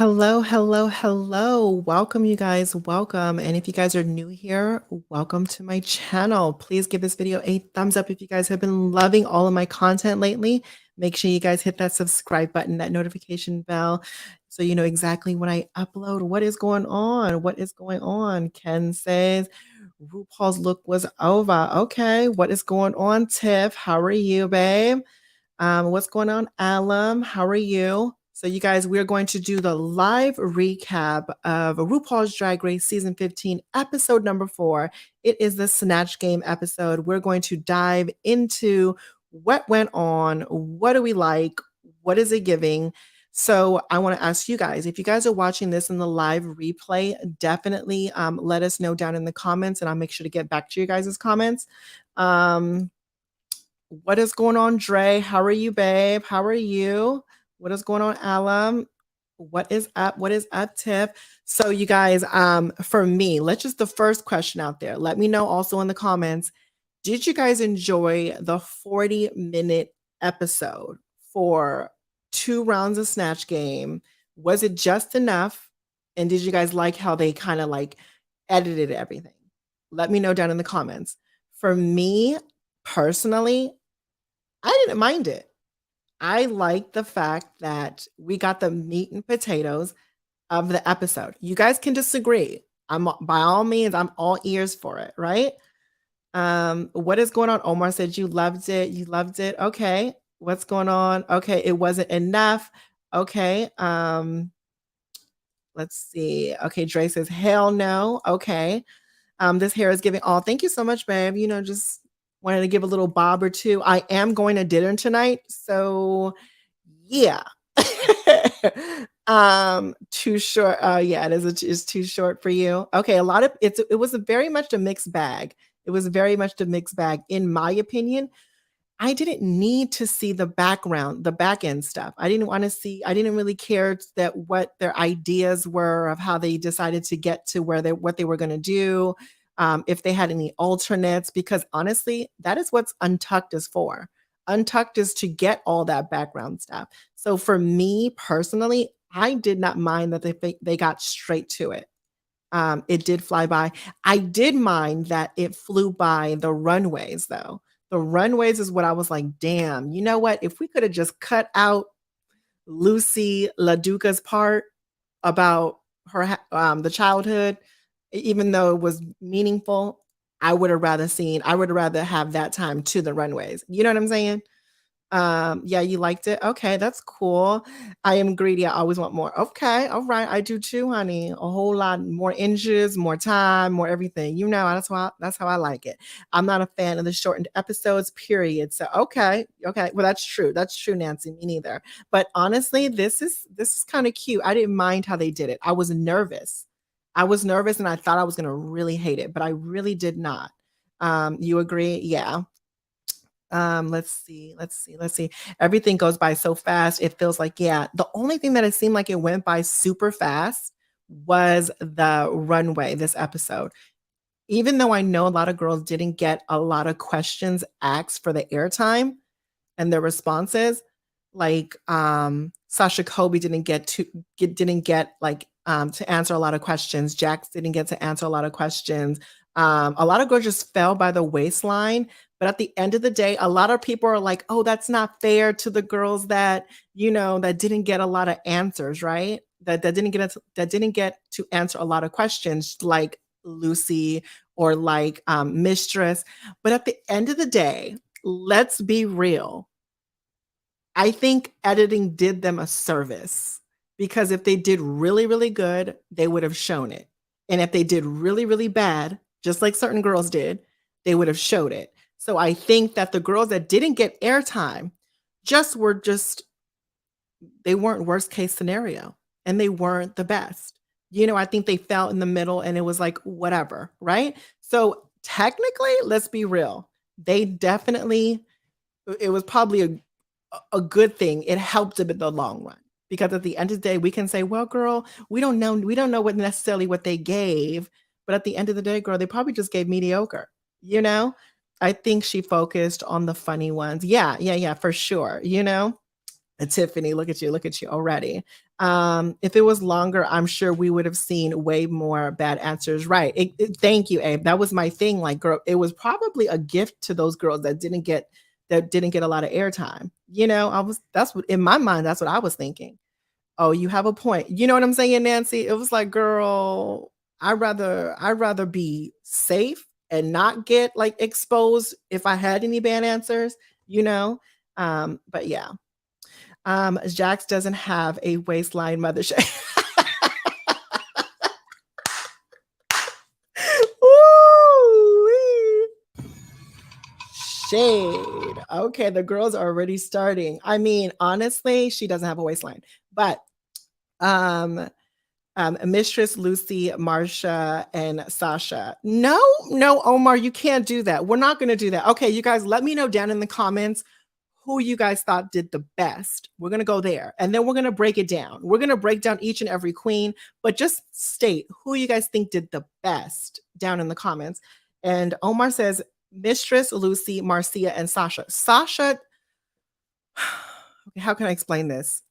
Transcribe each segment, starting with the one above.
Hello, hello, hello. Welcome, you guys. Welcome. And if you guys are new here, welcome to my channel. Please give this video a thumbs up if you guys have been loving all of my content lately. Make sure you guys hit that subscribe button, that notification bell, so you know exactly when I upload. What is going on? What is going on? Ken says RuPaul's look was over. Okay. What is going on, Tiff? How are you, babe? What's going on, Alum? How are you? So, you guys, we're going to do the live recap of RuPaul's Drag Race Season 15, episode number 4. It is the Snatch Game episode. We're going to dive into what went on, what do we like, what is it giving. So, I want to ask you guys, if you guys are watching this in the live replay, definitely let us know down in the comments, and I'll make sure to get back to you guys' comments. What is going on, Dre? How are you, babe? How are you? What is going on, Alum? What is up? What is up, Tiff? So, you guys, for me, let's just the first question out there. Let me know also in the comments. Did you guys enjoy the 40-minute episode for 2 rounds of Snatch Game? Was it just enough? And did you guys like how they kind of like edited everything? Let me know down in the comments. For me, personally, I didn't mind it. I like the fact that we got the meat and potatoes of the episode. You guys can disagree. I'm by all means, I'm all ears for it, right? What is going on? Omar said you loved it. You loved it. Okay. What's going on? Okay, it wasn't enough. Okay. Let's see. Okay, Dre says hell no. Okay. This hair is giving all. Thank you so much, babe. You know, just wanted to give a little bob or two. I am going to dinner tonight, so yeah. Too short. Yeah, it's too short for you. Okay, a lot of it was very much a mixed bag. It was very much a mixed bag, in my opinion. I didn't need to see the background, the back end stuff. I didn't want to see, I didn't really care that what their ideas were of how they decided to get to what they were going to do. If they had any alternates, because honestly, that is what Untucked is for. Untucked is to get all that background stuff. So for me personally, I did not mind that they got straight to it. It did fly by. I did mind that it flew by the runways, though. The runways is what I was like, damn, you know what? If we could have just cut out Lucy Laduca's part about her the childhood, even though it was meaningful, I would have rather have that time to the runways. You know what I'm saying? Yeah, you liked it. Okay, that's cool. I am greedy. I always want more. Okay, all right. I do too, honey. A whole lot more inches, more time, more everything. You know, that's how I like it. I'm not a fan of the shortened episodes, period. So okay. Okay. Well, that's true. That's true, Nancy. Me neither. But honestly, this is kind of cute. I didn't mind how they did it. I was nervous. I was nervous and I thought I was gonna really hate it, but I really did not. You agree? Yeah. Let's see. Everything goes by so fast. It feels like, yeah. The only thing that it seemed like it went by super fast was the runway this episode. Even though I know a lot of girls didn't get a lot of questions asked for the airtime and their responses, like Sasha Kobe didn't get like to answer a lot of questions. Jax didn't get to answer a lot of questions. A lot of girls just fell by the waistline. But at the end of the day, a lot of people are like, oh, that's not fair to the girls that, that didn't get a lot of answers, right? That didn't get to answer a lot of questions like Lucy or like Mistress. But at the end of the day, let's be real. I think editing did them a service, because if they did really, really good, they would have shown it. And if they did really, really bad, just like certain girls did, they would have showed it. So I think that the girls that didn't get airtime they weren't worst case scenario, and they weren't the best. I think they fell in the middle and it was like, whatever, right? So technically, let's be real. They definitely, it was probably a good thing. It helped them in the long run, because at the end of the day, we can say, well, girl, we don't know what necessarily what they gave, but at the end of the day, girl, they probably just gave mediocre. I think she focused on the funny ones. Yeah, for sure. Tiffany, look at you already. If it was longer, I'm sure we would have seen way more bad answers. Right. Thank you, Abe. That was my thing. Like, girl, it was probably a gift to those girls that didn't get a lot of airtime. That's what in my mind, that's what I was thinking. Oh, you have a point. You know what I'm saying, Nancy? It was like, girl, I'd rather be safe and not get like exposed if I had any bad answers, you know? But yeah. Jax doesn't have a waistline mother shade. Shade. Okay, the girls are already starting. I mean, honestly, she doesn't have a waistline. But Mistress, Lucy, Marsha, and Sasha. No, no, Omar, you can't do that. We're not going to do that. Okay, you guys, let me know down in the comments who you guys thought did the best. We're going to go there and then we're going to break it down. We're going to break down each and every queen, but just state who you guys think did the best down in the comments. And Omar says Mistress, Lucy, Marcia, and Sasha. Sasha, okay, how can I explain this?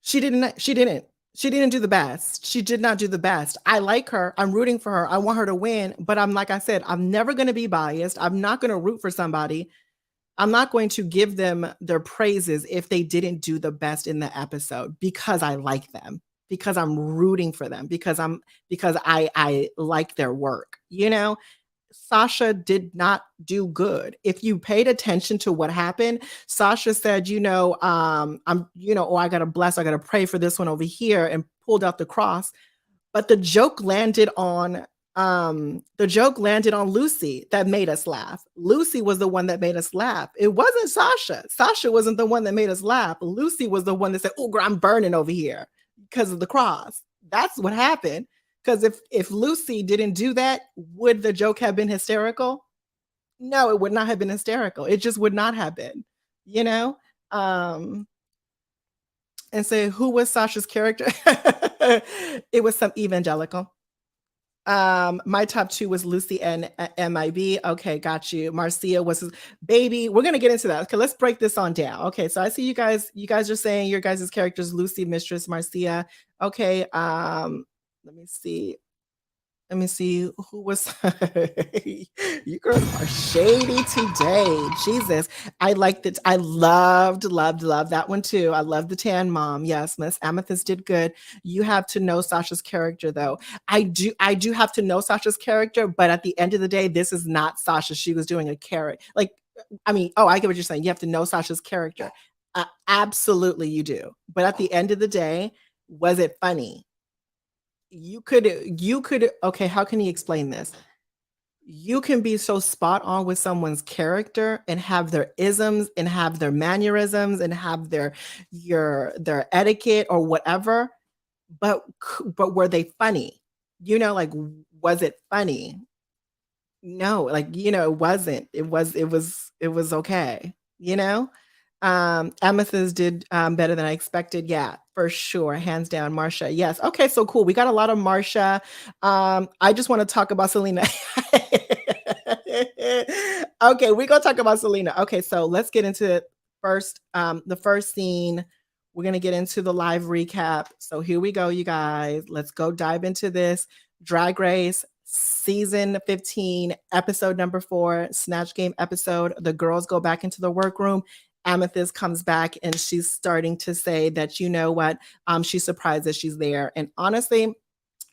She didn't do the best. She did not do the best. I like her. I'm rooting for her. I want her to win, but like I said, I'm never going to be biased. I'm not going to root for somebody. I'm not going to give them their praises if they didn't do the best in the episode because I like them, because I'm rooting for them, because I like their work. Sasha did not do good. If you paid attention to what happened, Sasha said, I gotta pray for this one over here, and pulled out the cross. But the joke landed on Lucy. That made us laugh. Lucy was the one that made us laugh. It wasn't Sasha. Sasha wasn't the one that made us laugh. Lucy was the one that said, "Oh, girl, I'm burning over here because of the cross." That's what happened. Because if Lucy didn't do that, would the joke have been hysterical? No, it would not have been hysterical. It just would not have been, and say, who was Sasha's character? It was some evangelical. My top 2 was Lucy and MIB. Okay, got you. Marcia was baby. We're gonna get into that. Okay, let's break this on down. Okay, so I see you guys are saying your guys' characters, Lucy, Mistress, Marcia. Okay, let me see who was you girls are shady today. Jesus. I liked it. I loved that one too. I love the tan mom. Yes, Miss Amethyst did good. You have to know Sasha's character though. I do have to know Sasha's character, but at the end of the day, this is not Sasha. She was doing a character. I get what you're saying. You have to know Sasha's character. Absolutely you do. But at the end of the day, was it funny? You could okay, how can you explain this? You can be so spot on with someone's character and have their isms and have their mannerisms and have their etiquette or whatever, but were they funny? Was it funny? No, it wasn't. It was okay, Amethyst did better than I expected. Yeah, for sure. Hands down, Marsha. Yes. Okay, so cool. We got a lot of Marsha. I just want to talk about Selena. Okay, we're gonna talk about Selena. Okay, so let's get into it first. The first scene. We're gonna get into the live recap. So here we go, you guys. Let's go dive into this. Drag Race season 15, episode number 4, Snatch Game episode. The girls go back into the workroom. Amethyst comes back and she's starting to say that, she's surprised that she's there. And honestly,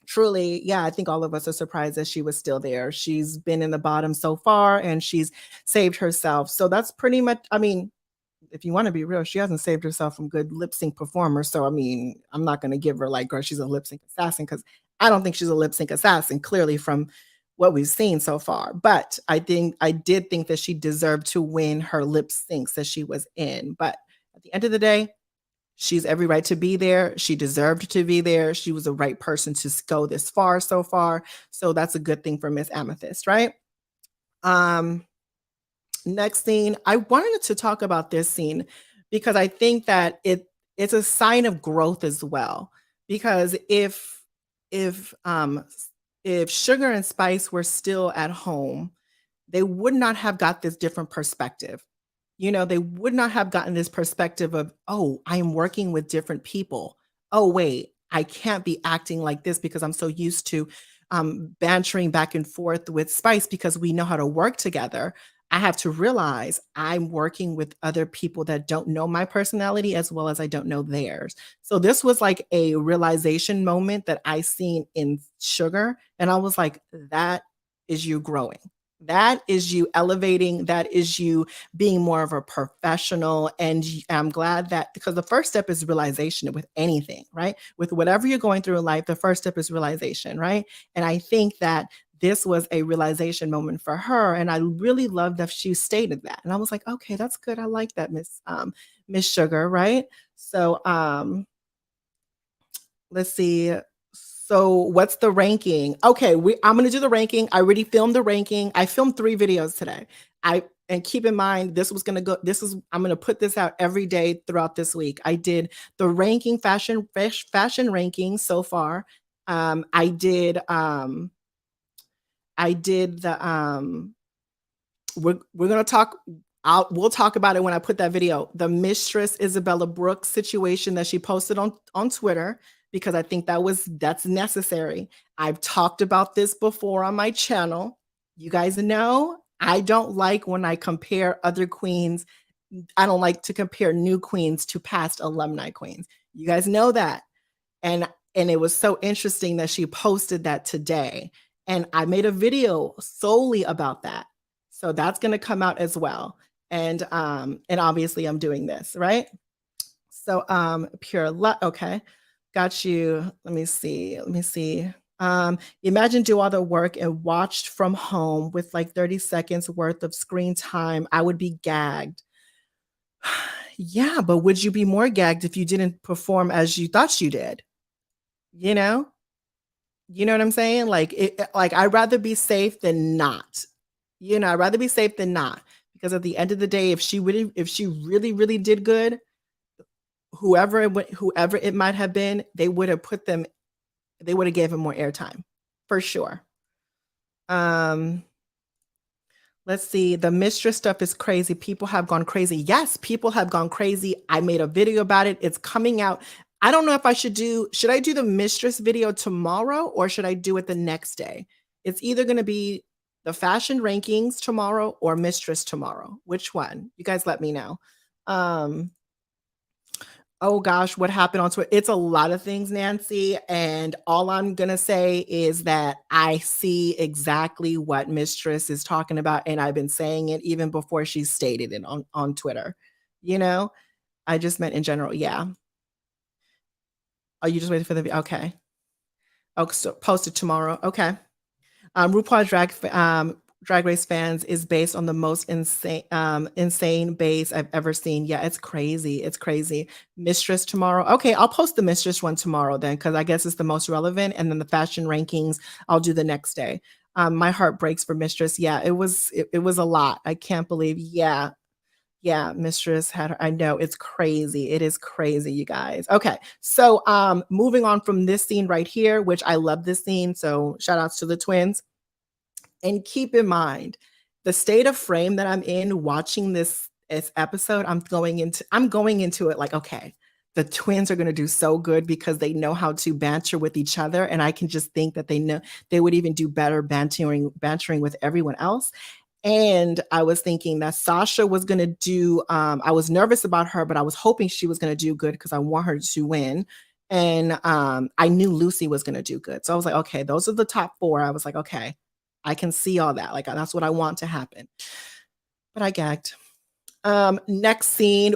truly, yeah, I think all of us are surprised that she was still there. She's been in the bottom so far and she's saved herself. So that's pretty much, if you want to be real, she hasn't saved herself from good lip sync performers. So, I'm not going to give her girl, she's a lip sync assassin, because I don't think she's a lip sync assassin, clearly from what we've seen so far. But I did think that she deserved to win her lip syncs that she was in. But at the end of the day, she's every right to be there. She deserved to be there. She was the right person to go this far so far. So that's a good thing for Miss Amethyst, right? Next scene, I wanted to talk about this scene because I think that it's a sign of growth as well. Because if Sugar and Spice were still at home, they would not have got this different perspective. They would not have gotten this perspective of, oh, I am working with different people. Oh, wait, I can't be acting like this because I'm so used to bantering back and forth with Spice because we know how to work together. I have to realize I'm working with other people that don't know my personality as well as I don't know theirs. So this was like a realization moment that I seen in Sugar. And I was like, that is you growing. That is you elevating. That is you being more of a professional. And I'm glad that because the first step is realization with anything, right? With whatever you're going through in life, the first step is realization, right? And I think that this was a realization moment for her. And I really loved that she stated that. And I was like, okay, that's good. I like that, Miss Sugar, right? So let's see. So what's the ranking? Okay, I'm gonna do the ranking. I already filmed the ranking. I filmed 3 videos today. And keep in mind, I'm gonna put this out every day throughout this week. I did the ranking fashion ranking so far. I did the we're gonna talk. We'll talk about it when I put that video. The Mistress Isabella Brooks situation that she posted on Twitter, because I think that's necessary. I've talked about this before on my channel. You guys know I don't like when I compare other queens. I don't like to compare new queens to past alumni queens. You guys know that. And it was so interesting that she posted that today. And I made a video solely about that. So that's going to come out as well. And obviously I'm doing this, right? So pure luck. Okay. Got you. Let me see. Imagine do all the work and watched from home with like 30 seconds worth of screen time. I would be gagged. Yeah, but would you be more gagged if you didn't perform as you thought you did? You know? You know what I'm saying? Like I'd rather be safe than not. I'd rather be safe than not. Because at the end of the day, if she really, really did good, whoever it might have been, they would have gave him more airtime. For sure. Let's see. The Mistress stuff is crazy. People have gone crazy. Yes, people have gone crazy. I made a video about it. It's coming out. I don't know if should I do the Mistress video tomorrow or should I do it the next day? It's either going to be the fashion rankings tomorrow or Mistress tomorrow. Which one? You guys let me know. Oh gosh, what happened on Twitter? It's a lot of things, Nancy. And all I'm going to say is that I see exactly what Mistress is talking about. And I've been saying it even before she stated it on Twitter. I just meant in general. Yeah. Oh, you just waited for the, okay. Oh, so posted tomorrow. Okay. RuPaul's Drag Race fans is based on the most insane base I've ever seen. Yeah, it's crazy. It's crazy. Mistress tomorrow. Okay, I'll post the Mistress one tomorrow then, because I guess it's the most relevant. And then the fashion rankings, I'll do the next day. My heart breaks for Mistress. Yeah, it was a lot. I can't believe. Yeah. Yeah, Mistress had her. I know it's crazy. It is crazy, you guys. Okay, so moving on from this scene right here, which I love this scene. So shout outs to the twins. And keep in mind, the state of frame that I'm in watching this episode, I'm going into it like, okay, the twins are going to do so good because they know how to banter with each other. And I can just think that they know they would even do better bantering with everyone else. And I was thinking that Sasha was going to do, I was nervous about her, but I was hoping she was going to do good because I want her to win. And I knew Lucy was going to do good. So I was like, okay, those are the top 4. I was like, okay, I can see all that. Like, that's what I want to happen. But I gagged. Next scene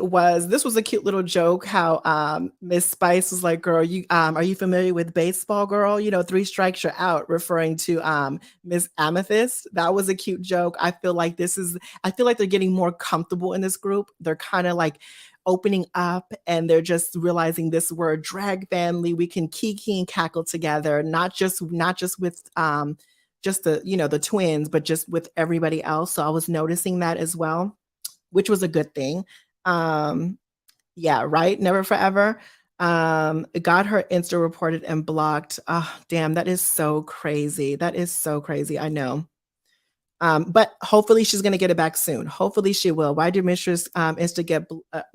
this was a cute little joke how Miss Spice was like, girl, you are you familiar with baseball, girl? 3 strikes you're out, referring to Miss Amethyst. That was a cute joke. I feel like they're getting more comfortable in this group. They're kind of like opening up and they're just realizing this we're a drag family. We can kiki and cackle together, not just with just the twins, but just with everybody else. So I was noticing that as well, which was a good thing. Yeah, right? Never forever. Got her Insta reported and blocked. Oh, damn, that is so crazy. That is so crazy. I know. But hopefully she's gonna get it back soon. Hopefully she will. Why do Mistress Insta get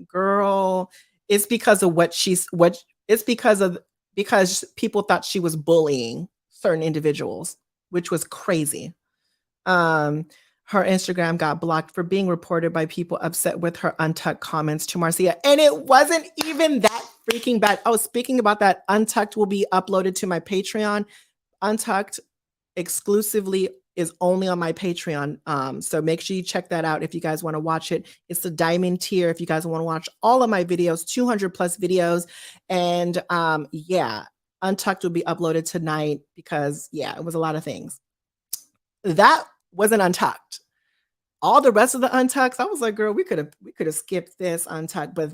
girl? It's because of what it's because people thought she was bullying certain individuals, which was crazy. Um, her Instagram got blocked for being reported by people upset with her untucked comments to Marcia. And it wasn't even that freaking bad. Oh, speaking about that, Untucked will be uploaded to my Patreon. Untucked exclusively is only on my Patreon. So make sure you check that out if you guys want to watch it. It's the diamond tier if you guys want to watch all of my videos, 200 plus videos. And yeah, Untucked will be uploaded tonight because yeah, it was a lot of things. That wasn't Untucked. All the rest of the Untucks, I was like, girl, we could have skipped this Untucked. But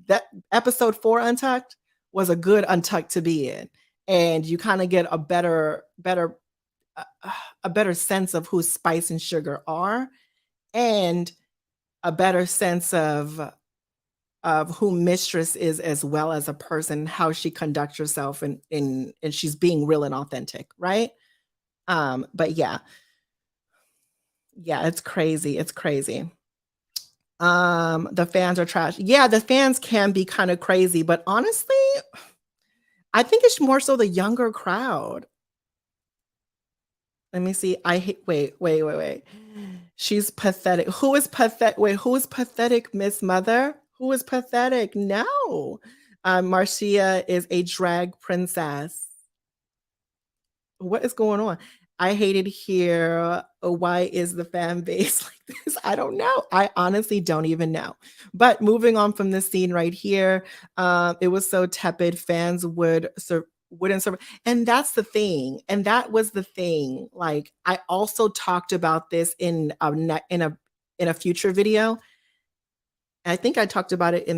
that episode 4 Untucked was a good Untucked to be in. And you kind of get a better sense of who Spice and Sugar are, and a better sense of who Mistress is as well as a person, how she conducts herself, and she's being real and authentic, right? But yeah, it's crazy. It's crazy. The fans are trash. Yeah, the fans can be kind of crazy, but honestly, I think it's more so the younger crowd. Let me see. Wait. She's pathetic. Who is pathetic? Wait, who is pathetic, Miss Mother? Who is pathetic? No. Marcia is a drag princess. What is going on? I hate it here. Why is the fan base like this? I don't know. I honestly don't even know. But moving on from this scene right here, it was so tepid. Fans wouldn't serve. And that's the thing. And that was the thing. Like, I also talked about this in a future video. I think I talked about it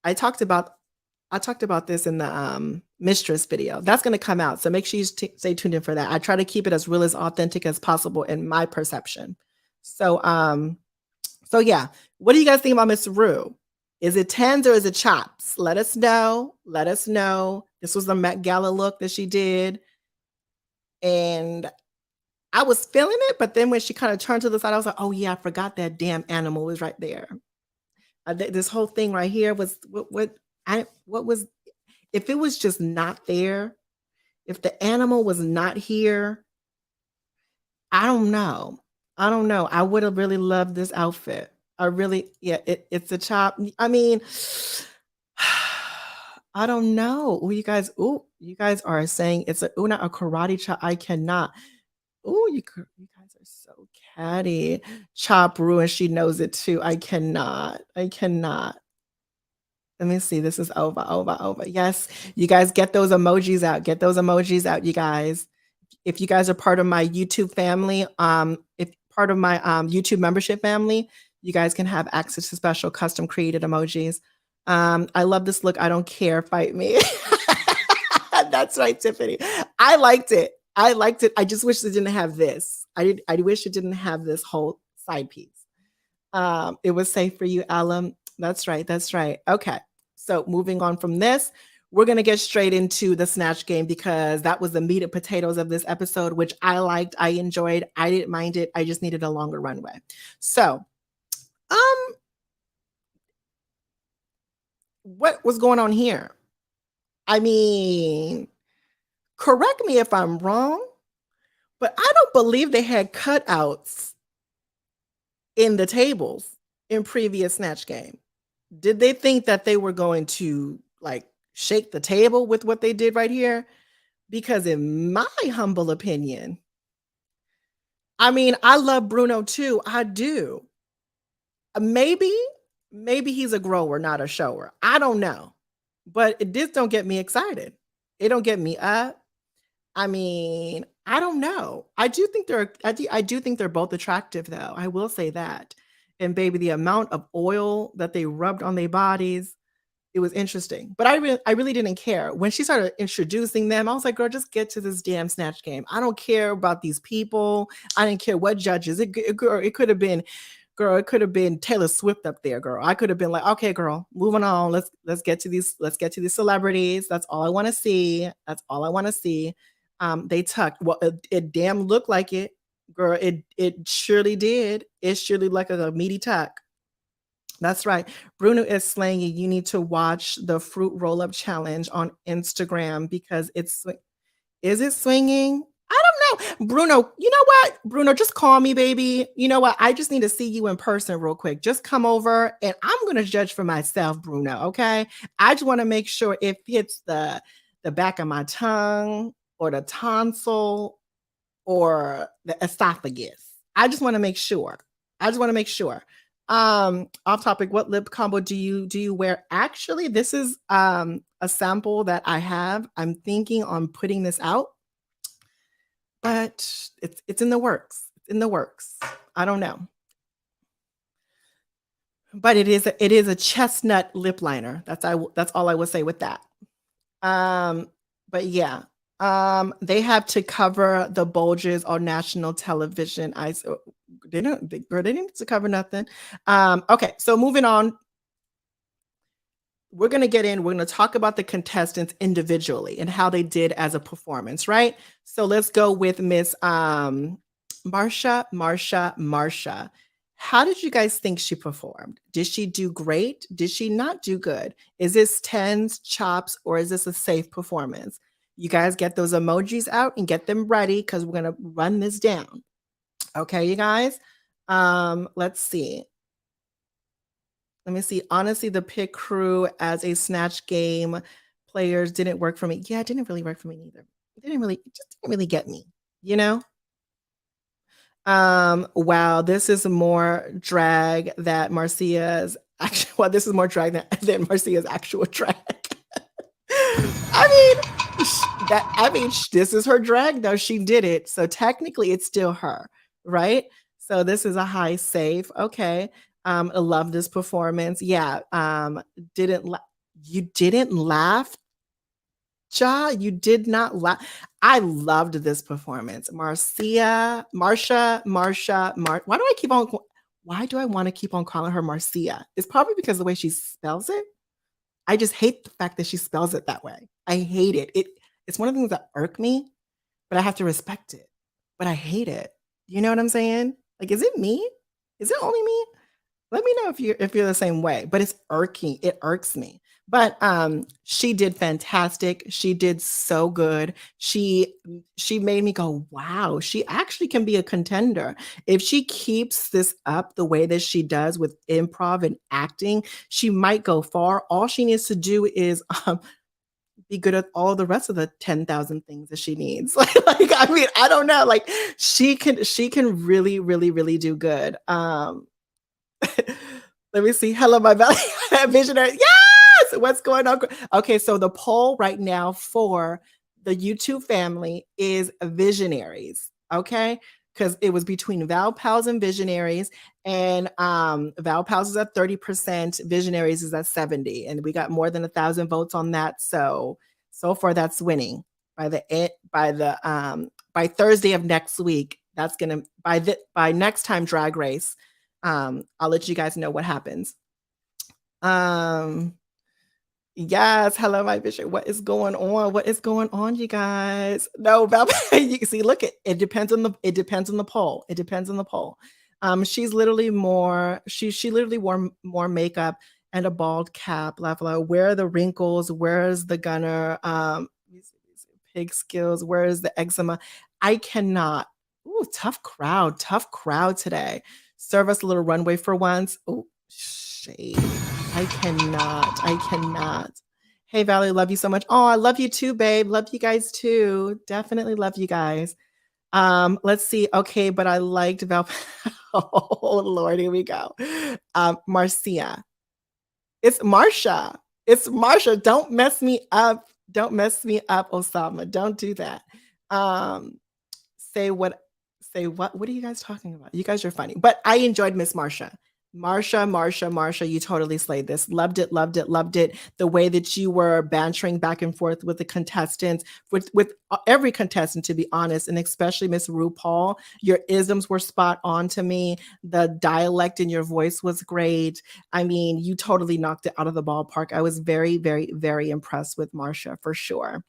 I talked about this in the Mistress video. That's going to come out. So make sure you stay tuned in for that. I try to keep it as real as authentic as possible in my perception. So yeah. What do you guys think about Miss Rue? Is it tens or is it chops? Let us know. Let us know. This was the Met Gala look that she did. And I was feeling it, but then when she kind of turned to the side, I was like, oh yeah, I forgot that damn animal was right there. This whole thing right here was what was, if it was just not there, if the animal was not here, I don't know. I would have really loved this outfit. It's a chop. I mean, I don't know. You guys are saying it's a karate chop. I cannot. Oh, you guys are so catty. Chop Rue, and she knows it too. I cannot. Let me see. This is over. Yes, you guys get those emojis out. Get those emojis out, you guys. If you guys are part of my YouTube family, if part of my YouTube membership family, you guys can have access to special custom created emojis. I love this look. I don't care. Fight me. That's right, Tiffany. I liked it. I just wish it didn't have this. I wish it didn't have this whole side piece. It was safe for you, Alan. That's right. Okay. So moving on from this, we're going to get straight into the Snatch Game because that was the meat and potatoes of this episode, which I liked. I enjoyed. I didn't mind it. I just needed a longer runway. So, what was going on here? I mean, correct me if I'm wrong, but I don't believe they had cutouts in the tables in previous Snatch Game. Did they think that they were going to like shake the table with what they did right here? Because in my humble opinion, I mean, I love Bruno too. I do. Maybe he's a grower, not a shower. I don't know. But this don't get me excited. It don't get me up. I mean, I don't know. I do think they're both attractive though. I will say that. And baby, the amount of oil that they rubbed on their bodies, it was interesting. But I really didn't care. When she started introducing them, I was like, girl, just get to this damn Snatch Game. I don't care about these people. I didn't care what judges. It could have been, girl, it could have been Taylor Swift up there, girl. I could have been like, okay, girl, moving on. Let's get to these celebrities. That's all I want to see. They tucked. Well, it damn looked like it. Girl, it surely did. It surely like a meaty tack. That's right. Bruno is slaying. You need to watch the fruit roll up challenge on Instagram because is it swinging? I don't know. Bruno, you know what? Bruno, just call me, baby. You know what? I just need to see you in person real quick. Just come over and I'm going to judge for myself, Bruno, okay? I just want to make sure it hits the back of my tongue or the tonsil or the esophagus. I just want to make sure. I just want to make sure. Off topic, what lip combo do you wear? Actually, this is a sample that I have. I'm thinking on putting this out, but it's in the works. It's in the works. I don't know. But it is a chestnut lip liner. That's all I will say with that. But yeah. They have to cover the bulges on national television. They didn't need to cover nothing. Okay, so moving on. We're going to talk about the contestants individually and how they did as a performance, right? So let's go with Miss Marsha. How did you guys think she performed? Did she do great? Did she not do good? Is this tens, chops, or is this a safe performance? You guys get those emojis out and get them ready because we're going to run this down. Okay, you guys? Let's see. Let me see. Honestly, the pit crew as a Snatch Game players didn't work for me. Yeah, it didn't really work for me either. It just didn't really get me, you know? Wow, this is more drag that Marcia's actually, well, this is more drag than Marcia's actual drag. This is her drag though. She did it. So technically it's still her, right? So this is a high save. Okay. I love this performance. Yeah. You didn't laugh, Ja. You did not laugh. I loved this performance. Marsha. Why do I want to keep on calling her Marcia? It's probably because of the way she spells it. I just hate the fact that she spells it that way. I hate it. It's one of the things that irk me, but I have to respect it. But I hate it. You know what I'm saying? Like, is it me? Is it only me? Let me know if you're the same way. But it's irking. It irks me. But she did fantastic. She did so good. She made me go, wow, she actually can be a contender. If she keeps this up the way that she does with improv and acting, she might go far. All she needs to do is be good at all the rest of the 10,000 things that she needs. I don't know. Like she can really, really, really do good. Let me see. Hello, my belly visionary. Yes. What's going on? Okay, so the poll right now for the YouTube family is visionaries. Okay, because it was between Val Pals and visionaries, and Val Pals is at 30%, visionaries is at 70, and we got more than 1,000 votes on that. So far, that's winning by Thursday of next week. That's gonna by next time Drag Race. I'll let you guys know what happens. Yes, hello, my vision. What is going on? What is going on, you guys? No, you can see. Look, it depends on the poll. It depends on the poll. She's literally more. She literally wore more makeup and a bald cap. Blah blah. Where are the wrinkles? Where's the gunner? Pig skills. Where is the eczema? I cannot. Ooh, tough crowd today. Serve us a little runway for once. Oh, shade. I cannot. Hey, Valerie, love you so much. Oh, I love you too, babe. Love you guys too. Definitely love you guys. Let's see. Okay, but I liked Val. Oh, Lord, here we go. Marcia. It's Marsha. It's Marsha. Don't mess me up. Don't mess me up, Osama. Don't do that. Say what? What are you guys talking about? You guys are funny. But I enjoyed Miss Marsha. Marsha, you totally slayed this. Loved it. The way that you were bantering back and forth with the contestants, with every contestant, to be honest, and especially Miss RuPaul. Your isms were spot on to me. The dialect in your voice was great. I mean, you totally knocked it out of the ballpark. I was very, very, very impressed with Marsha for sure.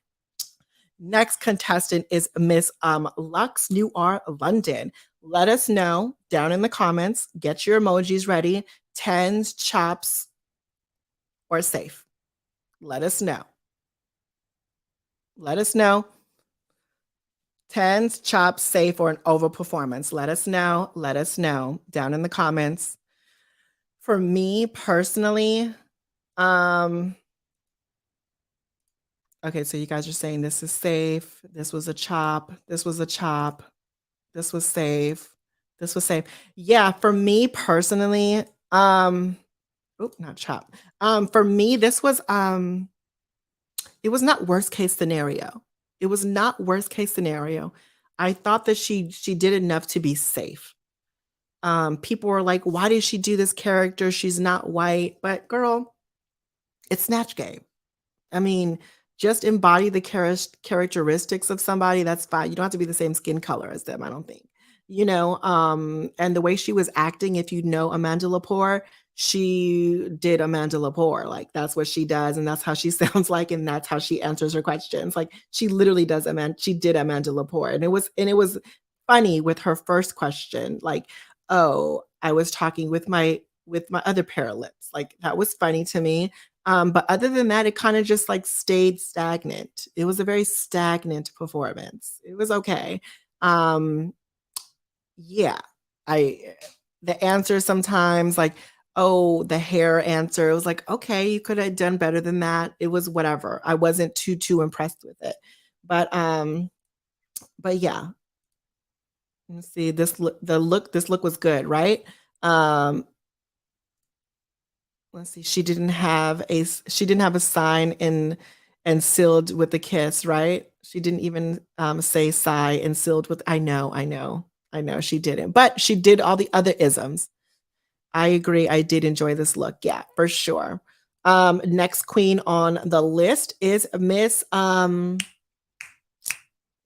Next contestant is Miss Lux Noir London. Let us know down in the comments. Get your emojis ready. Tens, chops, or safe. Let us know. Let us know. Tens, chops, safe, or an overperformance. Let us know. Let us know down in the comments. For me personally, okay, so you guys are saying this is safe. This was a chop. This was a chop. This was safe. This was safe. Yeah, for me personally, not chop. For me, this was it was not worst case scenario. It was not worst case scenario. I thought that she did enough to be safe. People were like, why did she do this character? She's not white. But girl, it's Snatch Game. I mean, just embody the characteristics of somebody, that's fine. You don't have to be the same skin color as them, I don't think. And the way she was acting, if you know Amanda Lepore, she did Amanda Lepore. Like that's what she does, and that's how she sounds like, and that's how she answers her questions. Like she literally does she did Amanda Lepore. And it was funny with her first question, like, oh, I was talking with my other pair of lips. Like that was funny to me. But other than that, it kind of just like stayed stagnant. It was a very stagnant performance. It was okay. Um, yeah, I the answer sometimes like, oh, the hair answer, it was like, okay, you could have done better than that. It was whatever. I wasn't too impressed with it. But yeah, let's see. This look was good, right? Um, let's see, she didn't have a sign in and sealed with a kiss, right? She didn't even say sigh and sealed with I know she didn't, but she did all the other isms. I agree. I did enjoy this look. Yeah, for sure. Next queen on the list is Miss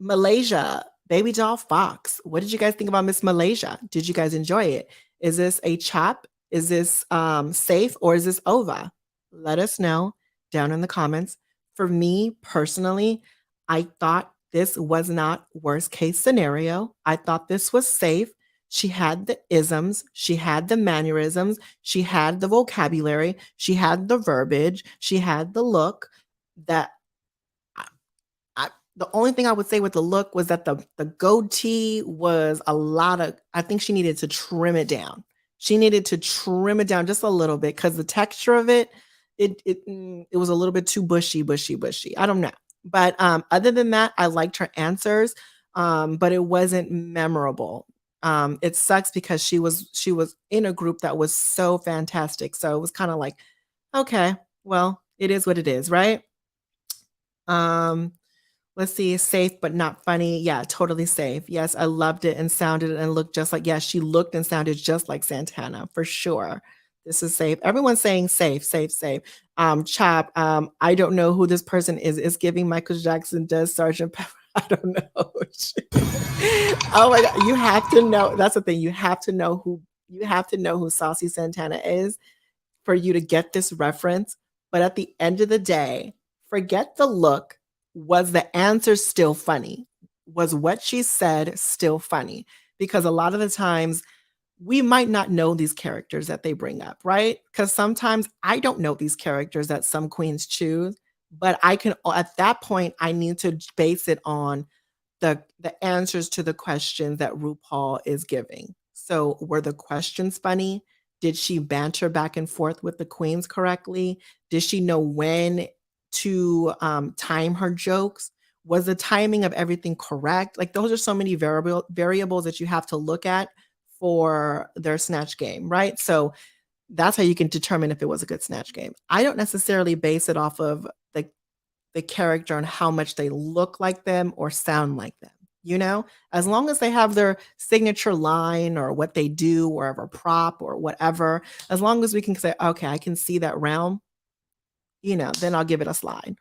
Malaysia, Baby Doll Fox. What did you guys think about Miss Malaysia? Did you guys enjoy it? Is this a chop? Is this safe or is this over? Let us know down in the comments. For me personally, I thought this was not worst case scenario. I thought this was safe. She had the isms, she had the mannerisms, she had the vocabulary, she had the verbiage, she had the look that the only thing I would say with the look was that the goatee was a lot of I think she needed to trim it down. She needed to trim it down just a little bit because the texture of it was a little bit too bushy. I don't know. But other than that, I liked her answers, but it wasn't memorable. It sucks because she was in a group that was so fantastic. So it was kind of like, okay, well, it is what it is, right? Um, Let's see, safe but not funny. Yeah, totally safe. Yes, I loved it and sounded and looked just like, yes, she looked and sounded just like Santana for sure. This is safe. Everyone's saying safe, safe, safe. Chop, I don't know who this person is. It's giving Michael Jackson does Sergeant Pepper. I don't know. Oh my God. You have to know. That's the thing. You have to know who Saucy Santana is for you to get this reference. But at the end of the day, forget the look. Was the answer still funny? Was what she said still funny? Because a lot of the times we might not know these characters that they bring up, right? Because sometimes I don't know these characters that some queens choose, but I can, at that point, I need to base it on the answers to the questions that RuPaul is giving. So were the questions funny? Did she banter back and forth with the queens correctly? Did she know when to time her jokes? Was the timing of everything correct? Like those are so many variables that you have to look at for their snatch game, right? So that's how you can determine if it was a good snatch game. I don't necessarily base it off of the character and how much they look like them or sound like them. As long as they have their signature line or what they do, or a prop or whatever, as long as we can say, okay, I can see that realm, then I'll give it a slide.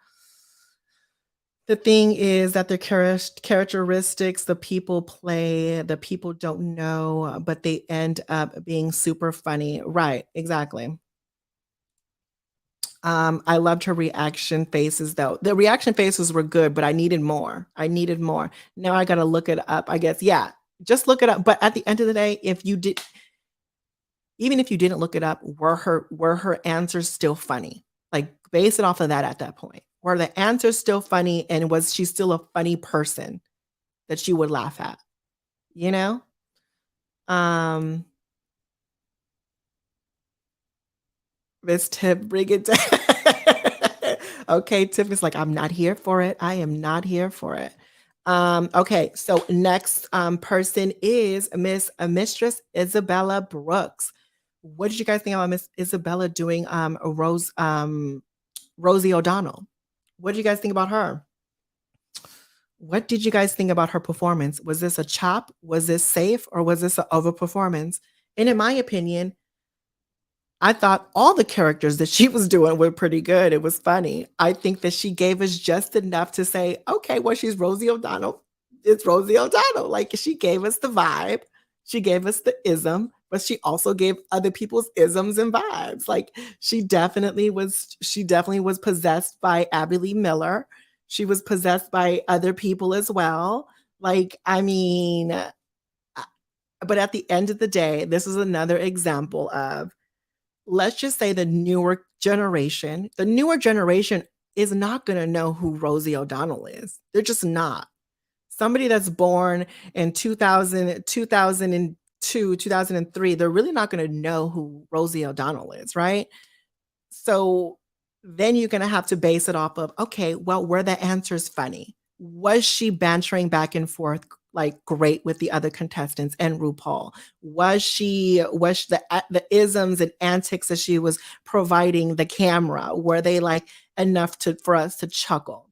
The thing is that the characteristics, the people play, the people don't know, but they end up being super funny. Right, exactly. I loved her reaction faces though. The reaction faces were good, but I needed more. I needed more. Now I gotta look it up. I guess, yeah, just look it up. But at the end of the day, if you did, even if you didn't look it up, were her answers still funny? Like base it off of that at that point. Were the answers still funny and was she still a funny person that you would laugh at? You know? Um, Miss Tip, bring it down. Okay, Tip is like, I'm not here for it. I am not here for it. Okay, so next person is Mistress Isabella Brooks. What did you guys think about Miss Isabella doing Rosie O'Donnell? What did you guys think about her? What did you guys think about her performance? Was this a chop? Was this safe? Or was this an overperformance? And in my opinion, I thought all the characters that she was doing were pretty good. It was funny. I think that she gave us just enough to say, okay, well, she's Rosie O'Donnell. It's Rosie O'Donnell. Like she gave us the vibe, she gave us the ism, but she also gave other people's isms and vibes. Like she definitely was possessed by Abby Lee Miller. She was possessed by other people as well. Like, I mean, but at the end of the day, this is another example of, let's just say the newer generation is not going to know who Rosie O'Donnell is. They're just not. Somebody that's born in 2000, 2002, 2003, they're really not going to know who Rosie O'Donnell is, right? So then you're going to have to base it off of, okay, well, were the answers funny? Was she bantering back and forth like great with the other contestants and RuPaul? Was the isms and antics that she was providing the camera, were they like enough to for us to chuckle?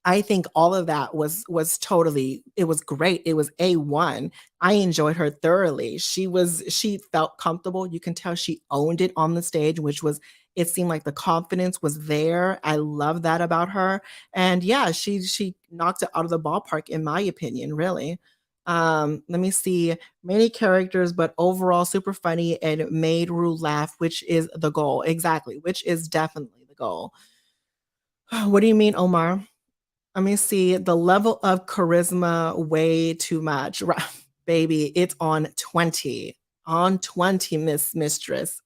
I think all of that was totally, it was great. It was A1. I enjoyed her thoroughly. She felt comfortable. You can tell she owned it on the stage, which was, it seemed like the confidence was there. I love that about her. And yeah, she knocked it out of the ballpark in my opinion, really. Let me see. Many characters, but overall super funny and made Rue laugh, which is the goal. Exactly, which is definitely the goal. What do you mean, Omar? Let me see. The level of charisma, way too much. Baby, it's on 20. On 20, Mistress.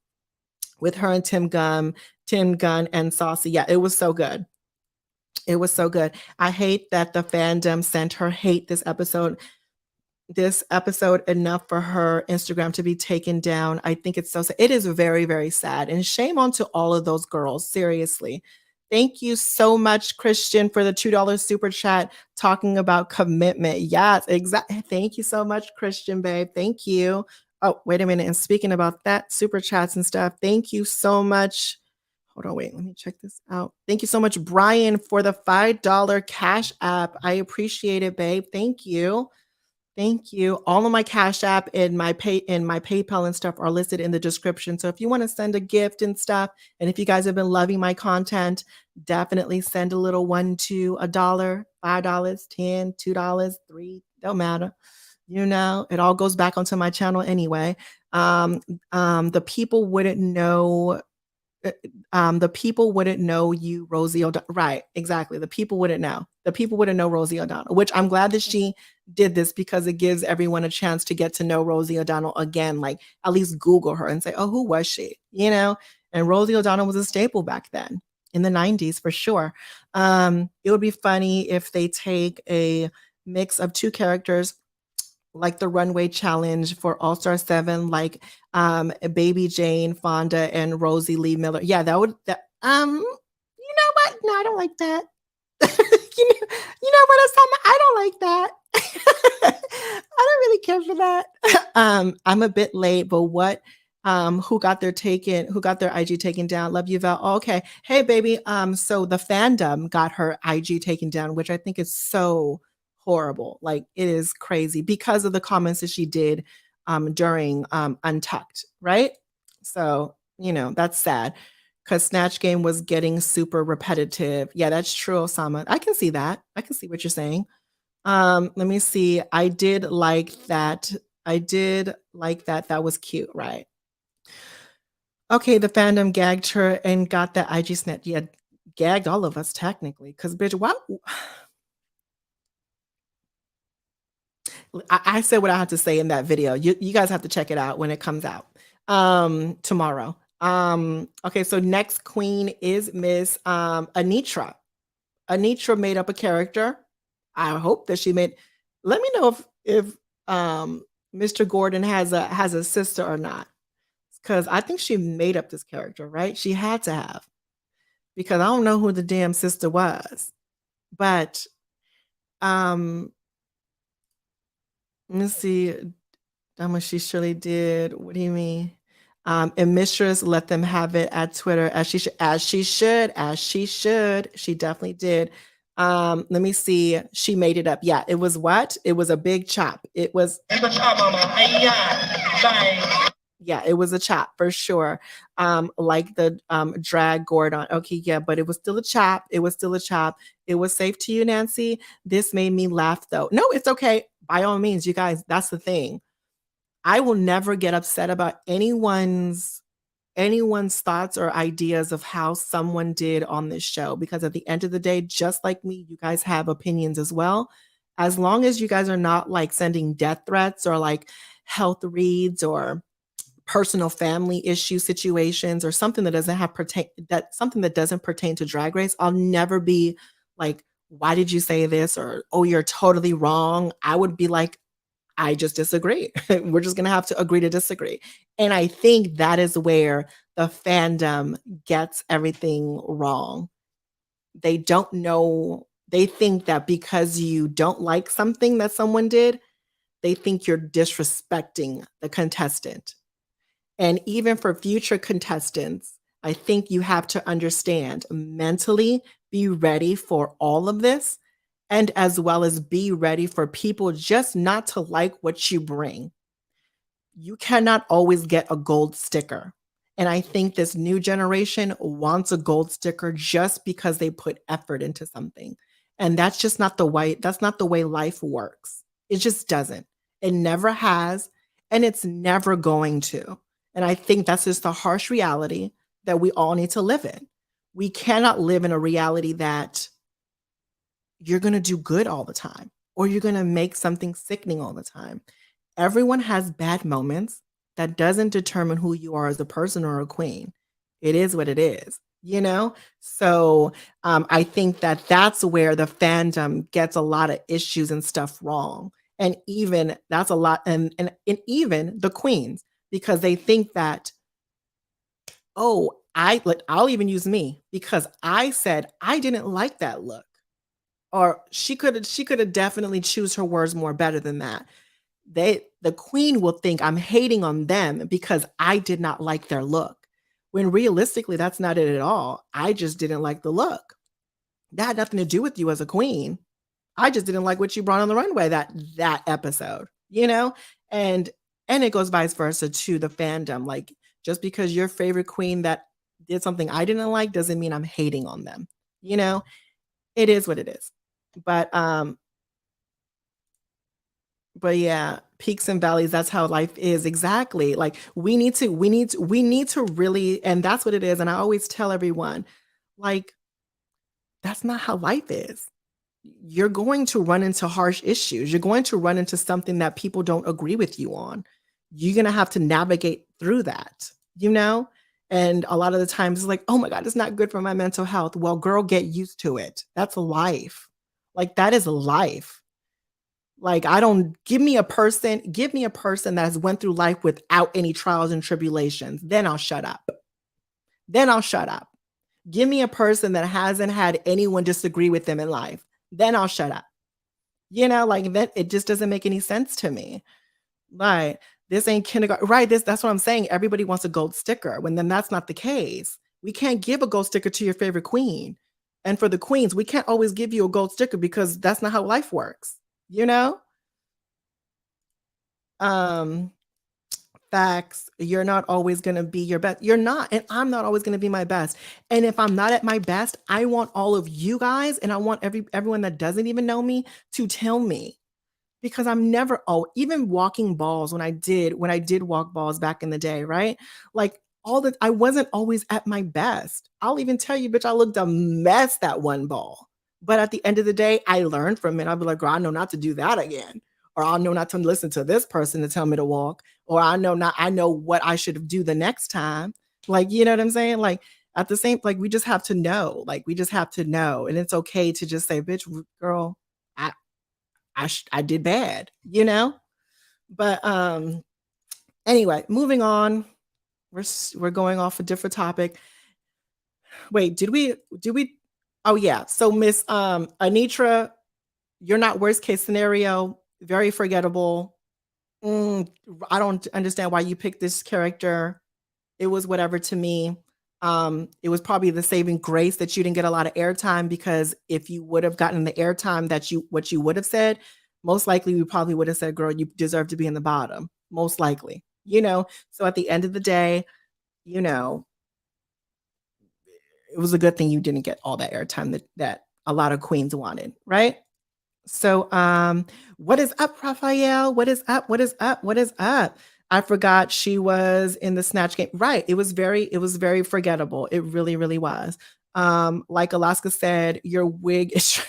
With her and Tim Gunn and Saucy. Yeah, it was so good. It was so good. I hate that the fandom sent her hate this episode enough for her Instagram to be taken down. I think it's so sad. It is very, very sad. And shame on to all of those girls. Seriously. Thank you so much, Christian, for the $2 super chat talking about commitment. Yes, exactly. Thank you so much, Christian, babe. Thank you. Oh, wait a minute. And speaking about that, super chats and stuff, thank you so much. Hold on, wait, let me check this out. Thank you so much, Brian, for the $5 cash app. I appreciate it, babe. Thank you. Thank you. All of my Cash App and my PayPal and stuff are listed in the description. So if you want to send a gift and stuff, and if you guys have been loving my content, definitely send a little one to $1, $5, 10, $2, 3, don't matter. It all goes back onto my channel anyway. The people wouldn't know you, Rosie O'Donnell. Right, exactly. The people wouldn't know. The people wouldn't know Rosie O'Donnell, which I'm glad that she did this because it gives everyone a chance to get to know Rosie O'Donnell again. Like at least Google her and say, oh, who was she? And Rosie O'Donnell was a staple back then in the 90s for sure. It would be funny if they take a mix of two characters like the runway challenge for All Star 7, like Baby Jane, Fonda, and Rosie Lee Miller. Yeah, you know what? No, I don't like that. you know what, Osama? I don't like that. I don't really care for that. I'm a bit late, but what? Who got their IG taken down? Love you, Val. Oh, okay. Hey, baby. So the fandom got her IG taken down, which I think is so horrible. Like it is crazy because of the comments that she did during Untucked, right? So, that's sad because Snatch Game was getting super repetitive. Yeah, that's true, Osama. I can see that. I can see what you're saying. Let me see. I did like that. That was cute, right? Okay, the fandom gagged her and got that IG snap. Yeah, gagged all of us technically. Cause bitch, why I said what I had to say in that video. You guys have to check it out when it comes out tomorrow. Okay, so next queen is Miss Anitra. Anitra made up a character. I hope that she made. Let me know if Mr. Gordon has a sister or not, because I think she made up this character, right? She had to have, because I don't know who the damn sister was. But um, let me see. How much she surely did. What do you mean? And Mistress let them have it at Twitter as she should, as she should, as she should. She definitely did. Let me see. She made it up. Yeah, it was what? It was a big chop. It was yeah, it was a chop for sure. Like the drag Gordon. Okay, yeah, but it was still a chop. It was still a chop. It was safe to you, Nancy. This made me laugh though. No, it's okay. By all means, you guys, that's the thing. I will never get upset about anyone's thoughts or ideas of how someone did on this show, because at the end of the day, just like me, you guys have opinions as well. As long as you guys are not like sending death threats or like health reads or personal family issue situations or something that doesn't have pertain that something that doesn't pertain to drag race, I'll never be like, why did you say this? Or, oh, you're totally wrong. I would be like, I just disagree. We're just going to have to agree to disagree. And I think that is where the fandom gets everything wrong. They don't know, they think that because you don't like something that someone did, they think you're disrespecting the contestant. And even for future contestants, I think you have to understand, mentally be ready for all of this, and as well as be ready for people just not to like what you bring. You cannot always get a gold sticker. And I think this new generation wants a gold sticker just because they put effort into something. And that's not the way life works. It just doesn't. It never has, and it's never going to. And I think that's just the harsh reality that we all need to live in. We cannot live in a reality that you're going to do good all the time or you're going to make something sickening all the time. Everyone has bad moments. That doesn't determine who you are as a person or a queen. It is what it is, you know? So I think that that's where the fandom gets a lot of issues and stuff wrong. And even that's a lot, and even the queens, because they think that, oh, I'll even use me because I said I didn't like that look. Or she could have definitely choose her words more better than that. The queen will think I'm hating on them because I did not like their look. When realistically, that's not it at all. I just didn't like the look. That had nothing to do with you as a queen. I just didn't like what you brought on the runway that episode, you know? And it goes vice versa to the fandom. Like, just because your favorite queen that did something I didn't like doesn't mean I'm hating on them. You know, it is what it is. But yeah, peaks and valleys, that's how life is. Exactly. Like we need to really, and that's what it is. And I always tell everyone, like, that's not how life is. You're going to run into harsh issues. You're going to run into something that people don't agree with you on. You're going to have to navigate through that, you know? And a lot of the times it's like, oh my God, it's not good for my mental health. Well, girl, get used to it. That's life. Like, that is life. Like, I don't give me a person that has went through life without any trials and tribulations. Then I'll shut up. Then I'll shut up. Give me a person that hasn't had anyone disagree with them in life. Then I'll shut up. You know, like, that it just doesn't make any sense to me. Right. This ain't kindergarten. Right. That's what I'm saying. Everybody wants a gold sticker when then that's not the case. We can't give a gold sticker to your favorite queen. And for the queens, we can't always give you a gold sticker because that's not how life works. You know? Um, facts. You're not always going to be your best. You're not. And I'm not always going to be my best. And if I'm not at my best, I want all of you guys and I want everyone that doesn't even know me to tell me, because I'm never, oh, even walking balls when I did walk balls back in the day, right? Like, I wasn't always at my best. I'll even tell you, bitch, I looked a mess that one ball. But at the end of the day, I learned from it. I'll be like, girl, I know not to do that again. Or I'll know not to listen to this person to tell me to walk. Or I know what I should do the next time. Like, you know what I'm saying? Like at the same, like we just have to know. Like we just have to know. And it's okay to just say, bitch, girl, I I did bad, you know? But anyway, moving on. We're going off a different topic. Wait, did we oh yeah. So Miss Anitra, you're not worst case scenario, very forgettable. Mm, I don't understand why you picked this character. It was whatever to me. It was probably the saving grace that you didn't get a lot of airtime, because if you would have gotten the airtime that what you would have said, most likely we probably would have said, girl, you deserve to be in the bottom. Most likely, you know. So at the end of the day, you know, it was a good thing you didn't get all that airtime that a lot of queens wanted, right? So, what is up, Rafael? What is up? What is up? What is up? I forgot she was in the Snatch Game. Right. It was very forgettable. It really, really was. Like Alaska said, your wig is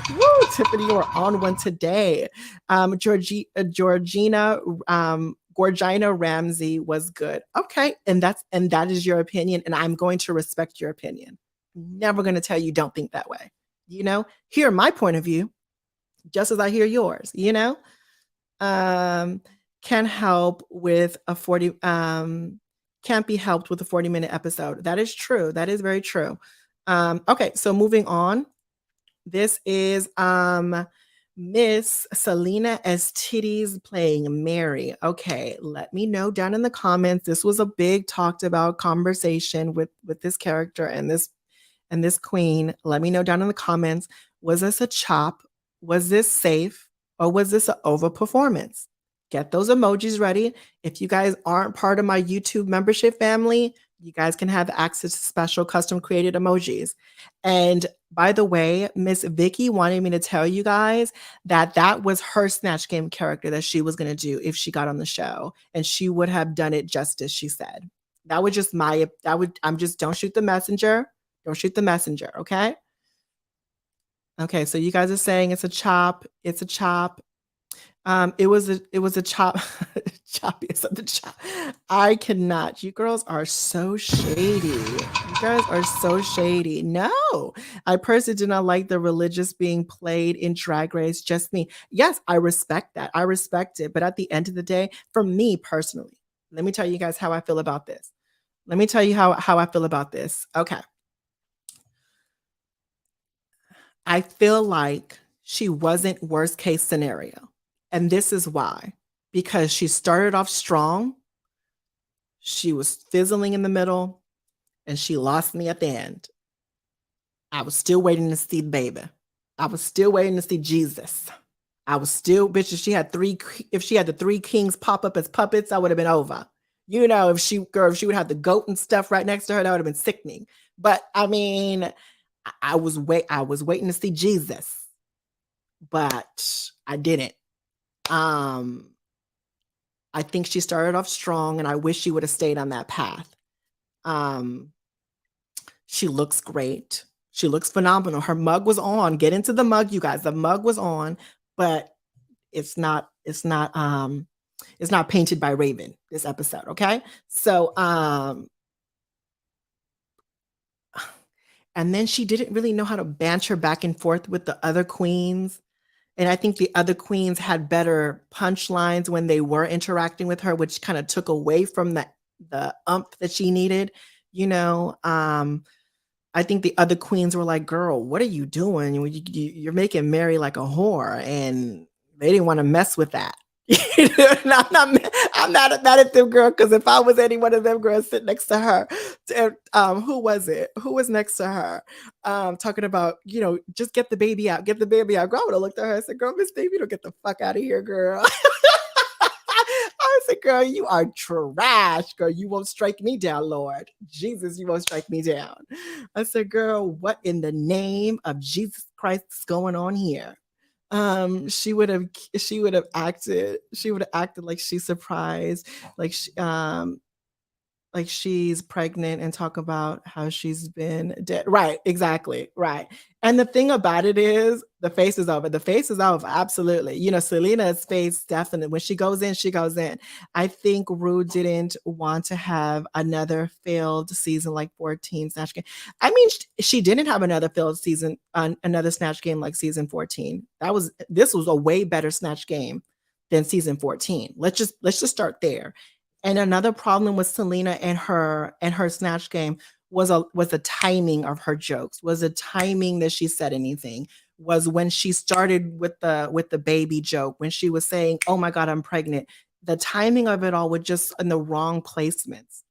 Woo, Tiffany, you are on one today. Georgina Ramsey was good. Okay, and that is your opinion, and I'm going to respect your opinion. Never going to tell you don't think that way. You know, hear my point of view, just as I hear yours. You know, um, can help with a 40. Can't be helped with a 40-minute episode. That is true. That is very true. Okay, so moving on. This is Miss Selena as Titties playing Mary. Okay, let me know down in the comments. This was a big talked about conversation with this character and this queen. Let me know down in the comments. Was this a chop? Was this safe? Or was this an overperformance? Get those emojis ready. If you guys aren't part of my YouTube membership family, you guys can have access to special custom created emojis. And by the way, Miss Vicky wanted me to tell you guys that that was her Snatch Game character that she was going to do if she got on the show, and she would have done it just as she said. That would just I'm just, don't shoot the messenger. Don't shoot the messenger, okay? Okay, so you guys are saying it's a chop. It's a chop. It was a chop. Choppy is the chop. I cannot. You girls are so shady. You guys are so shady. No, I personally did not like the religious being played in Drag Race. Just me. Yes, I respect that. I respect it. But at the end of the day, for me personally, let me tell you guys how I feel about this. Let me tell you how I feel about this. Okay. I feel like she wasn't worst case scenario. And this is why. Because she started off strong, she was fizzling in the middle, and she lost me at the end. I was still waiting to see the baby. I was still waiting to see Jesus. I was still, bitch, if she had the three kings pop up as puppets, I would have been over. You know, if she would have the goat and stuff right next to her, that would have been sickening. But I mean, I was waiting to see Jesus, but I didn't. I think she started off strong, and I wish she would have stayed on that path. She looks great. She looks phenomenal. Her mug was on. Get into the mug, you guys. The mug was on, but it's not painted by Raven this episode, okay? So and then she didn't really know how to banter back and forth with the other queens. And I think the other queens had better punchlines when they were interacting with her, which kind of took away from the umph that she needed. You know, I think the other queens were like, girl, what are you doing? You're making Mary like a whore. And they didn't want to mess with that. I'm not mad at them, girl, because if I was any one of them girls sitting next to her, who was it? Who was next to her? Talking about, you know, just get the baby out, get the baby out. Girl, I would have looked at her and said, girl, Miss Baby, don't get the fuck out of here, girl. I said, girl, you are trash, girl. You won't strike me down, Lord. Jesus, you won't strike me down. I said, girl, what in the name of Jesus Christ is going on here? She would have acted like she's surprised, like like she's pregnant and talk about how she's been dead. Right, exactly, right. And the thing about it is the face is over. The face is over, absolutely. You know, Selena's face definitely when she goes in, she goes in. I think Rue didn't want to have another failed season like 14 Snatch Game. I mean, she didn't have another failed season, another Snatch Game like season 14. This was a way better Snatch Game than season 14. Let's just start there. And another problem with Selena and her Snatch Game was the timing of her jokes, was the timing that she said anything, was when she started with the baby joke, when she was saying, "Oh my God, I'm pregnant." The timing of it all was just in the wrong placements.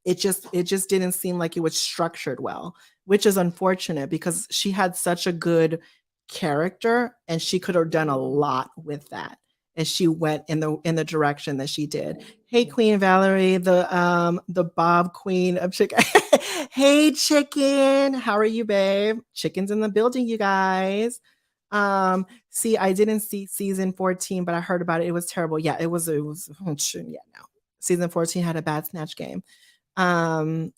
It just didn't seem like it was structured well, which is unfortunate because she had such a good character and she could have done a lot with that. And she went in the direction that she did. Hey, Queen Valerie, the Bob Queen of Chicken. Hey, Chicken, how are you, babe? Chicken's in the building, you guys. See, I didn't see season 14, but I heard about it. It was terrible. Yeah, it was yeah, no. Season 14 had a bad Snatch Game. Um,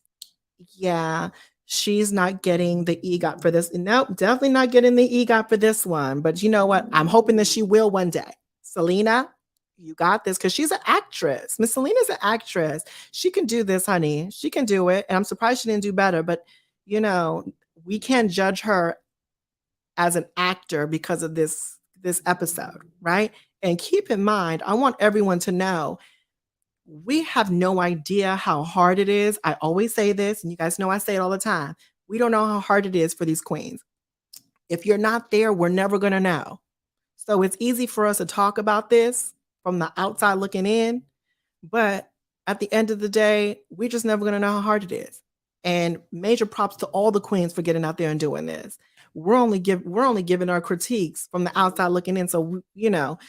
yeah, she's not getting the EGOT for this. Nope, definitely not getting the EGOT for this one. But you know what? I'm hoping that she will one day. Selena, you got this because she's an actress. Miss Selena's an actress. She can do this, honey. She can do it. And I'm surprised she didn't do better. But you know, we can't judge her as an actor because of this episode, right? And keep in mind, I want everyone to know we have no idea how hard it is. I always say this, and you guys know I say it all the time. We don't know how hard it is for these queens. If you're not there, we're never going to know. So it's easy for us to talk about this from the outside looking in, but at the end of the day, we're just never going to know how hard it is. And major props to all the queens for getting out there and doing this. We're only giving our critiques from the outside looking in. So you know,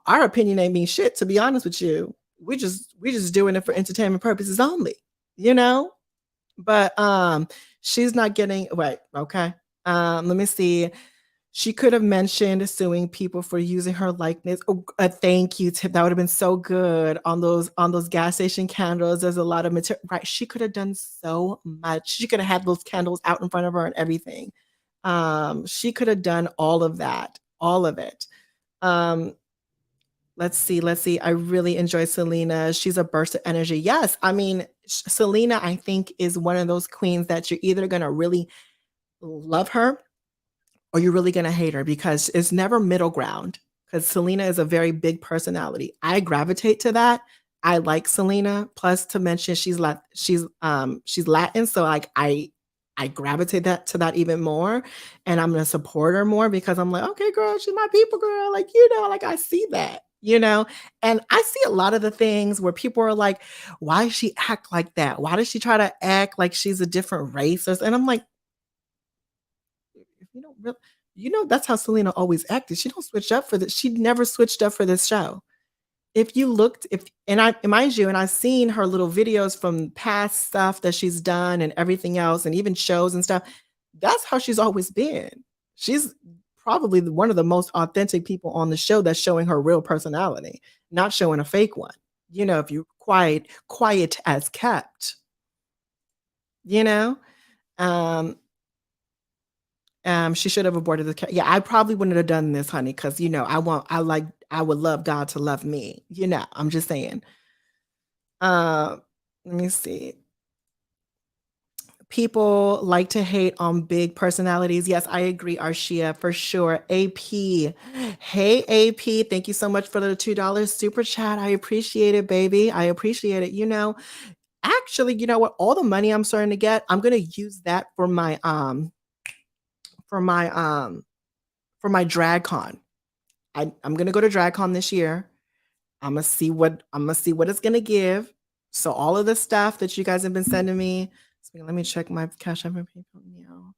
our opinion ain't mean shit, to be honest with you. We just doing it for entertainment purposes only, you know? But she's not getting right, okay. Let me see. She could have mentioned suing people for using her likeness. Oh, thank you, Tip. That would have been so good on those gas station candles. There's a lot of material. Right, she could have done so much. She could have had those candles out in front of her and everything. She could have done all of that, all of it. Um, let's see, let's see. I really enjoy Selena. She's a burst of energy. Yes, I mean, Selena, I think, is one of those queens that you're either gonna really love her or you're really gonna hate her because it's never middle ground. Because Selena is a very big personality. I gravitate to that. I like Selena. Plus, to mention she's Latin, so like I gravitate that to that even more, and I'm gonna support her more because I'm like, okay, girl, she's my people, girl. Like you know, like I see that, you know, and I see a lot of the things where people are like, why does she act like that? Why does she try to act like she's a different race? And I'm like, if you don't really, you know, that's how Selena always acted. She don't switch up for this. She never switched up for this show. If you looked, if and I mind you, and I've seen her little videos from past stuff that she's done and everything else, and even shows and stuff. That's how she's always been. She's probably one of the most authentic people on the show that's showing her real personality, not showing a fake one. You know, if you quiet as kept, you know. Um, she should have aborted the yeah, I probably wouldn't have done this, honey, because you know, I would love God to love me. You know, I'm just saying. Uh, let me see. People like to hate on big personalities. Yes, I agree, Arshia, for sure. AP. Hey, AP. Thank you so much for the $2 super chat. I appreciate it, baby. I appreciate it. You know, actually, you know what? All the money I'm starting to get, I'm gonna use that for my for my drag con. I'm gonna go to drag con this year. I'm gonna see what it's gonna give. So all of the stuff that you guys have been sending me. So let me check my Cash App and PayPal now.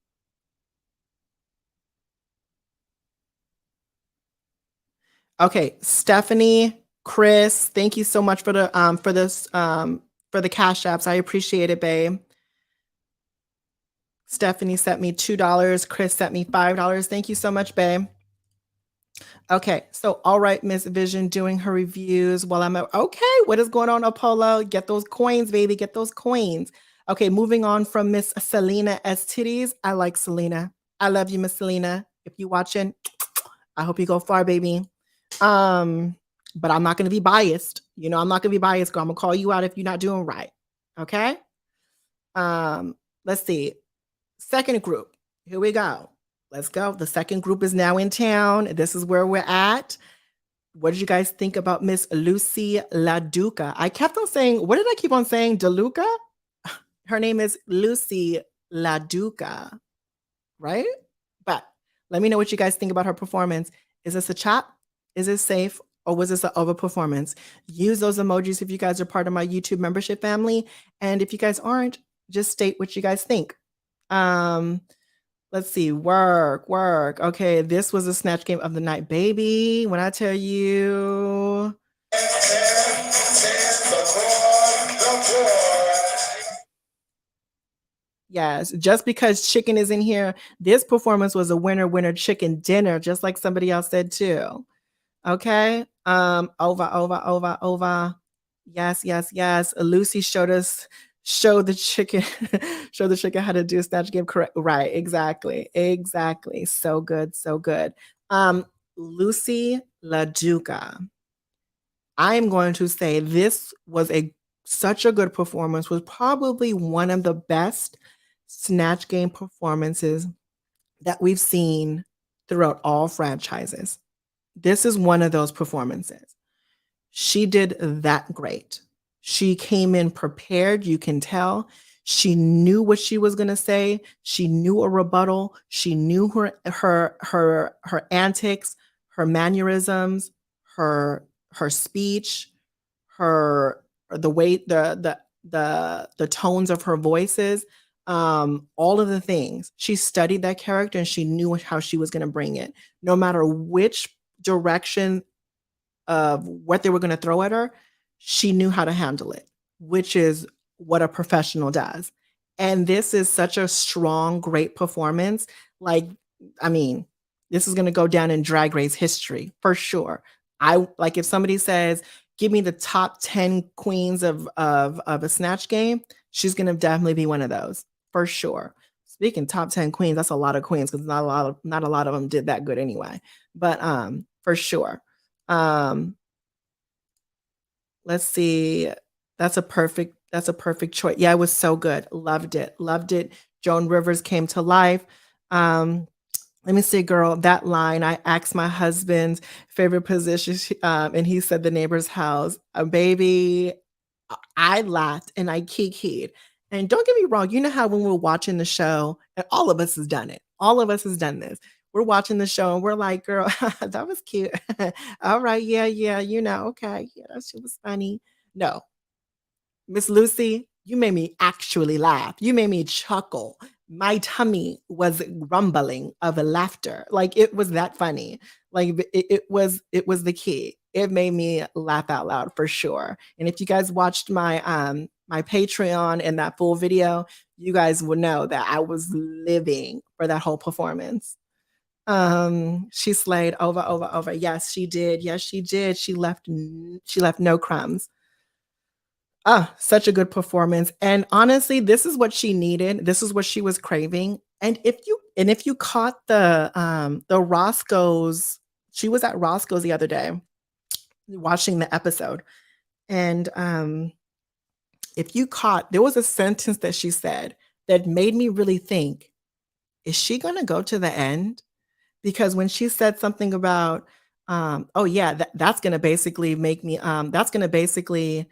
Okay, Stephanie, Chris, thank you so much for the for the Cash Apps. I appreciate it, babe. Stephanie sent me $2. Chris sent me $5. Thank you so much, babe. Okay, so all right, Miss Vision doing her reviews while I'm at, okay, what is going on, Apollo? Get those coins, baby, get those coins. Okay, moving on from Miss Selena S Titties. I like Selena. I love you, Miss Selena. If you watching, I hope you go far, baby. But I'm not gonna be biased. You know, I'm not gonna be biased, girl. I'm gonna call you out if you're not doing right. Okay. Um, let's see. Second group. Here we go. Let's go. The second group is now in town. This is where we're at. What did you guys think about Miss Lucy Laduca? I kept on saying, what did I keep on saying? DeLuca? Her name is Lucy Laduca, right? But let me know what you guys think about her performance. Is this a chop? Is it safe? Or was this an overperformance? Use those emojis if you guys are part of my YouTube membership family. And if you guys aren't, just state what you guys think. Let's see. Work. Okay, this was a snatch game of the night, baby. When I tell you. Yes, just because chicken is in here, this performance was a winner chicken dinner, just like somebody else said too. Okay. Over. Yes. Lucy showed the chicken, show the chicken how to do a snatch game correct. Right, exactly. So good. Lucy LaDuca. I am going to say this was such a good performance, was probably one of the best snatch game performances that we've seen throughout all franchises. This is one of those performances. She did that great. She came in prepared, you can tell. She knew what she was going to say. She knew a rebuttal. She knew her antics, her mannerisms, her speech, her the way the tones of her voices, all of the things. She studied that character and she knew how she was going to bring it. No matter which direction of what they were going to throw at her, she knew how to handle it, which is what a professional does. And this is such a strong, great performance. Like, I mean, this is going to go down in Drag Race history for sure. I like if somebody says, "Give me the top 10 queens of a snatch game," she's going to definitely be one of those for sure. Speaking top 10 queens, that's a lot of queens because not a lot of them did that good anyway. But for sure. Let's see. That's a perfect choice. Yeah, it was so good. Loved it. Joan Rivers came to life. Let me see, girl, that line. I asked my husband's favorite position, and he said the neighbor's house. Baby, I laughed and I kikied. And don't get me wrong, you know how when we're watching the show, and all of us has done it. All of us has done this. We're watching the show and we're like, girl, that was cute. All right, yeah, okay. Yeah, that shit was funny. No, Miss Lucy, you made me actually laugh. You made me chuckle. My tummy was rumbling of laughter. Like it was that funny. Like it was the key. It made me laugh out loud for sure. And if you guys watched my Patreon and that full video, you guys would know that I was living for that whole performance. She slayed over. Yes, she did. She left no crumbs. Such a good performance. And honestly, this is what she needed. This is what she was craving. And if you caught the Roscoe's, she was at Roscoe's the other day watching the episode. And if you caught, there was a sentence that she said that made me really think, is she gonna go to the end? Because when she said something about, oh yeah, that's gonna basically make me, that's gonna basically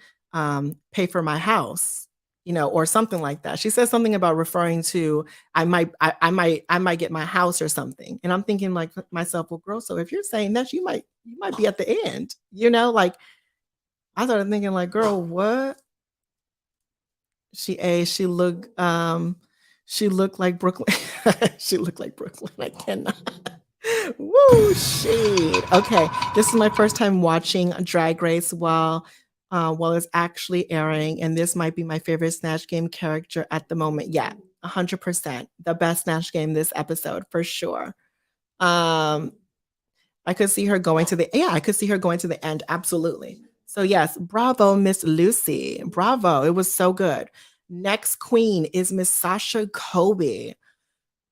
pay for my house, or something like that. She said something about referring to I might get my house or something. And I'm thinking like myself, well, girl, so if you're saying that, you might be at the end, like I started thinking like, girl, what? She looked like Brooklyn. She looked like Brooklyn. I cannot. Woo, shade. Okay, this is my first time watching Drag Race while it's actually airing, and this might be my favorite Snatch Game character at the moment. Yeah, 100%. The best Snatch Game this episode for sure. Um, I could see her going to the yeah, I could see her going to the end, absolutely. So yes, bravo, Miss Lucy. Bravo. It was so good. Next queen is Miss Sasha Kobe.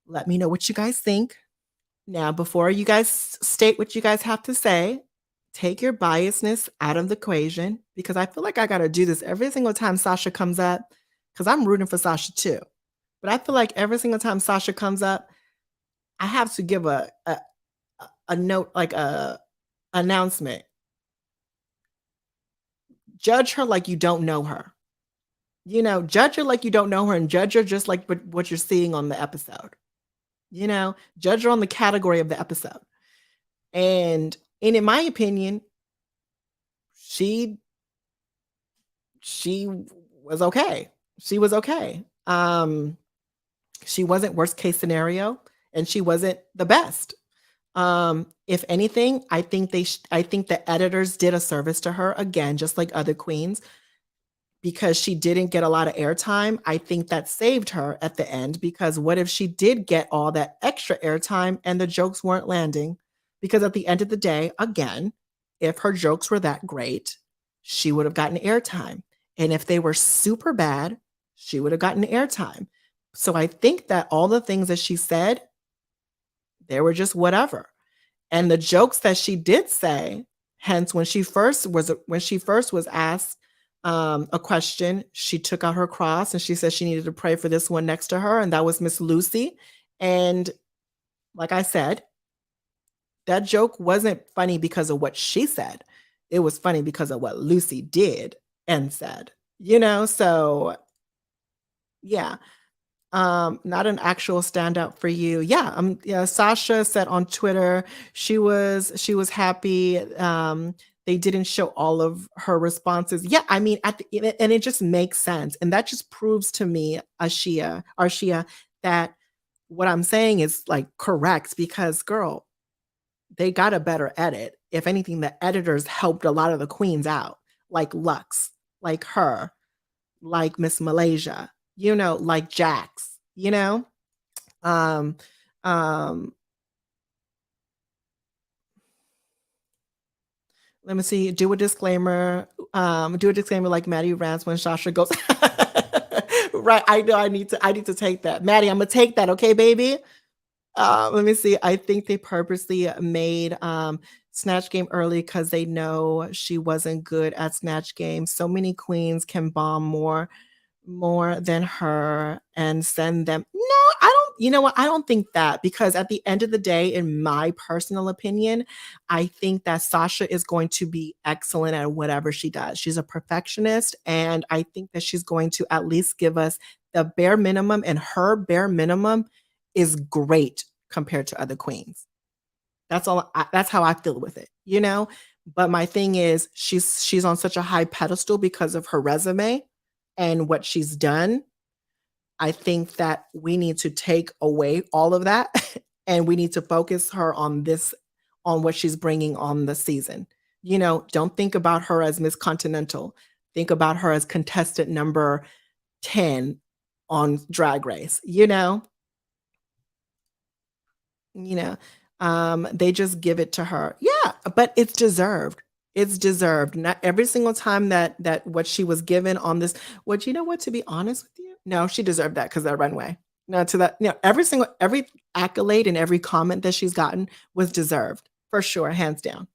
Let me know what you guys think. Now, before you guys state what you guys have to say, take your biasness out of the equation because I feel like I got to do this every single time Sasha comes up because I'm rooting for Sasha too. But I feel like every single time Sasha comes up, I have to give a note, like a announcement. Judge her like you don't know her. Judge her like you don't know her and judge her just like what you're seeing on the episode. Judge her on the category of the episode. And in my opinion, she was okay. She was okay. She wasn't worst case scenario and she wasn't the best. If anything, I think the editors did a service to her again, just like other queens, because she didn't get a lot of airtime. I think that saved her at the end because what if she did get all that extra airtime and the jokes weren't landing? Because at the end of the day, again, if her jokes were that great, she would have gotten airtime. And if they were super bad, she would have gotten airtime. So I think that all the things that she said, they were just whatever. And the jokes that she did say, hence when she first was asked a question, she took out her cross and she said she needed to pray for this one next to her, and that was Miss Lucy. And like I said, that joke wasn't funny because of what she said. It was funny because of what Lucy did and said. So yeah. Not an actual standout for you. Yeah, Sasha said on Twitter she was happy. They didn't show all of her responses. Yeah, I mean, and it just makes sense. And that just proves to me, Arshia, that what I'm saying is like correct because girl, they got a better edit. If anything, the editors helped a lot of the queens out, like Lux, like her, like Miss Malaysia, like Jax, um, um, let me see, do a disclaimer like Maddie rants when Sasha goes, right. I know I need to take that. Maddie, I'm gonna take that. Okay, baby. Let me see. I think they purposely made Snatch Game early because they know she wasn't good at Snatch Game. So many queens can bomb more than her and send them. No, I don't, you know what? I don't think that because at the end of the day, in my personal opinion, I think that Sasha is going to be excellent at whatever she does. She's a perfectionist, and I think that she's going to at least give us the bare minimum, and her bare minimum is great compared to other queens. That's how I feel with it. But my thing is she's on such a high pedestal because of her resume and what she's done. I think that we need to take away all of that and we need to focus her on what she's bringing on the season. Don't think about her as Miss Continental. Think about her as contestant number 10 on Drag Race, they just give it to her. Yeah, but it's deserved. It's deserved. Not every single time that what she was given on this. What you know what? To be honest with you, no, she deserved that because that runway. No, to that, every accolade and every comment that she's gotten was deserved for sure, hands down.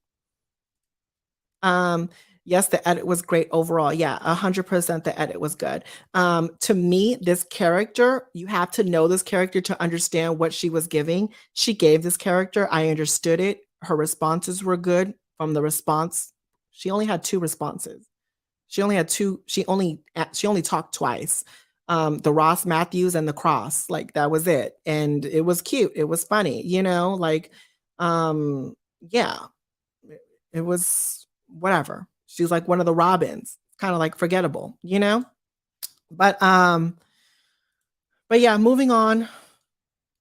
Yes, the edit was great overall. Yeah, 100% the edit was good. To me, this character, you have to know this character to understand what she was giving. She gave this character, I understood it. Her responses were good from the response. She only had 2 responses. She only had 2, she only talked twice. The Ross Matthews and the cross, like that was it. And it was cute. It was funny, like yeah. It was whatever. She's like one of the Robins, kind of like forgettable. But yeah, moving on.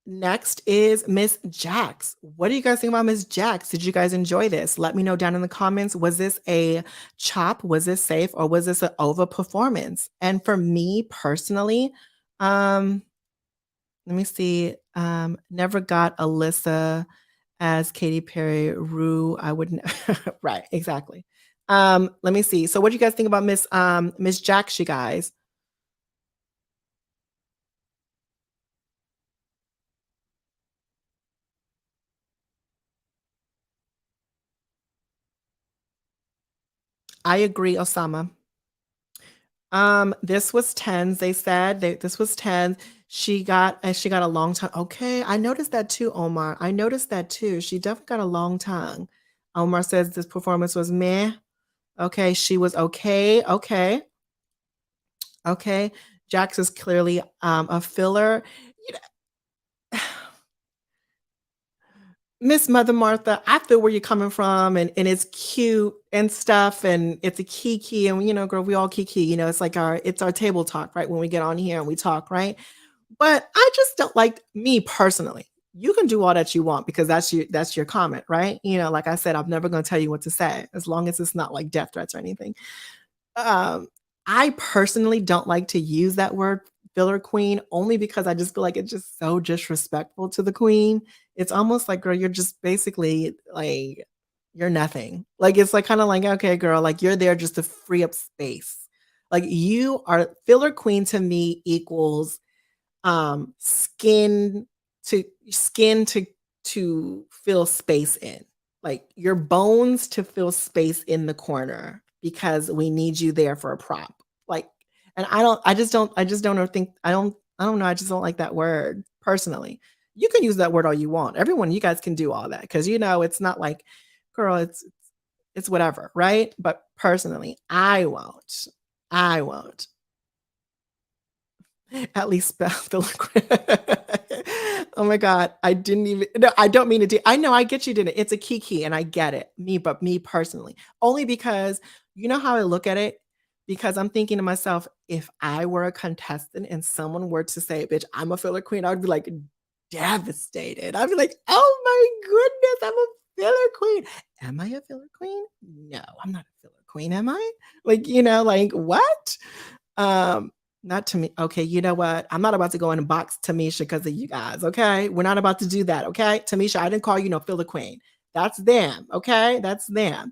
Next is Miss Jax. What do you guys think about Miss Jax? Did you guys enjoy this? Let me know down in the comments. Was this a chop? Was this safe? Or was this an over performance? And for me personally, let me see. Never got Alyssa as Katy Perry, Rue, I wouldn't right, exactly. Let me see. So what do you guys think about Miss Jax, you guys? I agree, Osama. This was 10s, they said. This was 10. She got a long tongue. Okay, I noticed that too, Omar. I noticed that too. She definitely got a long tongue. Omar says this performance was meh. Okay, she was okay. Okay. Okay. Jax is clearly a filler. You know, Miss Mother Martha, I feel where you're coming from, and it's cute and stuff, and it's a kiki, and girl, we all kiki. It's like our table talk, right? When we get on here and we talk, right? But I just don't like me personally. You can do all that you want because that's your comment, right? Like I said, I'm never going to tell you what to say as long as it's not like death threats or anything. Um, I personally don't like to use that word filler queen only because I just feel like it's just so disrespectful to the queen. It's almost like, girl, you're just basically like you're nothing. Like it's like kind of like, okay, girl, like you're there just to free up space. Like you are filler queen to me equals skin to fill space in, like your bones to fill space in the corner because we need you there for a prop, like. And I just don't think I don't know, I just don't like that word personally. You can use that word all you want, everyone, you guys can do all that because it's not like, girl, it's whatever, right? But personally, I won't. At least spell the liquid. Oh my god, I didn't even no, I don't mean to do I know, I get you did it. It's a kiki, and I get it. But me personally, only because you know how I look at it? Because I'm thinking to myself, if I were a contestant and someone were to say, "Bitch, I'm a filler queen," I would be like devastated. I'd be like, "Oh my goodness, I'm a filler queen." Am I a filler queen? No, I'm not a filler queen, am I? Like, like what? Um, Not to me. Okay, you know what? I'm not about to go in and box Tamisha because of you guys. Okay, we're not about to do that. Okay, Tamisha, I didn't call you no filler queen. That's them. Okay, that's them.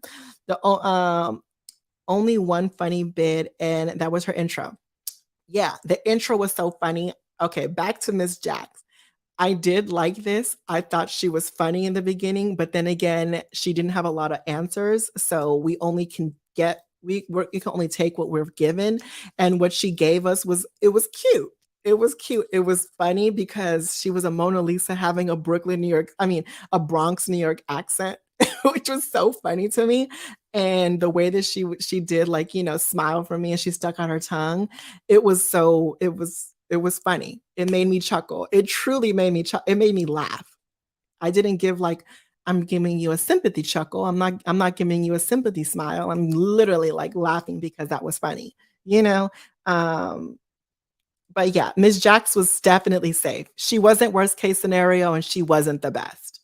Only one funny bit, and that was her intro. Yeah, the intro was so funny. Okay, back to Miss Jax. I did like this. I thought she was funny in the beginning, but then again, she didn't have a lot of answers. So we can only take what we're given. And what she gave us was cute. It was cute. It was funny because she was a Mona Lisa having a Brooklyn, New York, I mean, a Bronx, New York accent, which was so funny to me. And the way that she did like, smile for me and she stuck out her tongue, it was funny. It made me chuckle. It truly made me it made me laugh. I didn't give like I'm giving you a sympathy chuckle. I'm not giving you a sympathy smile. I'm literally like laughing because that was funny, you know? Um, but yeah, Ms. Jax was definitely safe. She wasn't worst case scenario and she wasn't the best.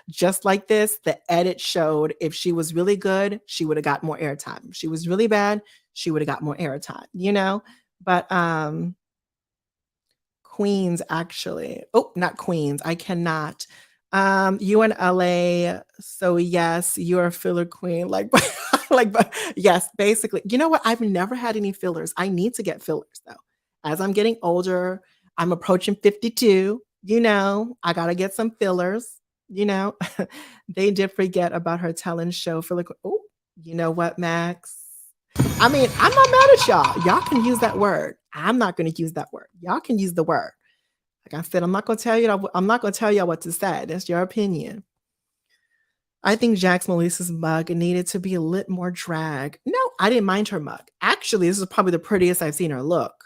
Just like this, the edit showed if she was really good, she would have got more airtime. If she was really bad, she would have got more airtime. But Queens, actually. Oh, not Queens. I cannot. You in LA. So yes, you're a filler queen. Like, but yes, basically. You know what? I've never had any fillers. I need to get fillers though. As I'm getting older, I'm approaching 52. I gotta get some fillers. You know, they did forget about her talent show filler. Oh, you know what, Max? I mean, I'm not mad at y'all. Y'all can use that word. I'm not going to use that word. Y'all can use the word. Like I said, I'm not going to tell you. I'm not going to tell y'all what to say. That's your opinion. I think Jax Melissa's mug needed to be a lit more drag. No, I didn't mind her mug. Actually, this is probably the prettiest I've seen her look.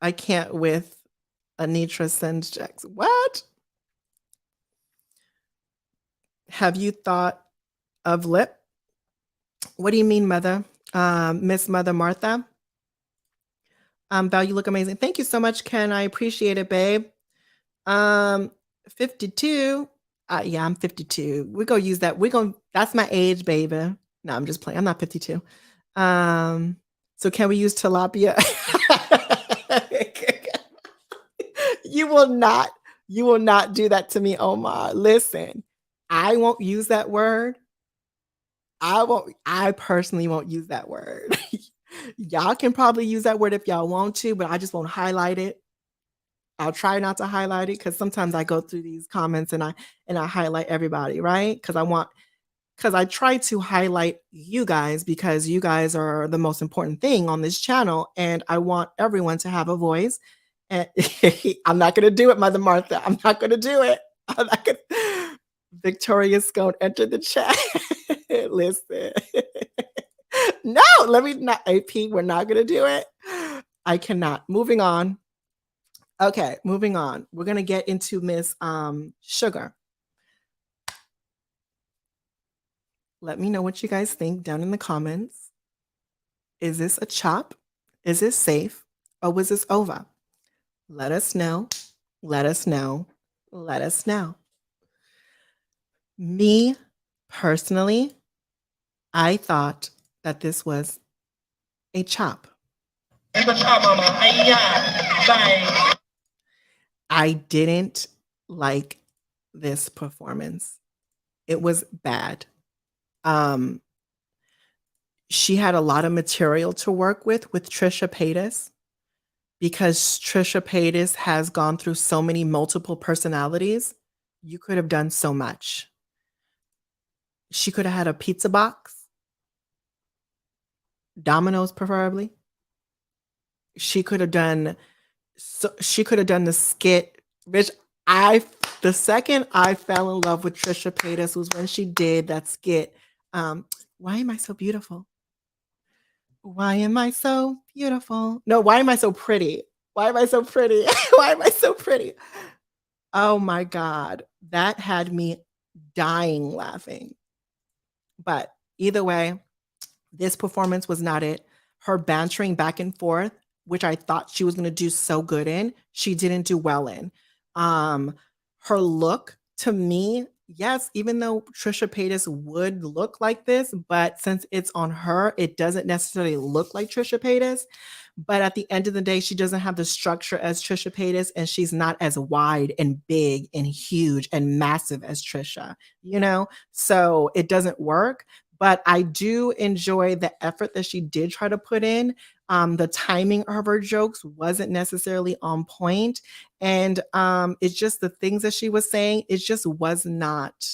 I can't with Anitra sends Jax. What? Have you thought of lip? What do you mean, mother? Miss Mother Martha? Val, you look amazing. Thank you so much, Ken. I appreciate it, babe. Um, 52. Yeah, I'm 52. We're gonna use that. That's my age, baby. No, I'm just playing. I'm not 52. So can we use tilapia? You will not. You will not do that to me, Omar. Listen, I won't use that word. I personally won't use that word. Y'all can probably use that word if y'all want to, but I just won't highlight it. I'll try not to highlight it because sometimes I go through these comments and I highlight everybody, right? Because I try to highlight you guys because you guys are the most important thing on this channel, and I want everyone to have a voice. And I'm not going to do it, Mother Martha. I'm not going to do it. I'm not going to. Victoria Scone entered the chat. Listen. No, let me not. AP, we're not going to do it. I cannot. Moving on. Okay, moving on. We're going to get into Miss Sugar. Let me know what you guys think down in the comments. Is this a chop? Is this safe? Or was this over? Let us know. Let us know. Let us know. Me, personally, I thought that this was a chop. I didn't like this performance. It was bad. She had a lot of material to work with Trisha Paytas, because Trisha Paytas has gone through so many multiple personalities. You could have done so much. She could have had a pizza box, Domino's preferably. She could have done the skit, which the second I fell in love with Trisha Paytas was when she did that skit. Why am I so beautiful? Why am I so beautiful? No, why am I so pretty? Why am I so pretty? Why am I so pretty? Oh my God. That had me dying laughing. But either way, this performance was not it. Her bantering back and forth, which I thought she was going to do so good in, she didn't do well in. Her look, to me, yes, even though Trisha Paytas would look like this, but since it's on her, it doesn't necessarily look like Trisha Paytas. But at the end of the day, she doesn't have the structure as Trisha Paytas, and she's not as wide and big and huge and massive as Trisha, So it doesn't work. But I do enjoy the effort that she did try to put in. The timing of her jokes wasn't necessarily on point. And it's just the things that she was saying, it just was not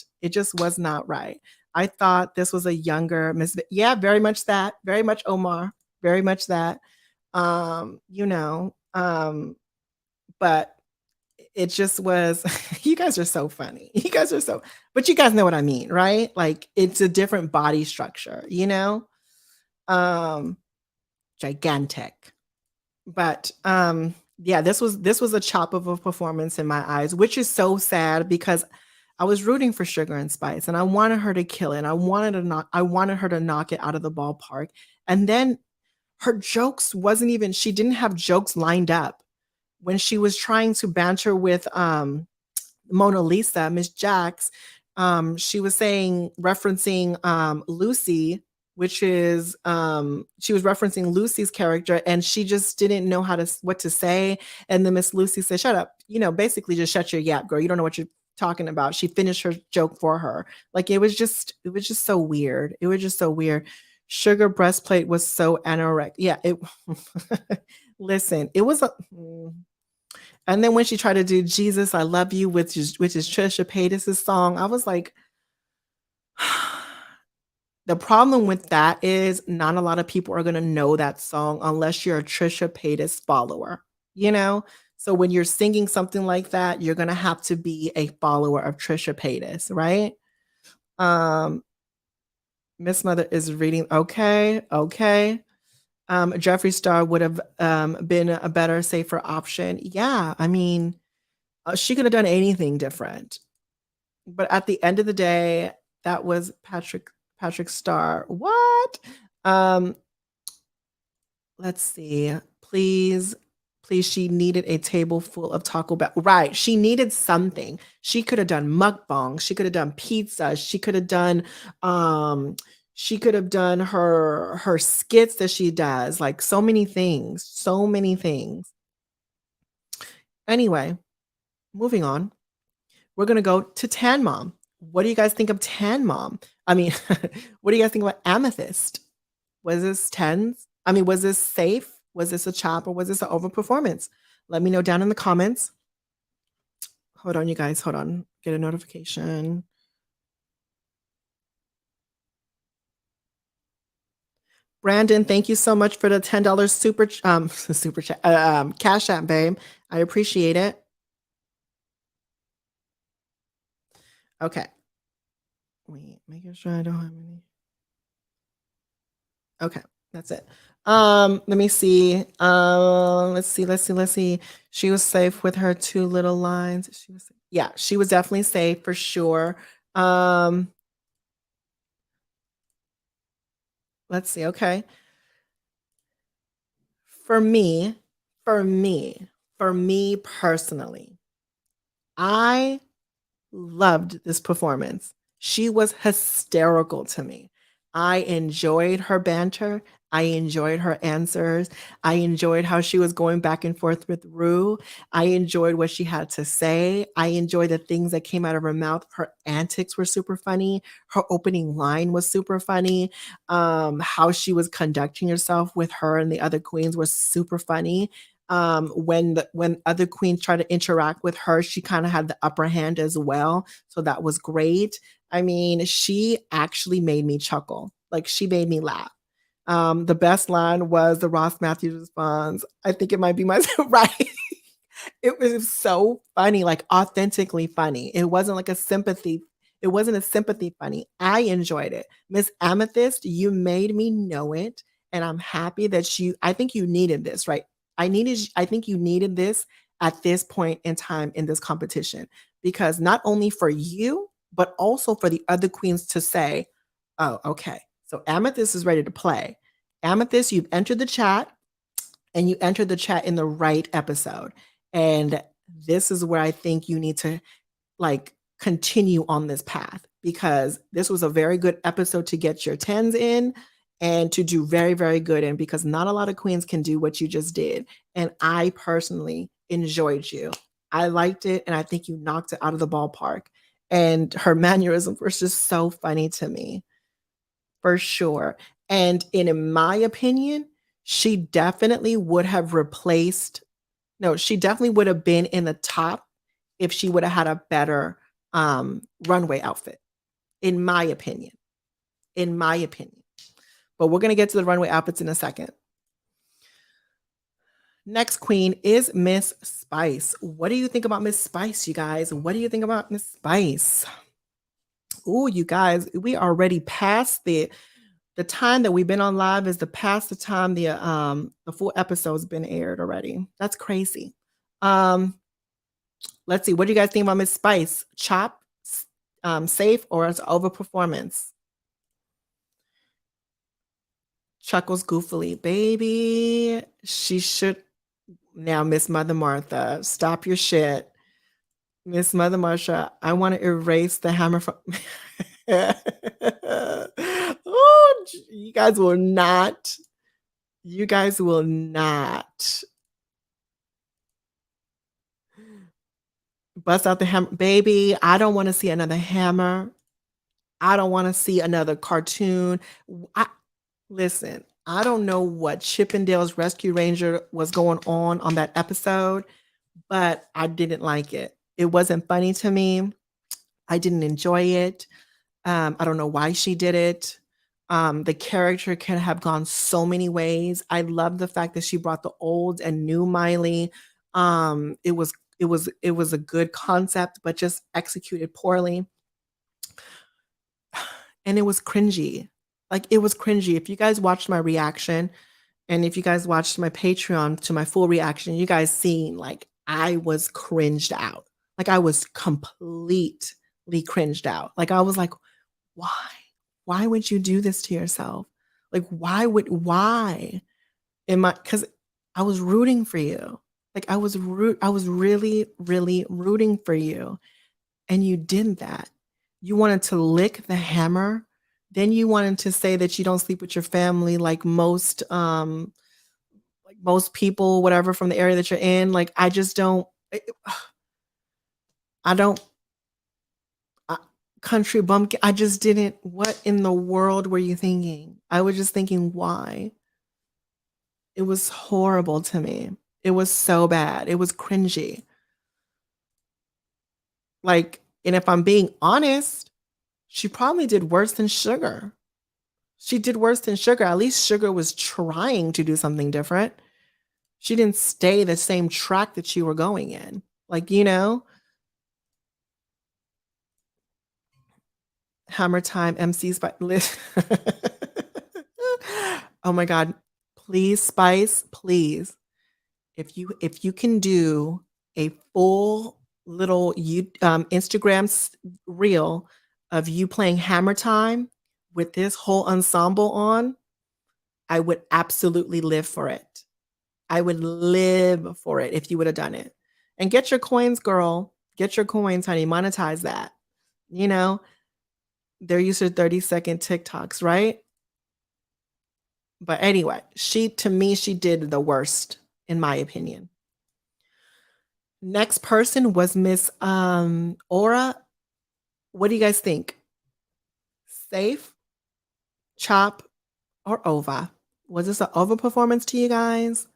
right. I thought this was a younger Miss. Yeah, very much that. Very much Omar. Very much that. But it just was, you guys are so funny. But you guys know what I mean, right? Like, it's a different body structure, gigantic. But yeah, this was a chop of a performance in my eyes, which is so sad because I was rooting for Sugar and Spice and I wanted her to kill it. And I wanted her to knock it out of the ballpark. And then her jokes she didn't have jokes lined up. When she was trying to banter with Mona Lisa, Miss Jax, she was referencing Lucy, which is she was referencing Lucy's character, and she just didn't know what to say. And then Miss Lucy said, "Shut up, basically just shut your yap, girl. You don't know what you're talking about." She finished her joke for her. Like, it was just so weird. It was just so weird. Sugar breastplate was so anorexic. Yeah, it. Listen, it was and then when she tried to do Jesus, I Love You, which is Trisha Paytas' song, I was like, the problem with that is not a lot of people are going to know that song unless you're a Trisha Paytas follower, So when you're singing something like that, you're going to have to be a follower of Trisha Paytas, right? Miss Mother is reading. Okay. Jeffree Star would have been a better, safer option. Yeah, I mean, she could have done anything different. But at the end of the day, that was Patrick Star. What? Let's see. Please, she needed a table full of Taco Bell. Right. She needed something. She could have done mukbang. She could have done pizza. She could have done her skits that she does. Like, so many things. Anyway, moving on. We're gonna go to Tan Mom. What do you guys think of Tan Mom? I mean, what do you guys think about Amethyst? Was this tens? I mean, was this safe? Was this a chop or was this an overperformance? Let me know down in the comments. Hold on, you guys. Hold on. Get a notification. Brandon, thank you so much for the $10 super chat cash app, babe. I appreciate it. Okay. Wait, making sure I don't have any. Okay, that's it. Let me see. Let's see. She was safe with her two little lines. Yeah, she was definitely safe for sure. Let's see. Okay. For me personally, I loved this performance. She was hysterical to me. I enjoyed her banter. I enjoyed her answers. I enjoyed how she was going back and forth with Rue. I enjoyed what she had to say. I enjoyed the things that came out of her mouth. Her antics were super funny. Her opening line was super funny. How she was conducting herself with her and the other queens was super funny. When other queens tried to interact with her, she kind of had the upper hand as well. So that was great. I mean, she actually made me chuckle. Like she made me laugh. The best line was the Ross Matthews response. I think it might be my right. It was so funny, like authentically funny. It wasn't like a sympathy. It wasn't a sympathy funny. I enjoyed it. Miss Amethyst, you made me know it. And I'm happy that I think you needed this, right? I think you needed this at this point in time in this competition because not only for you, but also for the other queens to say, oh, okay. So Amethyst is ready to play. Amethyst, you've entered the chat and you entered the chat in the right episode. And this is where I think you need to like continue on this path because this was a very good episode to get your tens in and to do very, very good in because not a lot of queens can do what you just did. And I personally enjoyed you. I liked it and I think you knocked it out of the ballpark. And her mannerisms were just so funny to me, for sure. And in my opinion, she definitely would have replaced, no, she definitely would have been in the top if she would have had a better runway outfit, in my opinion. In my opinion. But we're going to get to the runway outfits in a second. Next queen is Miss Spice. What do you think about Miss Spice, you guys? What do you think about Miss Spice? Oh, you guys, we are already past the time that we've been on live is past the time the full episode's been aired already. That's crazy. Let's see. What do you guys think about Miss Spice? Chop, safe, or as overperformance? Chuckles goofily, baby. She should now, Miss Mother Martha. Stop your shit, Miss Mother Marsha. I want to erase the hammer from. Oh, you guys will not. You guys will not. Bust out the hammer. Baby, I don't want to see another hammer. I don't want to see another cartoon. Listen, I don't know what Chippendale's Rescue Ranger was going on that episode, but I didn't like it. It wasn't funny to me. I didn't enjoy it. I don't know why she did it. The character could have gone so many ways. I love the fact that she brought the old and new Miley. It was a good concept, but just executed poorly. And it was cringy. Like it was cringy. If you guys watched my reaction and if you guys watched my Patreon to my full reaction, you guys seen like I was cringed out. Like I was completely cringed out. Like I was like, why? Why would you do this to yourself? Like why? Because I was rooting for you. Like I was really, really rooting for you. And you did that. You wanted to lick the hammer. Then you wanted to say that you don't sleep with your family like most people, whatever, from the area that you're in. Like I just don't. I don't I, country bumpkin. I just didn't. What in the world were you thinking? I was just thinking, why? It was horrible to me. It was so bad. It was cringy. Like, and if I'm being honest, she probably did worse than Sugar. She did worse than Sugar. At least Sugar was trying to do something different. She didn't stay the same track that you were going in. Like, Hammer Time MCs by Oh my God. Please, Spice, please. If you can do a full little Instagram reel of you playing Hammer Time with this whole ensemble on, I would absolutely live for it. I would live for it if you would have done it. And get your coins, girl. Get your coins, honey. Monetize that. You know, they're used to 30-second TikToks, right? But anyway, to me, she did the worst, in my opinion. Next person was Miss Aura. What do you guys think? Safe, Chop, or Ova? Was this an Ova performance to you guys?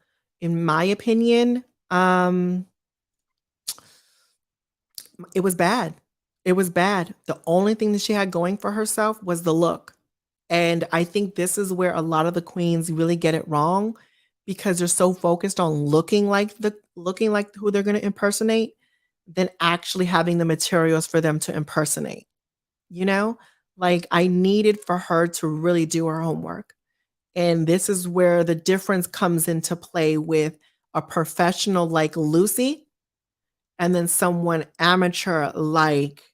In my opinion, it was bad. It was bad. The only thing that she had going for herself was the look. And I think this is where a lot of the queens really get it wrong because they're so focused on looking like who they're going to impersonate than actually having the materials for them to impersonate. You know? Like I needed for her to really do her homework. And this is where the difference comes into play with a professional like Lucy and then someone amateur like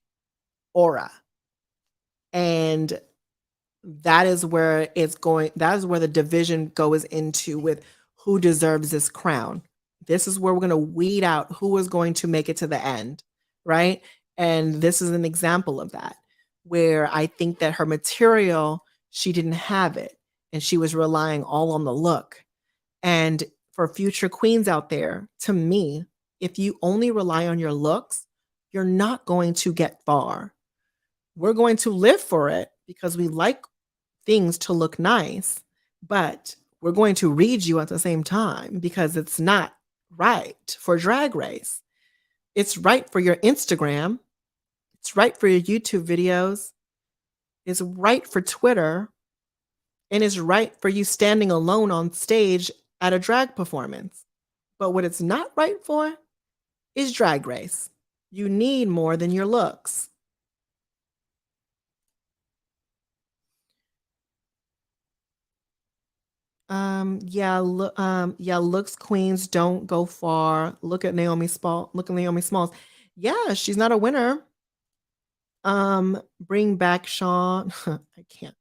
Aura. And that is where the division goes into with who deserves this crown. This is where we're going to weed out who is going to make it to the end, right? And this is an example of that, where I think that her material, she didn't have it, and she was relying all on the look. And for future queens out there, to me, if you only rely on your looks, you're not going to get far. We're going to live for it because we like things to look nice, but we're going to read you at the same time because it's not right for Drag Race. It's right for your Instagram. It's right for your YouTube videos. It's right for Twitter. And it's right for you standing alone on stage at a drag performance. But what it's not right for is Drag Race. You need more than your looks. Looks queens don't go far. Look at Naomi Smalls. Yeah, she's not a winner. Bring back Sean. I can't.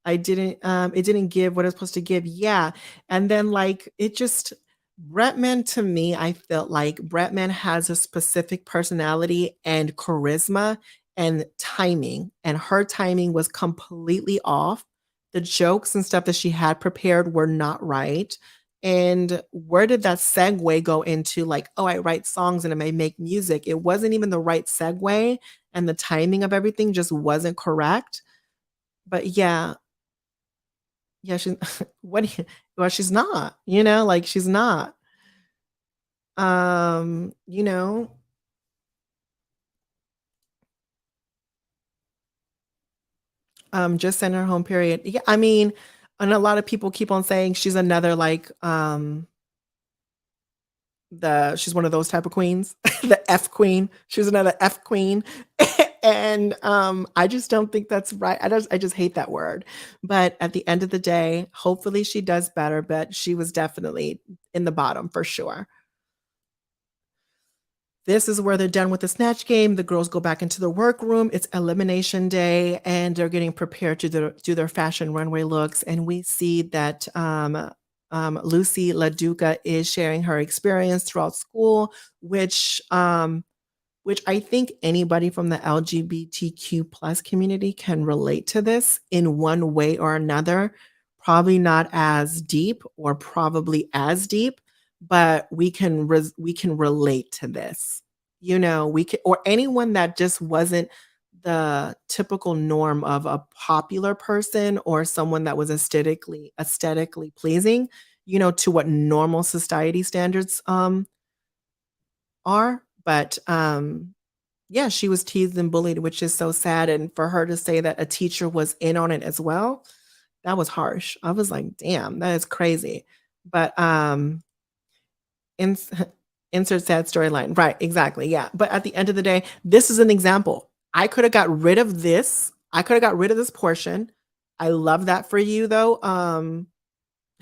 It didn't give what it's supposed to give. Yeah. And then like it just Bretman, to me, I felt like Bretman has a specific personality and charisma and timing, and her timing was completely off. The jokes and stuff that she had prepared were not right. And where did that segue go into like, oh, I write songs and I may make music? It wasn't even the right segue, and the timing of everything just wasn't correct. But yeah, she's well, she's not, like she's not. Um, you know, just send her home, period. Yeah, I mean, and a lot of people keep on saying she's another like she's one of those type of queens, the F queen. She's another F queen. And I just don't think that's right. I just hate that word. But at the end of the day, hopefully she does better, but she was definitely in the bottom for sure. This is where they're done with the Snatch Game. The girls go back into the workroom. It's elimination day, and they're getting prepared to do their fashion runway looks. And we see that Lucy Laduca is sharing her experience throughout school, which I think anybody from the LGBTQ plus community can relate to this in one way or another. Probably not as deep, or probably as deep, but we can relate to this. We could, or anyone that just wasn't the typical norm of a popular person or someone that was aesthetically pleasing, to what normal society standards are. But yeah, she was teased and bullied, which is so sad. And for her to say that a teacher was in on it as well, that was harsh. I was like, damn, that is crazy. But ins- insert sad storyline. Right, exactly. Yeah. But at the end of the day, this is an example. I could have got rid of this. I could have got rid of this portion. I love that for you though.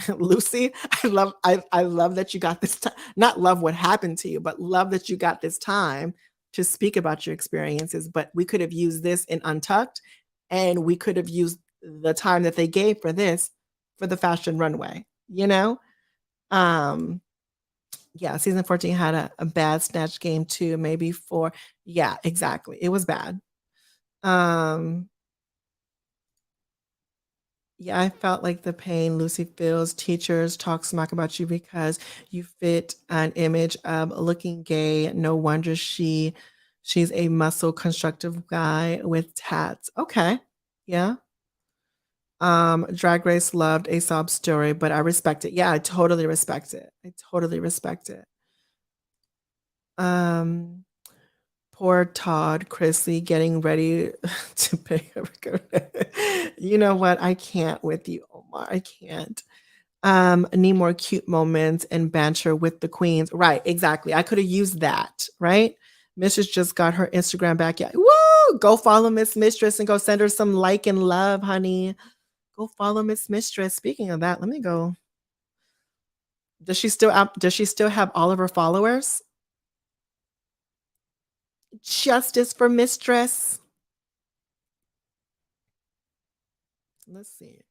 Lucy, I love that you got this time. Not love what happened to you, but love that you got this time to speak about your experiences. But we could have used this in Untucked, and we could have used the time that they gave for this for the fashion runway, you know? Um, yeah, season 14 had a bad snatch game too, maybe four. Yeah, exactly. It was bad. Um, Yeah, I felt like the pain Lucy feels. Teachers talk smack about you because you fit an image of looking gay. No wonder she's a muscle constructive guy with tats. Okay. Yeah. Drag Race loved a sob story, but I respect it. Yeah, I totally respect it. I totally respect it. Um Poor Todd Chrisley getting ready to pay her. You know what? I can't with you, Omar. I can't. Need more cute moments and banter with the queens. Right, exactly. I could have used that, right? Mistress just got her Instagram back. Yeah. Woo! Go follow Miss Mistress and go send her some like and love, honey. Go follow Miss Mistress. Speaking of that, let me go. Does she still have all of her followers? Justice for Mistress. Let's see.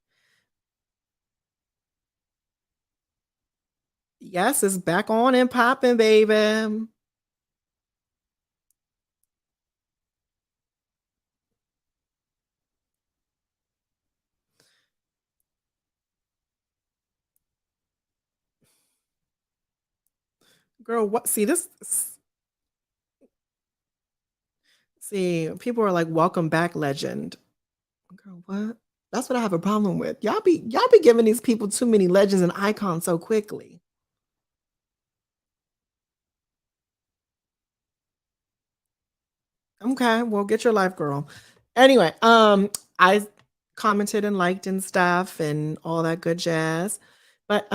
Yes, it's back on and popping, baby. Girl, what? See this? See, people are like, "Welcome back, legend." Girl, what? That's what I have a problem with. Y'all be giving these people too many legends and icons so quickly. Okay, well, get your life, girl. Anyway, I commented and liked and stuff and all that good jazz. But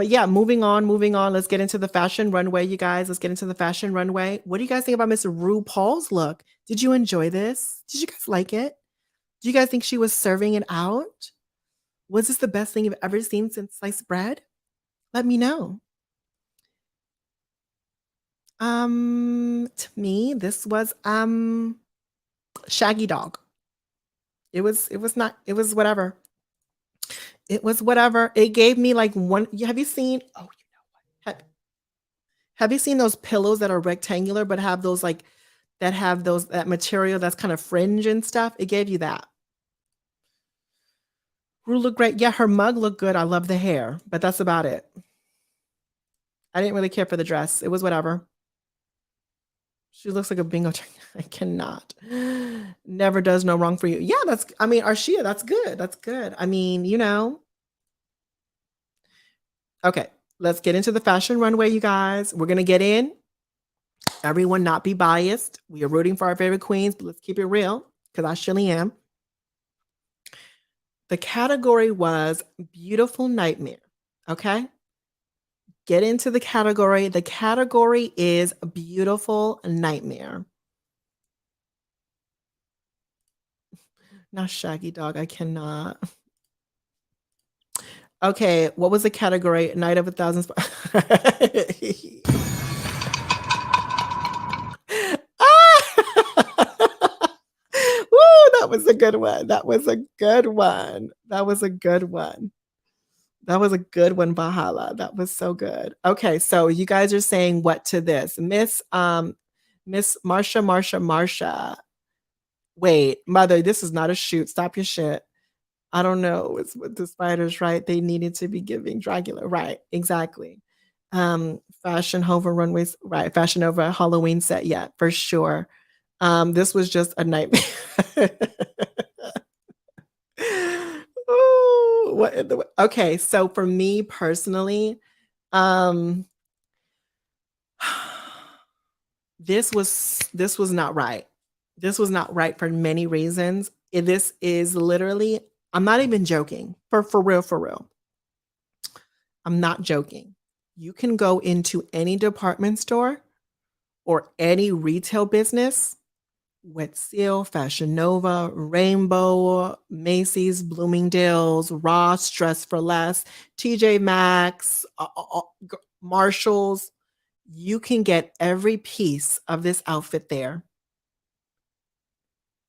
yeah, moving on. Let's get into the fashion runway, you guys. Let's get into the fashion runway. What do you guys think about Miss RuPaul's look? Did you enjoy this? Did you guys like it? Do you guys think she was serving it out? Was this the best thing you've ever seen since sliced bread? Let me know. To me, this was Shaggy Dog. It was not it was whatever. It was whatever. It gave me like one. Have you seen? Oh, have, have you seen those pillows that are rectangular but have those like that have those that material that's kind of fringe and stuff? It gave you that. Ru looked great. Yeah, her mug looked good. I love the hair, but that's about it. I didn't really care for the dress. It was whatever. She looks like a bingo turkey. I cannot. Never does no wrong for you. Yeah, I mean, Arshia, that's good. That's good. I mean, okay, let's get into the fashion runway, you guys. We're gonna get in. Everyone not be biased. We are rooting for our favorite queens, but let's keep it real, because I surely am. The category was beautiful nightmare. Okay. Get into the category. The category is beautiful nightmare. Not Shaggy Dog. I cannot. Okay, what was the category? Night of a Thousand Woo, that was a good one. That was a good one. That was a good one. That was a good one, Bahala. That was so good. Okay, so you guys are saying what to this? Miss Marsha. Wait, mother, this is not a shoot. Stop your shit. I don't know. It's with the spiders, right? They needed to be giving Dracula. Right, exactly. Fashion Hova runways, right? Fashion Nova Halloween set, yeah, for sure. This was just a nightmare. Ooh, what in the okay, so for me personally, um, this was not right. This was not right for many reasons. This is literally I'm not even joking. For real, for real. I'm not joking. You can go into any department store or any retail business, Wet Seal, Fashion Nova, Rainbow, Macy's, Bloomingdale's, Ross, Dress for Less, TJ Maxx, Marshalls. You can get every piece of this outfit there,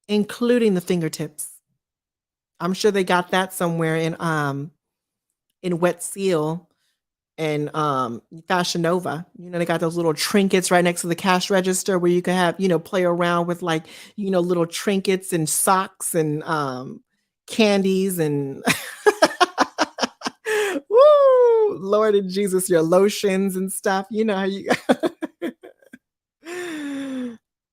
including the fingertips. I'm sure they got that somewhere in Wet Seal and Fashion Nova. They got those little trinkets right next to the cash register where you can have, play around with like, little trinkets and socks and candies and woo, Lord and Jesus, your lotions and stuff. You know how you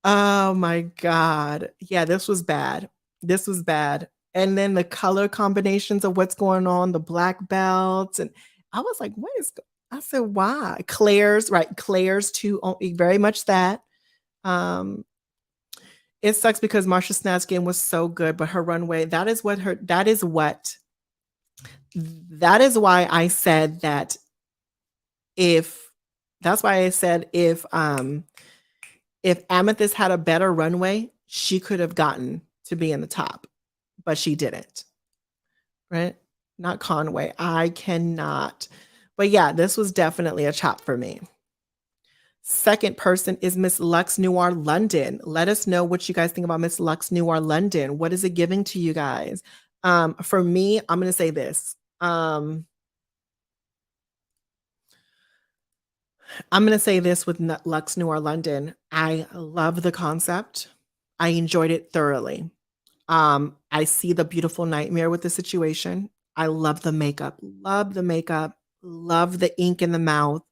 Oh my God. Yeah, this was bad. This was bad. And then the color combinations of what's going on, the black belts. And I was like, I said, why? Claire's, right? Claire's too, very much that. Um, it sucks because Marsha Snatch Game was so good, but her runway, that is why I said that if, that's why I said if Amethyst had a better runway, she could have gotten to be in the top, but she didn't. Right? Not Conway. I cannot. But yeah, this was definitely a chop for me. Second person is Miss Lux Noir London. Let us know what you guys think about Miss Lux Noir London. What is it giving to you guys? For me, I'm going to say this. I'm going to say this with Lux Noir London. I love the concept. I enjoyed it thoroughly. I see the beautiful nightmare with the situation. I love the makeup. Love the makeup. Love the ink in the mouth.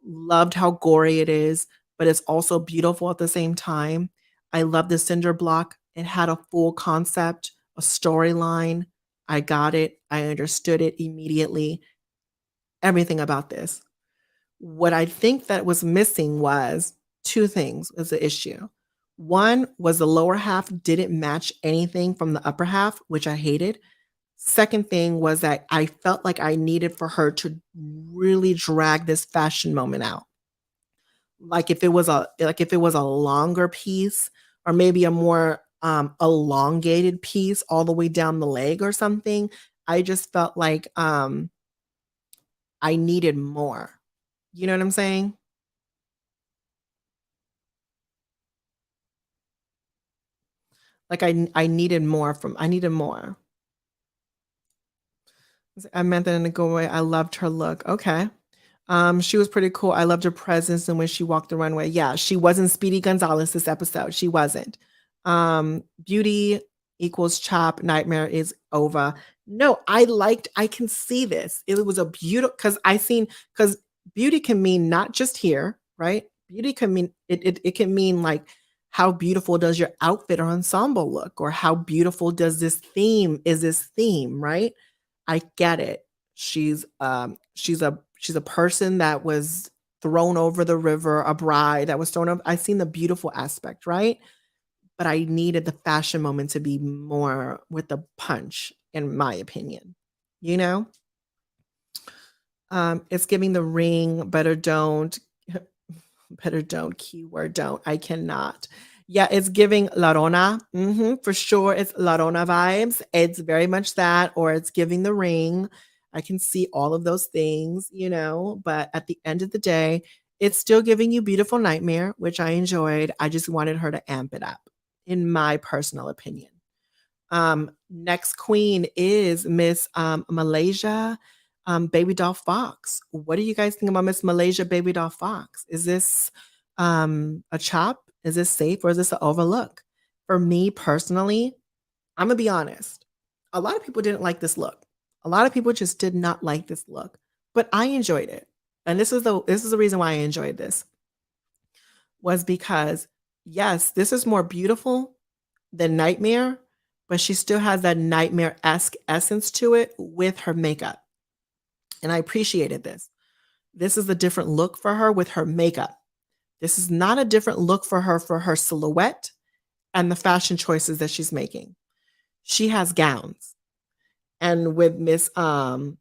Loved how gory it is, but it's also beautiful at the same time. I love the cinder block. It had a full concept, a storyline. I got it. I understood it immediately. Everything about this. What I think that was missing was two things was the issue. One was the lower half didn't match anything from the upper half, which I hated. Second thing was that I felt like I needed for her to really drag this fashion moment out. Like if it was a longer piece or maybe a more elongated piece all the way down the leg or something, I just felt like I needed more. You know what I'm saying? Like I needed more. I meant that in a good way. I loved her look. Okay. She was pretty cool. I loved her presence and when she walked the runway. Yeah, she wasn't Speedy Gonzalez this episode. She wasn't. Beauty equals chop. Nightmare is over. No, I can see this. It was a beautiful because beauty can mean not just here, right? Beauty can mean it can mean like how beautiful does your outfit or ensemble look, or how beautiful does this theme, right? I get it. She's a person that was thrown over the river, a bride that was thrown over. I seen the beautiful aspect, right? But I needed the fashion moment to be more with the punch, in my opinion. You know? It's giving the ring, better don't, better don't, keyword don't. I cannot. Yeah, it's giving La Rona. For sure. It's La Rona vibes. It's very much that, or it's giving the ring. I can see all of those things, but at the end of the day, it's still giving you Beautiful Nightmare, which I enjoyed. I just wanted her to amp it up, in my personal opinion. Next queen is Miss Malaysia Baby Doll Fox. What do you guys think about Miss Malaysia Baby Doll Fox? Is this a chop? Is this safe or is this an overlook? For me personally, I'm gonna be honest. A lot of people didn't like this look. A lot of people just did not like this look, but I enjoyed it. and this is the reason why I enjoyed this, was because, yes, this is more beautiful than Nightmare, but she still has that nightmare-esque essence to it with her makeup, and I appreciated this. This is a different look for her with her makeup. This is not a different look for her silhouette and the fashion choices that she's making. She has gowns. And with Miss and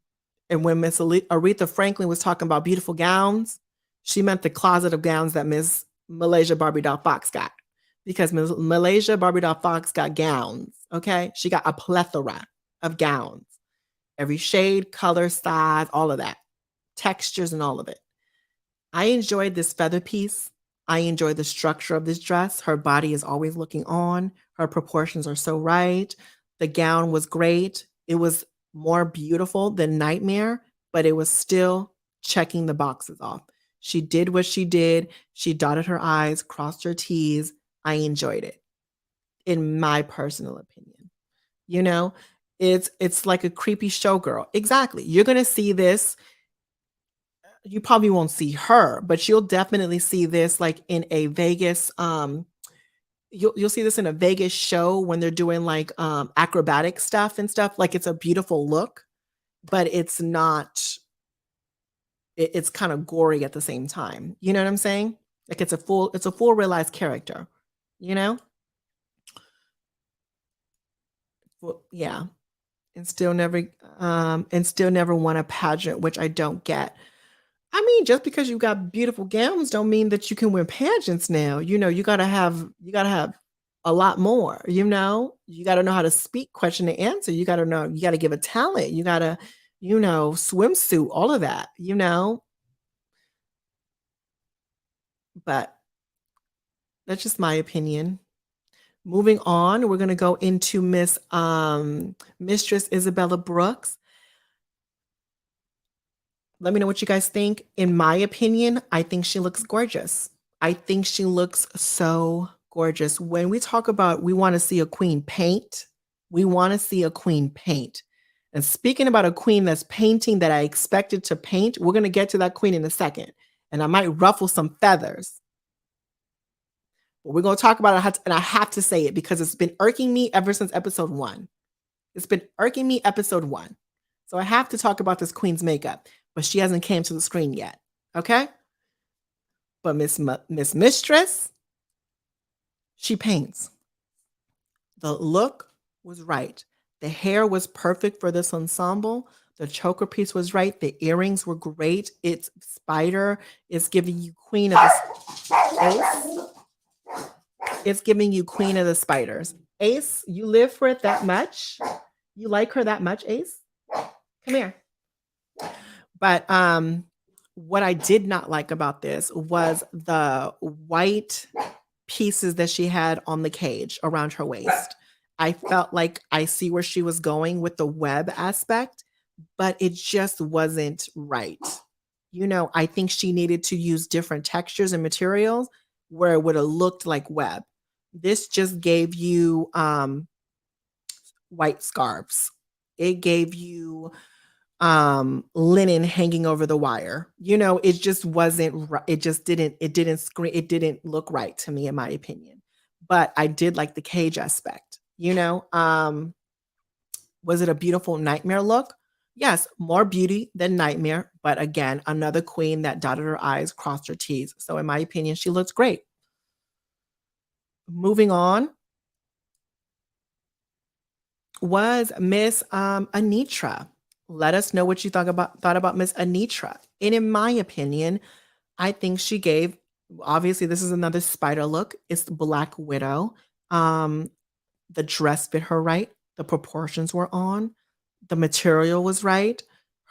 when Miss Aretha Franklin was talking about beautiful gowns, she meant the closet of gowns that Miss Malaysia Barbie Doll Fox got. Because Miss Malaysia Barbie Doll Fox got gowns, okay? She got a plethora of gowns. Every shade, color, size, all of that. Textures and all of it. I enjoyed this feather piece. I enjoy the structure of this dress. Her body is always looking on. Her proportions are so right. The gown was great. It was more beautiful than Nightmare, but it was still checking the boxes off. She did what she did. She dotted her I's, crossed her T's. I enjoyed it, in my personal opinion. You know, it's like a creepy showgirl. Exactly. You're gonna see this. You probably won't see her, but you'll definitely see this like in a Vegas. You'll see this in a Vegas show when they're doing like acrobatic stuff and stuff. Like it's a beautiful look, but it's not. It's kind of gory at the same time. You know what I'm saying? Like it's a full realized character. You know? Well, yeah. And still never won a pageant, which I don't get. I mean, just because you got beautiful gowns don't mean that you can win pageants now. You gotta have a lot more, you know? You gotta know how to speak, question and answer. You gotta give a talent. You gotta, swimsuit, all of that, you know? But that's just my opinion. Moving on, we're gonna go into Mistress Isabella Brooks. Let me know what you guys think. In my opinion, I think she looks gorgeous. I think she looks so gorgeous. When we talk about we want to see a queen paint, we want to see a queen paint. And speaking about a queen that's painting that I expected to paint, we're going to get to that queen in a second. And I might ruffle some feathers. But we're going to talk about it, and I have to say it because it's been irking me ever since episode 1. It's been irking me episode 1. So I have to talk about this queen's makeup, but she hasn't came to the screen yet. Okay? But Miss Mistress, she paints. The look was right. The hair was perfect for this ensemble. The choker piece was right. The earrings were great. It's spider. It's giving you queen of the Ace. It's giving you queen of the spiders. Ace, you live for it that much? You like her that much, Ace? Come here. But what I did not like about this was the white pieces that she had on the cage around her waist. I felt like I see where she was going with the web aspect, but it just wasn't right. I think she needed to use different textures and materials where it would have looked like web. This just gave you white scarves. It gave you linen hanging over the wire. It just wasn't right. It didn't look right to me, in my opinion. But I did like the cage aspect. Was it a beautiful Nightmare look? Yes, more beauty than Nightmare, but again, another queen that dotted her I's, crossed her T's. So in my opinion, she looks great. Moving on was Miss Anitra. Let us know what you thought about Miss Anitra. And in my opinion, I think she gave, obviously this is another spider look. It's the Black Widow. The dress fit her right. The proportions were on. The material was right.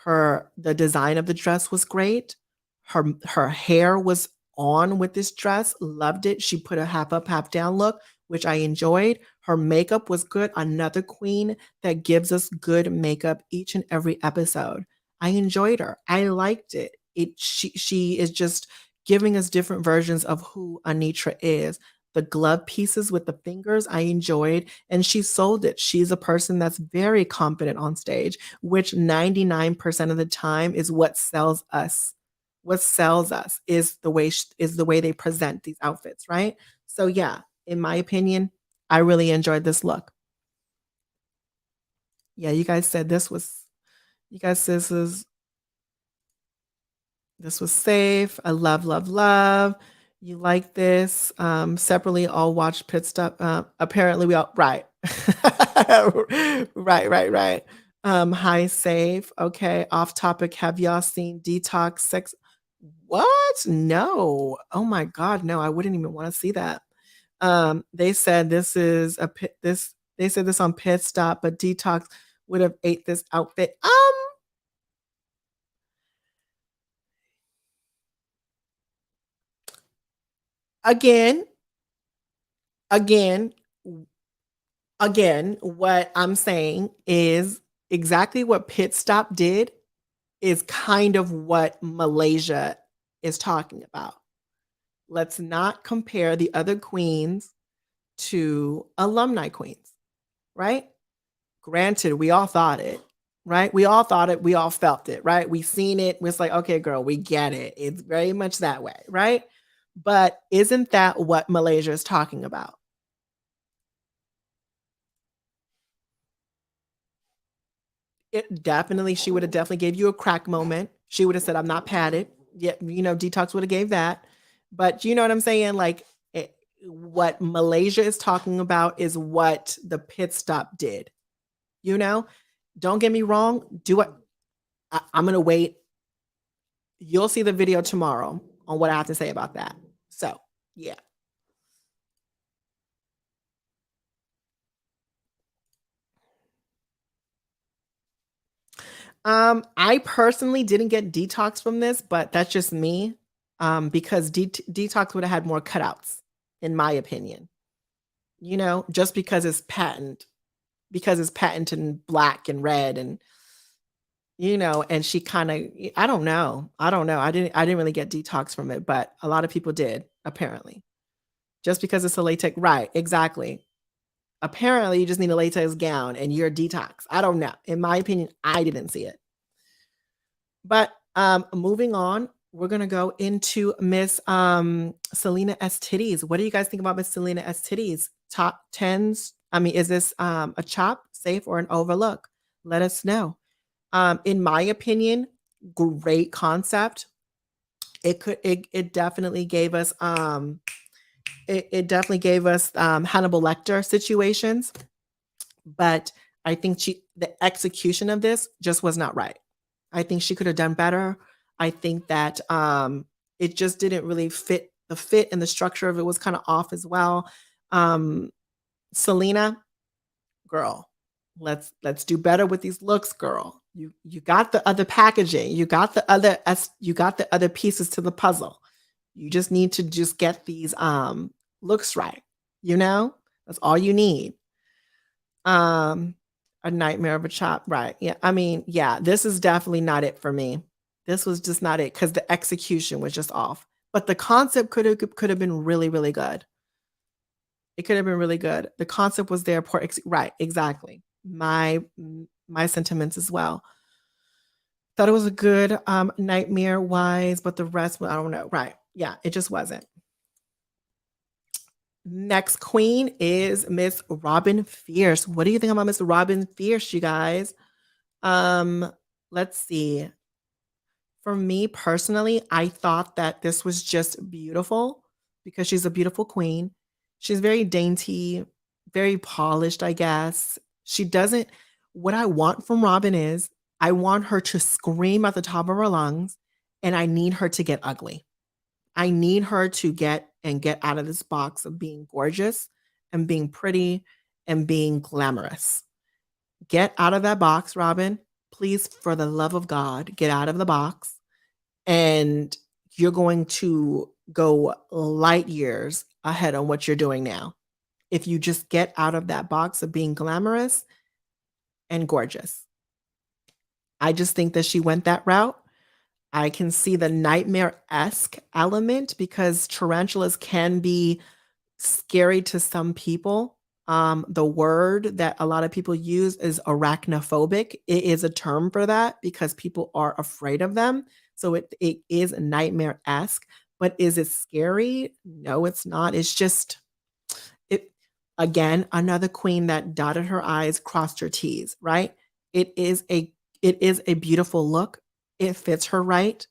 The design of the dress was great. Her hair was on with this dress. Loved it. She put a half up, half down look, which I enjoyed. Her makeup was good. Another queen that gives us good makeup each and every episode. I enjoyed her. I liked it. She is just giving us different versions of who Anitra is. The glove pieces with the fingers, I enjoyed, and she sold it. She's a person that's very confident on stage, which 99% of the time is what sells us what sells us is the way they present these outfits, right? So yeah, in my opinion, I really enjoyed this look. Yeah, you guys said you guys said this was safe. I love, love, love. You like this. Separately, all watch pit stop. Apparently, we all right. Right. High safe. Okay. Off topic. Have y'all seen Detox Sex? What? No. Oh my God. No, I wouldn't even want to see that. They said this is a pit this they said this on pit stop, but Detox would have ate this outfit. Again, again, again, what I'm saying is exactly what Pit Stop did is kind of what Malaysia is talking about. Let's not compare the other queens to alumni queens, right? Granted, we all thought it, right? We all thought it, we all felt it, right? We seen it. It's like, okay, girl, we get it. It's very much that way, right? But isn't that what Malaysia is talking about? It definitely she would have definitely gave you a crack moment. She would have said, "I'm not padded." Yeah, Detox would have gave that. But you know what I'm saying? Like what Malaysia is talking about is what the pit stop did. You know, don't get me wrong. Do it. I'm gonna wait. You'll see the video tomorrow on what I have to say about that. So yeah. I personally didn't get detox from this, but that's just me. Because detox would have had more cutouts, in my opinion. Just because it's patent and black and red and she kind of I don't know. I don't know. I didn't really get detox from it, but a lot of people did, apparently. Just because it's a latex, right, exactly. Apparently you just need a latex gown and you're detox. I don't know. In my opinion, I didn't see it. But moving on, we're gonna go into Miss Selena S titties. What do you guys think about Miss Selena S titties? Top tens. I mean, is this a chop, safe, or an overlook? Let us know. In my opinion, great concept. It definitely gave us it definitely gave us Hannibal Lecter situations, but I think the execution of this just was not right. I think she could have done better. I think that it just didn't really fit. The fit and the structure of it was kind of off as well. Um, Selena, girl, let's do better with these looks, girl. You got the other packaging. You got the other pieces to the puzzle. You just need to just get these looks right. That's all you need. Um, a nightmare of a chop, right? Yeah, I mean, yeah, this is definitely not it for me. This was just not it because the execution was just off. But the concept could have been really, really good. It could have been really good. The concept was there. Right, exactly. My sentiments as well. Thought it was a good nightmare wise, but the rest, I don't know. Right. Yeah, it just wasn't. Next queen is Miss Robin Fierce. What do you think about Miss Robin Fierce, you guys? Um, let's see. For me personally, I thought that this was just beautiful because she's a beautiful queen. She's very dainty, very polished, I guess. She doesn't What I want from Robin is I want her to scream at the top of her lungs and I need her to get ugly. I need her to get out of this box of being gorgeous and being pretty and being glamorous. Get out of that box, Robin. Please, for the love of God, get out of the box and you're going to go light years ahead on what you're doing now. If you just get out of that box of being glamorous and gorgeous. I just think that she went that route. I can see the nightmare-esque element because tarantulas can be scary to some people. The word that a lot of people use is arachnophobic. It is a term for that because people are afraid of them. So it is nightmare-esque, but is it scary? No, it's not. It's just it again, another queen that dotted her I's, crossed her T's, right? It is a it is a beautiful look. It fits her right.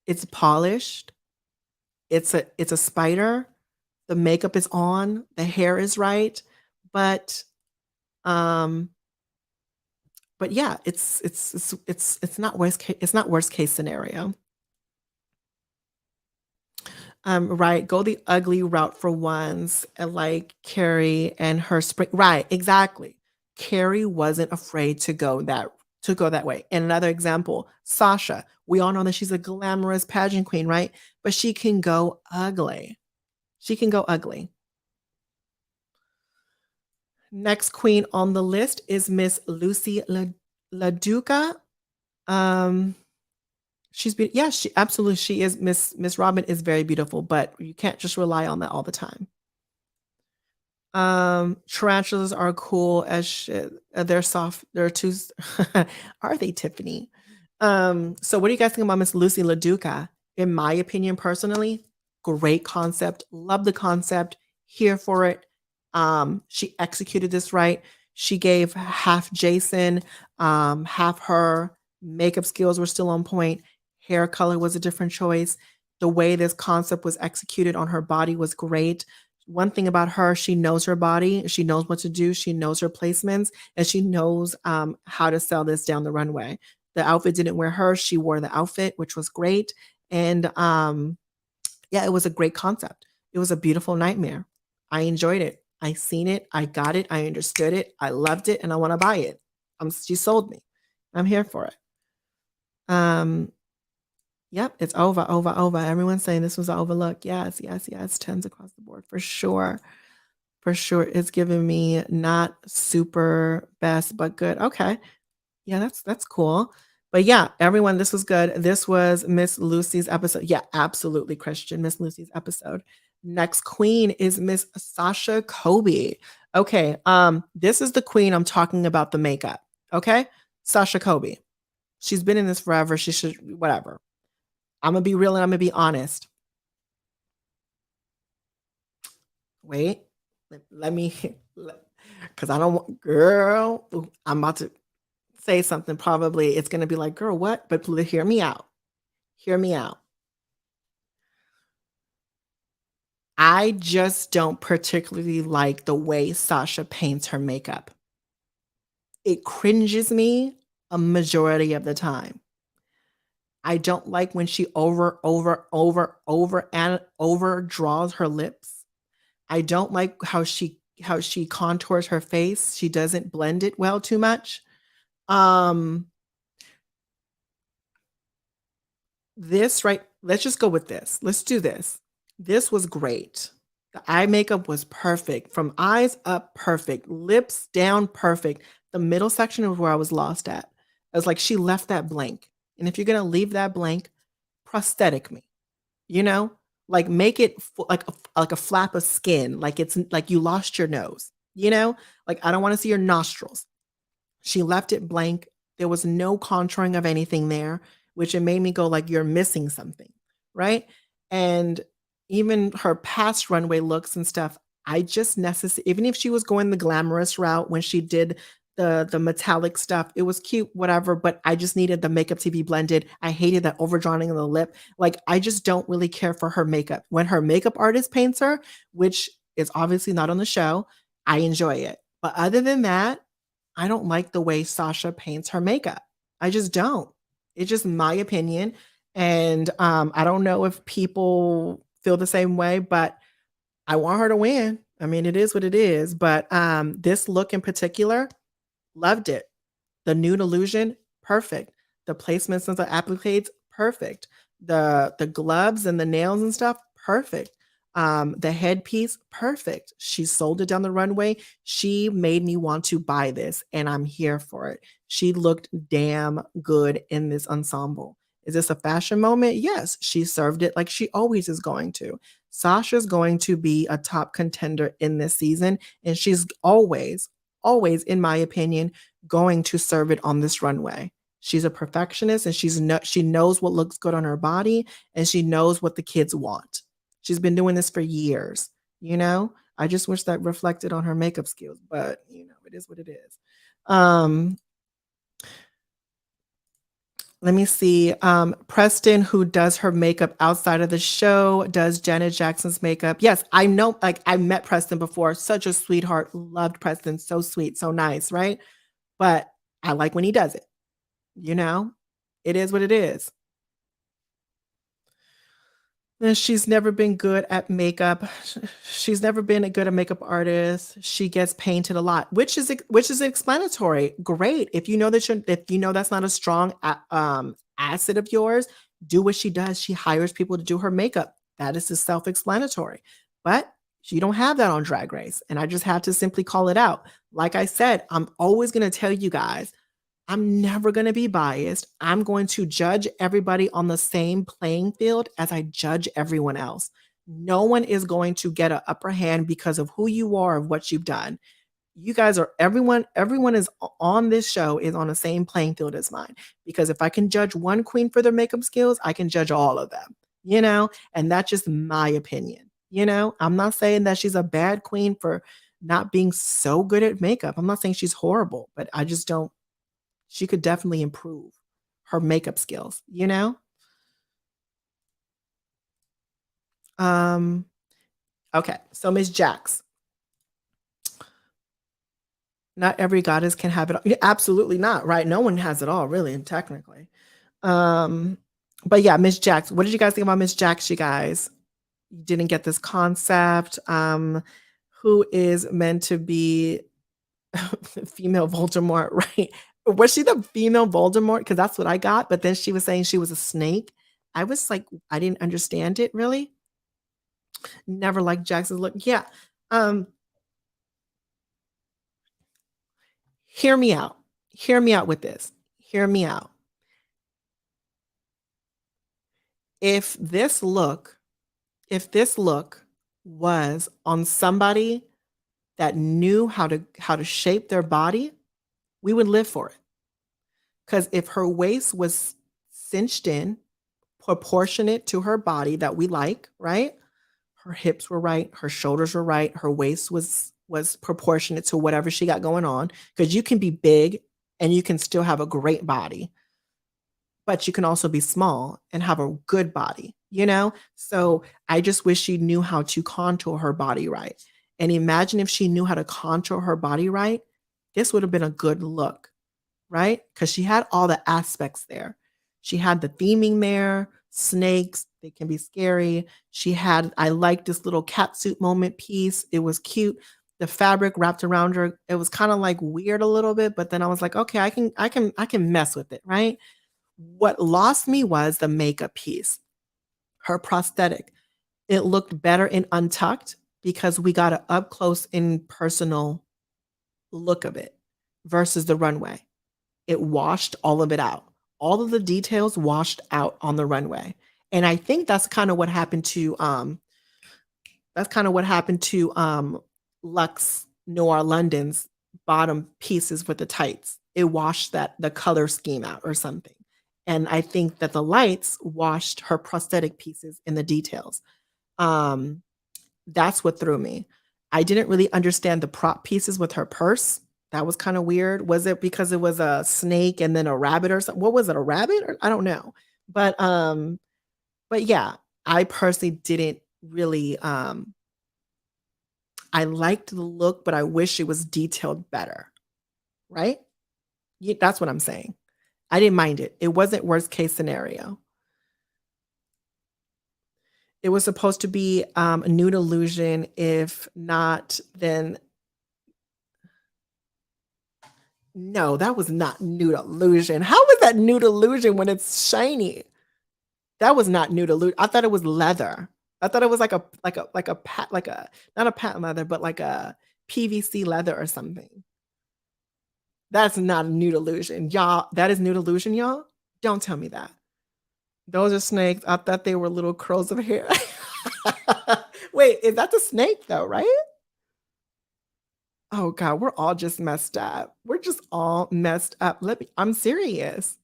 It's polished. It's a spider. The makeup is on, the hair is right, but um but yeah, it's not worst case scenario. Right, go the ugly route for once, and like Carrie and her spring, right, exactly. Carrie wasn't afraid to go that way. And another example, Sasha. We all know that she's a glamorous pageant queen, right? But she can go ugly. She can go ugly. Next queen on the list is Miss Lucy Laduca. Um, yeah, she absolutely she is Miss Robin is very beautiful, but you can't just rely on that all the time. Tarantulas are cool as shit. They're soft. They're too. Are they, Tiffany? So what do you guys think about Miss Lucy Laduca? In my opinion, personally, great concept. Love the concept. Here for it. She executed this right. She gave half Jason, half her. Makeup skills were still on point. Hair color was a different choice. The way this concept was executed on her body was great. One thing about her, she knows her body, she knows what to do, she knows her placements, and she knows how to sell this down the runway. The outfit didn't wear her, she wore the outfit, which was great. And yeah, it was a great concept. It was a beautiful nightmare. I enjoyed it. I seen it, I got it, I understood it, I loved it, and I want to buy it. She sold me. I'm here for it. Yep, it's over, over, over. Everyone's saying this was an overlook. Yes, yes, yes. Tens across the board for sure. For sure. It's giving me not super best, but good. Okay. Yeah, that's cool. But yeah, everyone, this was good. This was Miss Lucy's episode. Yeah, absolutely, Christian. Miss Lucy's episode. Next queen is Miss Sasha Kobe. Okay, this is the queen I'm talking about the makeup. Okay, Sasha Kobe. She's been in this forever. She should whatever. I'm gonna be real and I'm gonna be honest. Wait, let me, because I don't want, girl. I'm about to say something. Probably it's gonna be like, girl, what? But hear me out. Hear me out. I just don't particularly like the way Sasha paints her makeup. It cringes me a majority of the time. I don't like when she over draws her lips. I don't like how she contours her face. She doesn't blend it well too much. Um this right, let's just go with this. Let's do this. This was great. The eye makeup was perfect. From eyes up, perfect. Lips down, perfect. The middle section is where I was lost at. I was like, she left that blank. And if you're gonna leave that blank, prosthetic me. You know, like make it like a flap of skin, like it's like you lost your nose. You know, like I don't want to see your nostrils. She left it blank. There was no contouring of anything there, which it made me go like you're missing something, right? And even her past runway looks and stuff, I just necessarily, even if she was going the glamorous route when she did the metallic stuff, it was cute, whatever. But I just needed the makeup to be blended. I hated that overdrawing of the lip. Like I just don't really care for her makeup. When her makeup artist paints her, which is obviously not on the show, I enjoy it. But other than that, I don't like the way Sasha paints her makeup. I just don't. It's just my opinion. And I don't know if people feel the same way, but I want her to win. I mean, it is what it is. But this look in particular, loved it. The nude illusion, perfect. The placements of the appliques, perfect. The gloves and the nails and stuff, perfect. The headpiece, perfect. She sold it down the runway. She made me want to buy this, and I'm here for it. She looked damn good in this ensemble. Is this a fashion moment? Yes, she served it like she always is going to. Sasha's going to be a top contender in this season, and she's always, always, in my opinion, going to serve it on this runway. She's a perfectionist and she knows what looks good on her body and she knows what the kids want. She's been doing this for years, you know? I just wish that reflected on her makeup skills, but it is what it is. Um, Let me see. Preston, who does her makeup outside of the show, does Janet Jackson's makeup. Yes, I know. Like I met Preston before. Such a sweetheart. Loved Preston. So sweet. So nice. Right. But I like when he does it. You know, it is what it is. And she's never been good at makeup. She's never been a good a makeup artist. She gets painted a lot, which is explanatory. Great. If you know that's not a strong asset of yours, do what she does. She hires people to do her makeup. That is self-explanatory. But she don't have that on Drag Race, and I just have to simply call it out. Like I said, I'm always going to tell you guys I'm never going to be biased. I'm going to judge everybody on the same playing field as I judge everyone else. No one is going to get an upper hand because of who you are, of what you've done. You guys are everyone is on this show is on the same playing field as mine. Because if I can judge one queen for their makeup skills, I can judge all of them, and that's just my opinion. I'm not saying that she's a bad queen for not being so good at makeup. I'm not saying she's horrible, but I just don't she could definitely improve her makeup skills. Um, okay, so Miss Jax. Not every goddess can have it all. Yeah, absolutely not, right? No one has it all, really, technically. Um, but yeah, Miss Jax. What did you guys think about Miss Jax, you guys? You didn't get this concept. Who is meant to be female Voldemort, right? Was she the female Voldemort? Because that's what I got. But then she was saying she was a snake. I was like, I didn't understand it really. Never liked Jackson's look. Yeah. Um, Hear me out. Hear me out with this. Hear me out. If this look, if this look was on somebody that knew how to shape their body, we would live for it. Because if her waist was cinched in, proportionate to her body that we like, right? Her hips were right, her shoulders were right, her waist was proportionate to whatever she got going on. Because you can be big and you can still have a great body, but you can also be small and have a good body. So I just wish she knew how to contour her body right. And imagine if she knew how to contour her body right, this would have been a good look, right? Because she had all the aspects there. She had the theming there, snakes, they can be scary. I liked this little catsuit moment piece. It was cute. The fabric wrapped around her, it was kind of like weird a little bit, but then I was like, okay, I can mess with it, right? What lost me was the makeup piece, her prosthetic. It looked better in untucked because we got an up close and personal look of it versus the runway. It washed all of it out. All of the details washed out on the runway. And I think that's kind of what happened to Lux Noir London's bottom pieces with the tights. It washed the color scheme out or something. And I think that the lights washed her prosthetic pieces in the details. Um, that's what threw me. I didn't really understand the prop pieces with her purse. That was kind of weird. Was it because it was a snake and then a rabbit or something? What was it? A rabbit? Or, I don't know. But yeah, I personally didn't really I liked the look, but I wish it was detailed better. Right? Yeah, that's what I'm saying. I didn't mind it. It wasn't worst case scenario. It was supposed to be a nude illusion. If not, then no, that was not nude illusion. How was that nude illusion when it's shiny? That was not nude illusion. I thought it was leather. I thought it was like a not a patent leather, but like a PVC leather or something. That's not a nude illusion, y'all. That is nude illusion, y'all. Don't tell me that. Those are snakes. I thought they were little curls of hair. Wait, is that the snake though, right? Oh God, we're all just messed up. We're just all messed up. I'm serious.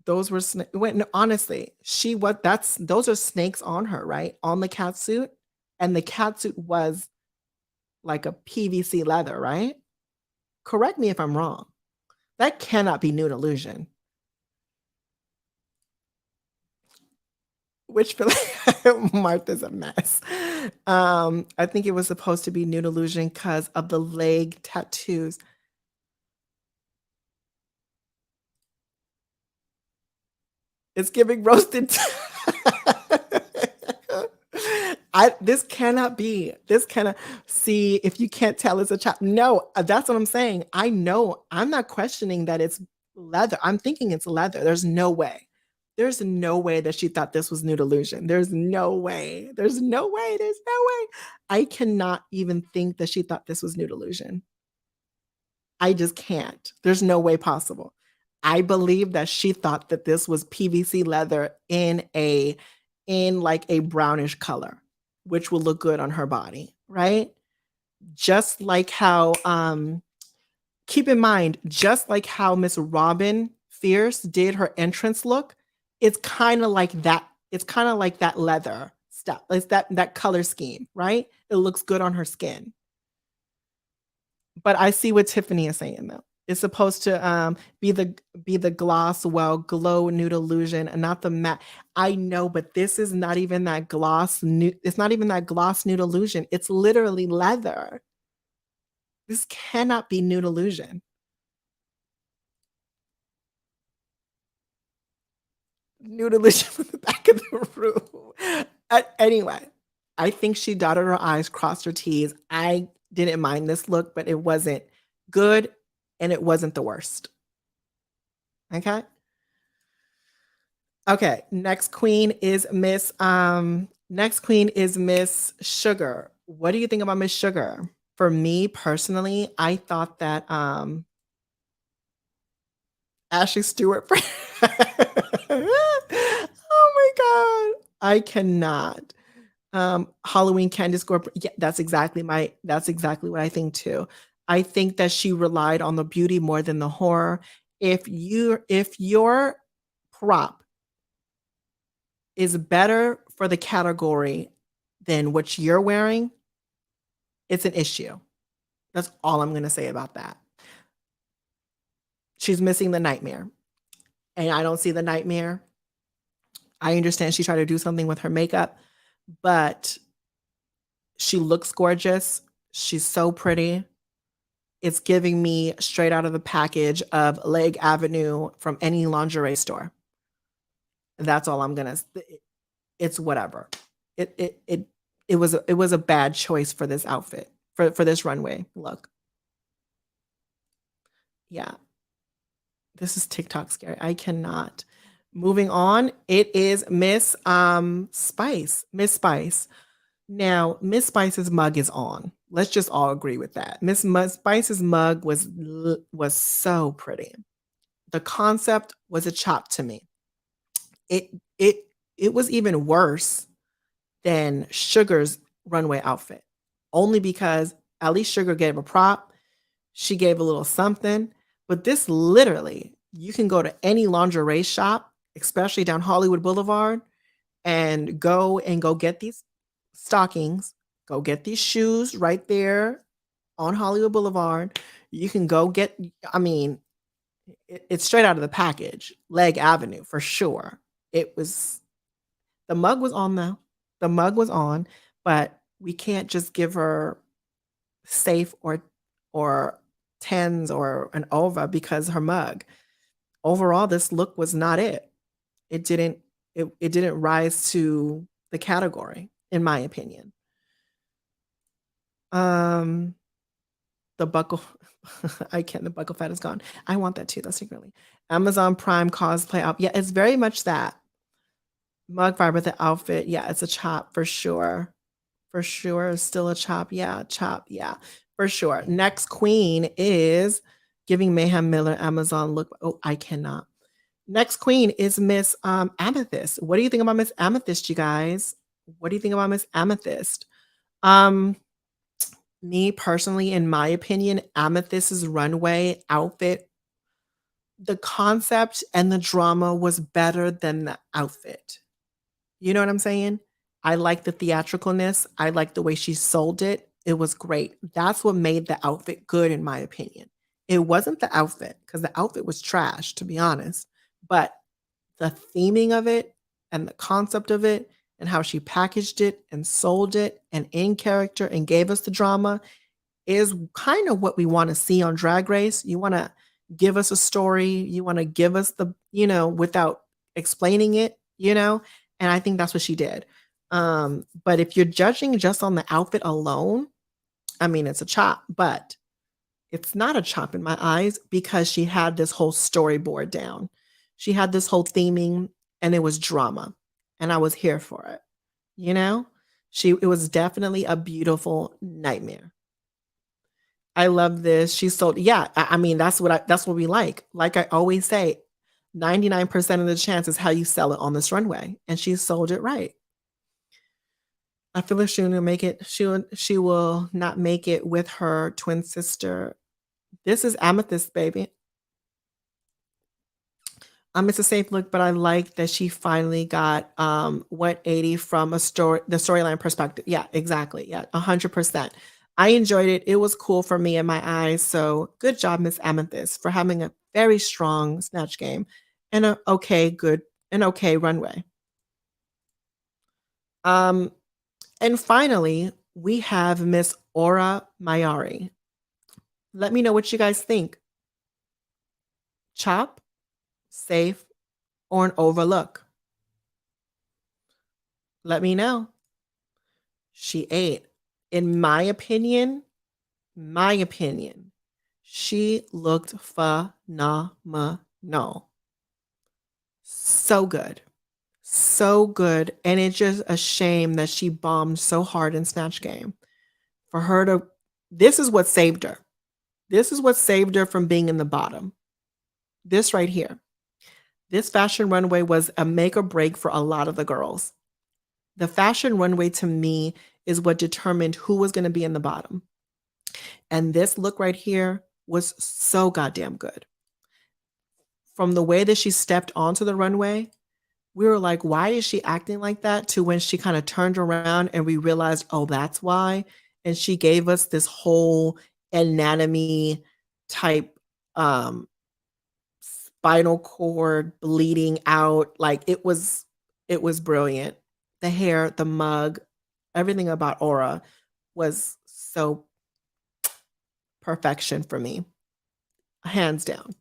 Those were wait, no, honestly, she what that's those are snakes on her, right? On the cat suit, and the cat suit was like a PVC leather, right? Correct me if I'm wrong. That cannot be nude illusion. Which Martha's a mess. I think it was supposed to be nude illusion because of the leg tattoos. It's giving roasted. This cannot be. This cannot see if you can't tell it's a child. No, that's what I'm saying. I know. I'm not questioning that it's leather. I'm thinking it's leather. There's no way. There's no way that she thought this was nude illusion. There's no way. There's no way. There's no way. I cannot even think that she thought this was nude illusion. I just can't. There's no way possible. I believe that she thought that this was PVC leather in like a brownish color, which will look good on her body, right? Just like how keep in mind, just like how Miss Robin Fierce did her entrance look, it's kind of like that. It's kind of like that leather stuff. It's that color scheme, right? It looks good on her skin. But I see what Tiffany is saying though. It's supposed to be the gloss well glow nude illusion and not the matte. I know, but this is not even that gloss nude. It's not even that gloss nude illusion. It's literally leather. This cannot be nude illusion. Nude illusion from the back of the room. Anyway, I think she dotted her I's, crossed her T's. I didn't mind this look, but it wasn't good and it wasn't the worst. Okay. Okay. Next queen is Miss Sugar. What do you think about Miss Sugar? For me personally, I thought that Ashley Stewart. Oh my god. I cannot. Halloween Candy Score. Yeah, that's exactly what I think too. I think that she relied on the beauty more than the horror. If your prop is better for the category than what you're wearing, it's an issue. That's all I'm gonna say about that. She's missing the nightmare. And I don't see the nightmare. I understand she tried to do something with her makeup, but she looks gorgeous. She's so pretty. It's giving me straight out of the package of Leg Avenue from any lingerie store. That's all I'm gonna. It's whatever. It was a bad choice for this outfit for this runway look. Yeah, this is TikTok scary. I cannot. Moving on, it is Miss Spice. Miss Spice. Now, Miss Spice's mug is on. Let's just all agree with that. Spice's mug was so pretty. The concept was a chop to me. It it it was even worse than Sugar's runway outfit, only because at least Sugar gave a prop. She gave a little something, but this literally, you can go to any lingerie shop, especially down Hollywood Boulevard, and go get these stockings, go get these shoes right there on Hollywood Boulevard. You can go get, I mean, it's straight out of the package, Leg Avenue for sure. It was the mug was on though. The mug was on, but we can't just give her safe or tens or an ova because her mug. Overall, this look was not it. It didn't it didn't rise to the category, in my opinion. Um, the buckle I can't the buckle fat is gone. I want that too, though, secretly. Amazon Prime cosplay out. Yeah, it's very much that. Mug fiber, the outfit. Yeah, it's a chop for sure. For sure. Still a chop. Yeah, chop. Yeah, for sure. Next queen is giving Mayhem Miller Amazon look. Oh, I cannot. Next queen is Miss Amethyst. What do you think about Miss Amethyst, you guys? What do you think about Miss Amethyst? Um, Me personally, in my opinion, Amethyst's runway outfit the concept and the drama was better than the outfit. You know what I'm saying? I like the theatricalness. I like the way she sold it. It was great. That's what made the outfit good, in my opinion. It wasn't the outfit because the outfit was trash, to be honest. But the theming of it and the concept of it and how she packaged it and sold it and in character and gave us the drama is kind of what we want to see on Drag Race. You want to give us a story, you want to give us without explaining it. And I think that's what she did. But if you're judging just on the outfit alone, I mean, it's a chop, but it's not a chop in my eyes because she had this whole storyboard down. She had this whole theming and it was drama. And I was here for it. You know? It was definitely a beautiful nightmare. I love this. She sold, yeah, I mean, that's what we like. Like I always say, 99% of the chance is how you sell it on this runway. And she sold it right. I feel like she will make it. She will not make it with her twin sister. This is Amethyst, baby. It's a safe look, but I like that she finally got 180 from the storyline perspective. Yeah, exactly. Yeah, 100%. I enjoyed it. It was cool for me in my eyes. So good job, Miss Amethyst, for having a very strong snatch game and an okay runway. Um, and finally, we have Miss Aura Mayari. Let me know what you guys think. Chop, safe, or an overlook? Let me know. She ate. In my opinion, she looked phenomenal. So good. So good. And it's just a shame that she bombed so hard in Snatch Game. For her to, this is what saved her. This is what saved her from being in the bottom. This right here. This fashion runway was a make or break for a lot of the girls. The fashion runway to me is what determined who was going to be in the bottom. And this look right here was so goddamn good. From the way that she stepped onto the runway, we were like, why is she acting like that? To when she kind of turned around and we realized, oh, that's why. And she gave us this whole anatomy type spinal cord bleeding out. Like it was brilliant. The hair, the mug, everything about Aura was so perfection for me. Hands down.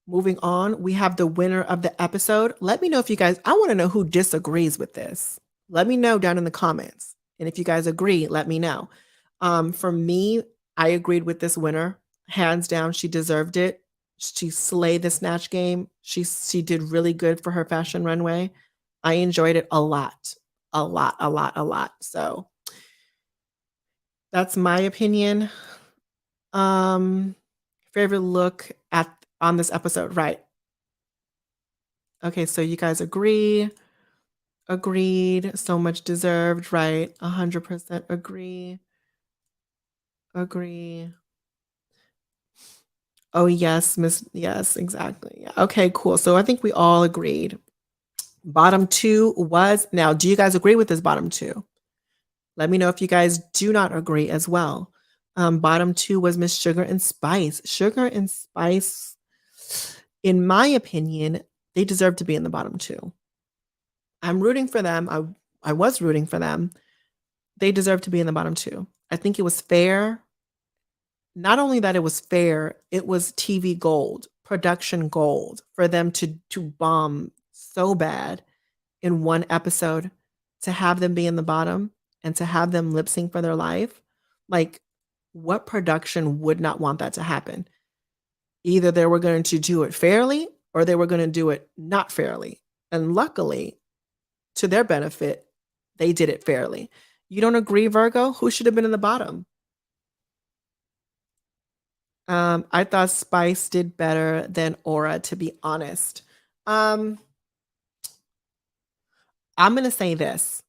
Moving on, we have the winner of the episode. Let me know if you guys, I want to know who disagrees with this. Let me know down in the comments. And if you guys agree, let me know. For me, I agreed with this winner. Hands down, she deserved it. She slayed the Snatch Game. She did really good for her fashion runway. I enjoyed it a lot. A lot, a lot, a lot. So that's my opinion. Favorite look on this episode, right? Okay, so you guys agree. Agreed. So much deserved, right? 100% agree. Agree. Oh, yes, Miss. Yes, exactly. Yeah. Okay, cool. So I think we all agreed. Bottom two was, now, do you guys agree with this bottom two? Let me know if you guys do not agree as well. Bottom two was Miss Sugar and Spice. Sugar and Spice, in my opinion, they deserve to be in the bottom two. I'm rooting for them. I was rooting for them. They deserve to be in the bottom two. I think it was fair. Not only that it was fair, it was TV gold, production gold for them to bomb so bad in one episode, to have them be in the bottom and to have them lip sync for their life. Like, what production would not want that to happen? Either they were going to do it fairly or they were going to do it not fairly. And luckily, to their benefit, they did it fairly. You don't agree, Virgo? Who should have been in the bottom? I thought Spice did better than Aura, to be honest. I'm going to say this.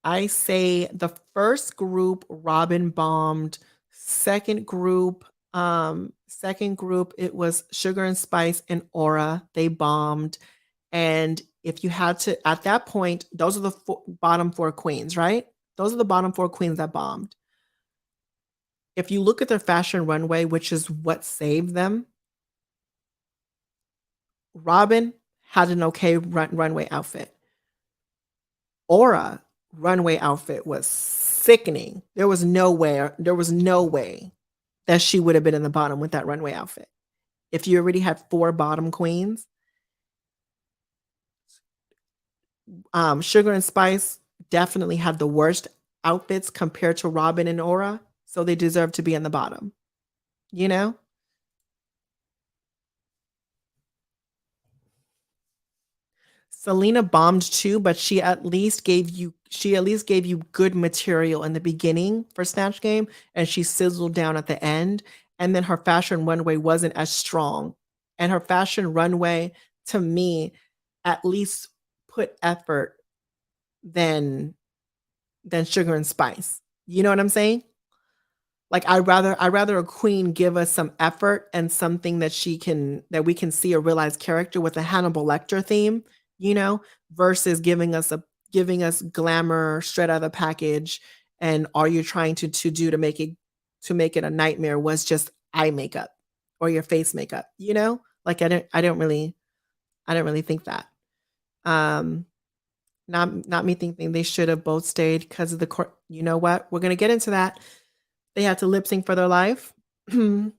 I say the first group, Robin bombed. Second group, Second group, it was Sugar and Spice and Aura. They bombed. And if you had to, at that point, those are the bottom four queens, right? Those are the bottom four queens that bombed. If you look at their fashion runway, which is what saved them, Robin had an okay runway outfit. Aura runway outfit was sickening. There was no way that she would have been in the bottom with that runway outfit. If you already had four bottom queens, Sugar and Spice definitely had the worst outfits compared to Robin and Aura, so they deserve to be in the bottom. You know? Selena bombed too, but she at least gave you good material in the beginning for Snatch Game, and she sizzled down at the end. And then her fashion runway wasn't as strong. And her fashion runway, to me, at least put effort than Sugar and Spice. You know what I'm saying? Like I'd rather a queen give us some effort and something that we can see a realized character with a Hannibal Lecter theme, you know, versus giving us glamour straight out of the package. And all you're trying to do to make it a nightmare was just eye makeup or your face makeup, you know? Like I don't really think that. Um not me thinking they should have both stayed because of the court. You know what? We're gonna get into that. They had to lip sync for their life. Let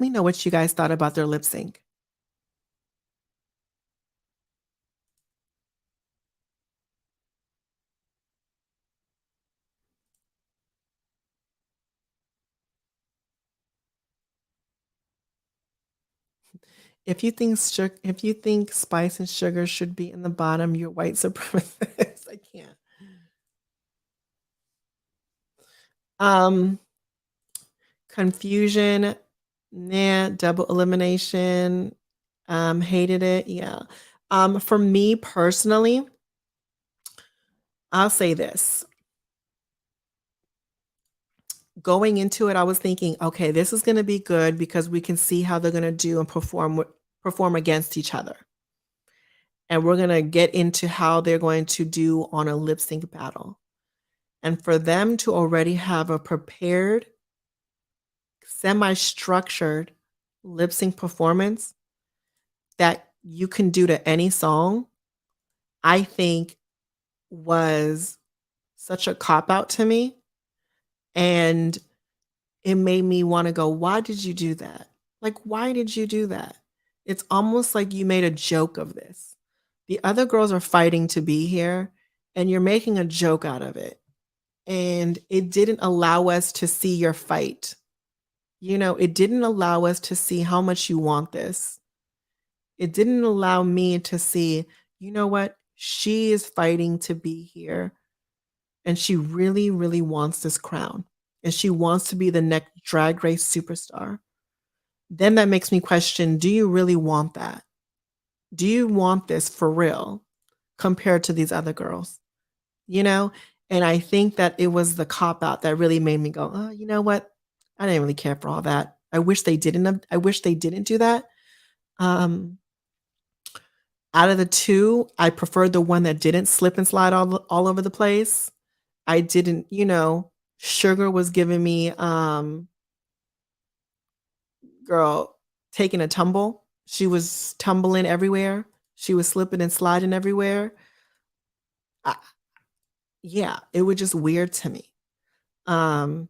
me know what you guys thought about their lip sync. If you think Spice and Sugar should be in the bottom, you're white supremacist. I can't. Confusion, nah, double elimination. Hated it. Yeah. For me personally, I'll say this. Going into it, I was thinking, okay, this is going to be good because we can see how they're going to do and perform against each other. And we're going to get into how they're going to do on a lip sync battle. And for them to already have a prepared, semi-structured lip sync performance that you can do to any song, I think was such a cop out to me. And it made me want to go, why did you do that? Like, why did you do that? It's almost like you made a joke of this. The other girls are fighting to be here, and you're making a joke out of it. And it didn't allow us to see your fight. You know, it didn't allow us to see how much you want this. It didn't allow me to see, you know what? She is fighting to be here. And she really, really wants this crown. And she wants to be the next drag race superstar. Then that makes me question, do you really want that? Do you want this for real compared to these other girls? You know? And I think that it was the cop out that really made me go, oh, you know what? I didn't really care for all that. I wish they didn't do that. Out of the two, I preferred the one that didn't slip and slide all over the place. I didn't, you know, Sugar was giving me girl taking a tumble. She was tumbling everywhere. She was slipping and sliding everywhere. Yeah, it was just weird to me. I'm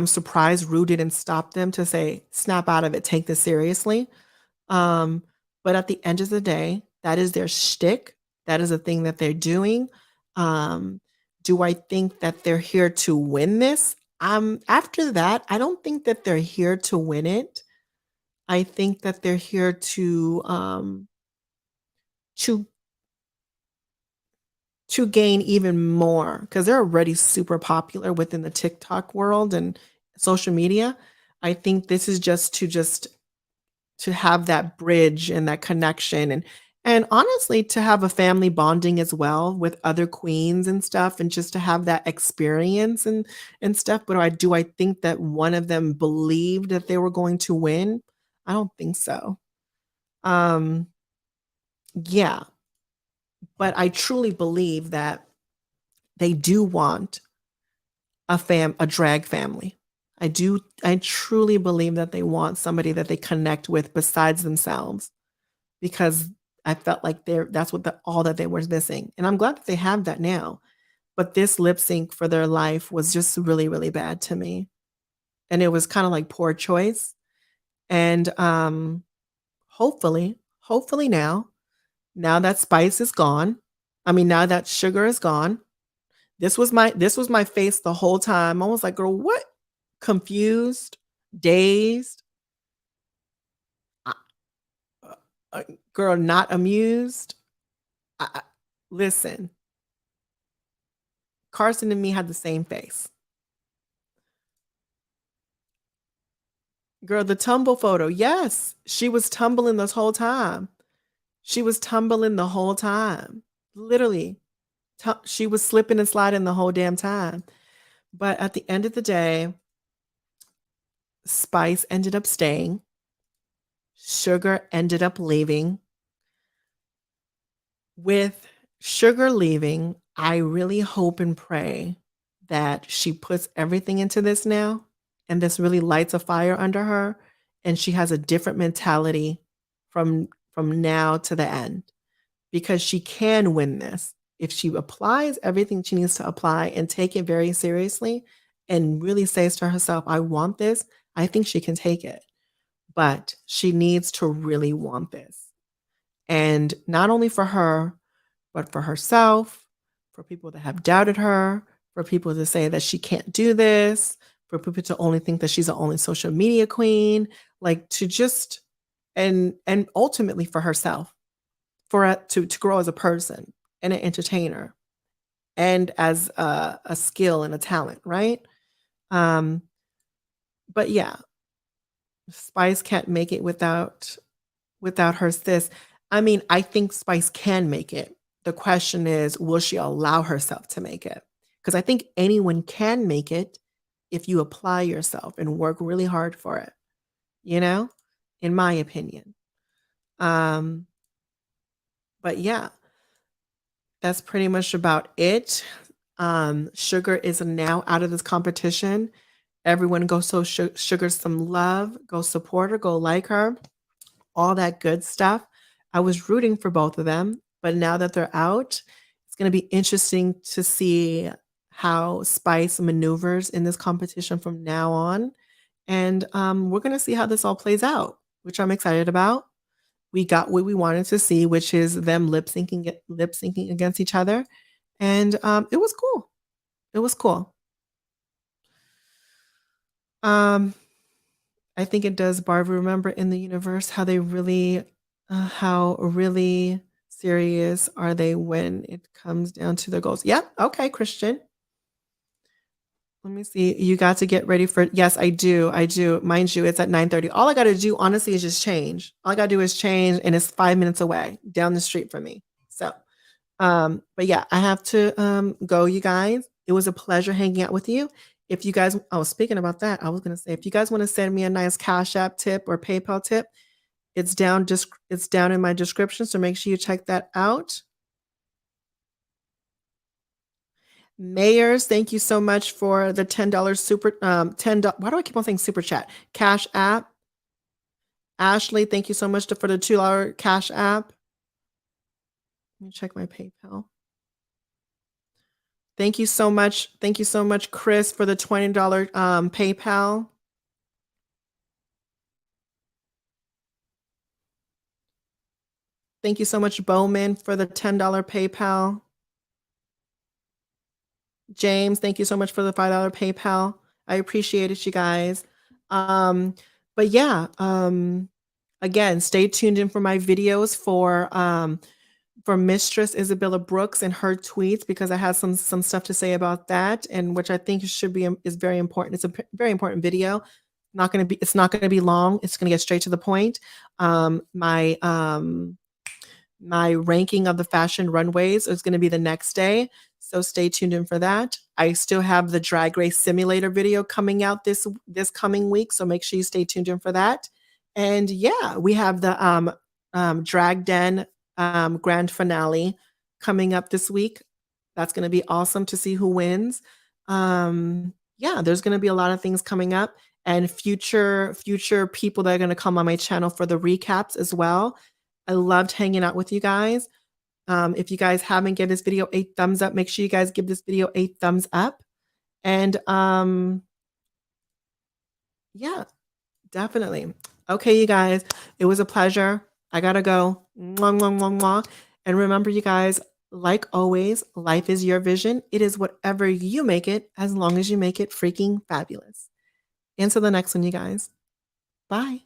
surprised Rue didn't stop them to say, snap out of it, take this seriously. But at the end of the day, that is their shtick. That is a thing that they're doing. Do I think that they're here to win this? After that, I don't think that they're here to win it. I think that they're here to gain even more because they're already super popular within the TikTok world and social media. I think this is just to have that bridge and that connection And honestly, to have a family bonding as well with other queens and stuff, and just to have that experience and stuff. But I think that one of them believed that they were going to win? I don't think so. Um, yeah, but I truly believe that they do want a drag family. I truly believe that they want somebody that they connect with besides themselves, because I felt like that's what all that they were missing. And I'm glad that they have that now. But this lip sync for their life was just really, really bad to me. And it was kind of like poor choice. And hopefully now that spice is gone. I mean, now that sugar is gone. This was my face the whole time. I was like, girl, what? Confused, dazed, uh, uh, girl, not amused. I, listen, Carson and me had the same face. Girl, the tumble photo. Yes, she was tumbling this whole time. She was tumbling the whole time. Literally. She was slipping and sliding the whole damn time. But at the end of the day, Spice ended up staying. Sugar ended up leaving. With Sugar leaving, I really hope and pray that she puts everything into this now, and this really lights a fire under her, and she has a different mentality from now to the end, because she can win this. If she applies everything she needs to apply and take it very seriously and really says to herself, I want this, I think she can take it. But she needs to really want this. And not only for her, but for herself, for people that have doubted her, for people to say that she can't do this, for people to only think that she's the only social media queen, like to just and ultimately for herself, to grow as a person and an entertainer and as a skill and a talent, right? Um, but yeah, Spice can't make it without her sis. I mean, I think Spice can make it. The question is, will she allow herself to make it? Because I think anyone can make it if you apply yourself and work really hard for it, you know, in my opinion. Um, but yeah, that's pretty much about it. Sugar is now out of this competition. Everyone go Sugar some love, go support her, go like her, all that good stuff. I was rooting for both of them, but now that they're out, it's going to be interesting to see how Spice maneuvers in this competition from now on. And we're going to see how this all plays out, which I'm excited about. We got what we wanted to see, which is them lip syncing against each other, and it was cool. It was cool. Um, I think it does, Barbara, remember in the universe how really serious are they when it comes down to their goals? Yep. Okay, Christian. Let me see. You got to get ready for, yes, I do. I do. Mind you, it's at 9:30. All I got to do, honestly, is just change. All I got to do is change, and it's 5 minutes away down the street from me. So, but yeah, I have to go, you guys. It was a pleasure hanging out with you. If you guys, oh, speaking about that, I was gonna say, if you guys want to send me a nice Cash App tip or PayPal tip, it's down in my description. So make sure you check that out. Mayors, thank you so much for the $10 super $10. Why do I keep on saying super chat? Cash App. Ashley, thank you so much for the $2 Cash App. Let me check my PayPal. Thank you so much. Thank you so much, Chris, for the $20 PayPal. Thank you so much, Bowman, for the $10 PayPal. James, thank you so much for the $5 PayPal. I appreciate it, you guys. But yeah, again, stay tuned in for my videos for Mistress Isabella Brooks and her tweets, because I have some stuff to say about that, and which I think is very important. It's a very important video. It's not gonna be long. It's gonna get straight to the point. My my ranking of the fashion runways is going to be the next day. So stay tuned in for that. I still have the Drag Race Simulator video coming out this coming week. So make sure you stay tuned in for that. And yeah, we have the Drag Den grand finale coming up this week. That's going to be awesome to see who wins. Yeah, there's going to be a lot of things coming up, and future people that are going to come on my channel for the recaps as well. I loved hanging out with you guys. If you guys haven't given this video a thumbs up, make sure you guys give this video a thumbs up. And yeah, definitely. Okay, you guys, it was a pleasure. I gotta go. Mwah, mwah, mwah, mwah. And remember, you guys, like always, life is your vision. It is whatever you make it, as long as you make it freaking fabulous. Until the next one, you guys. Bye.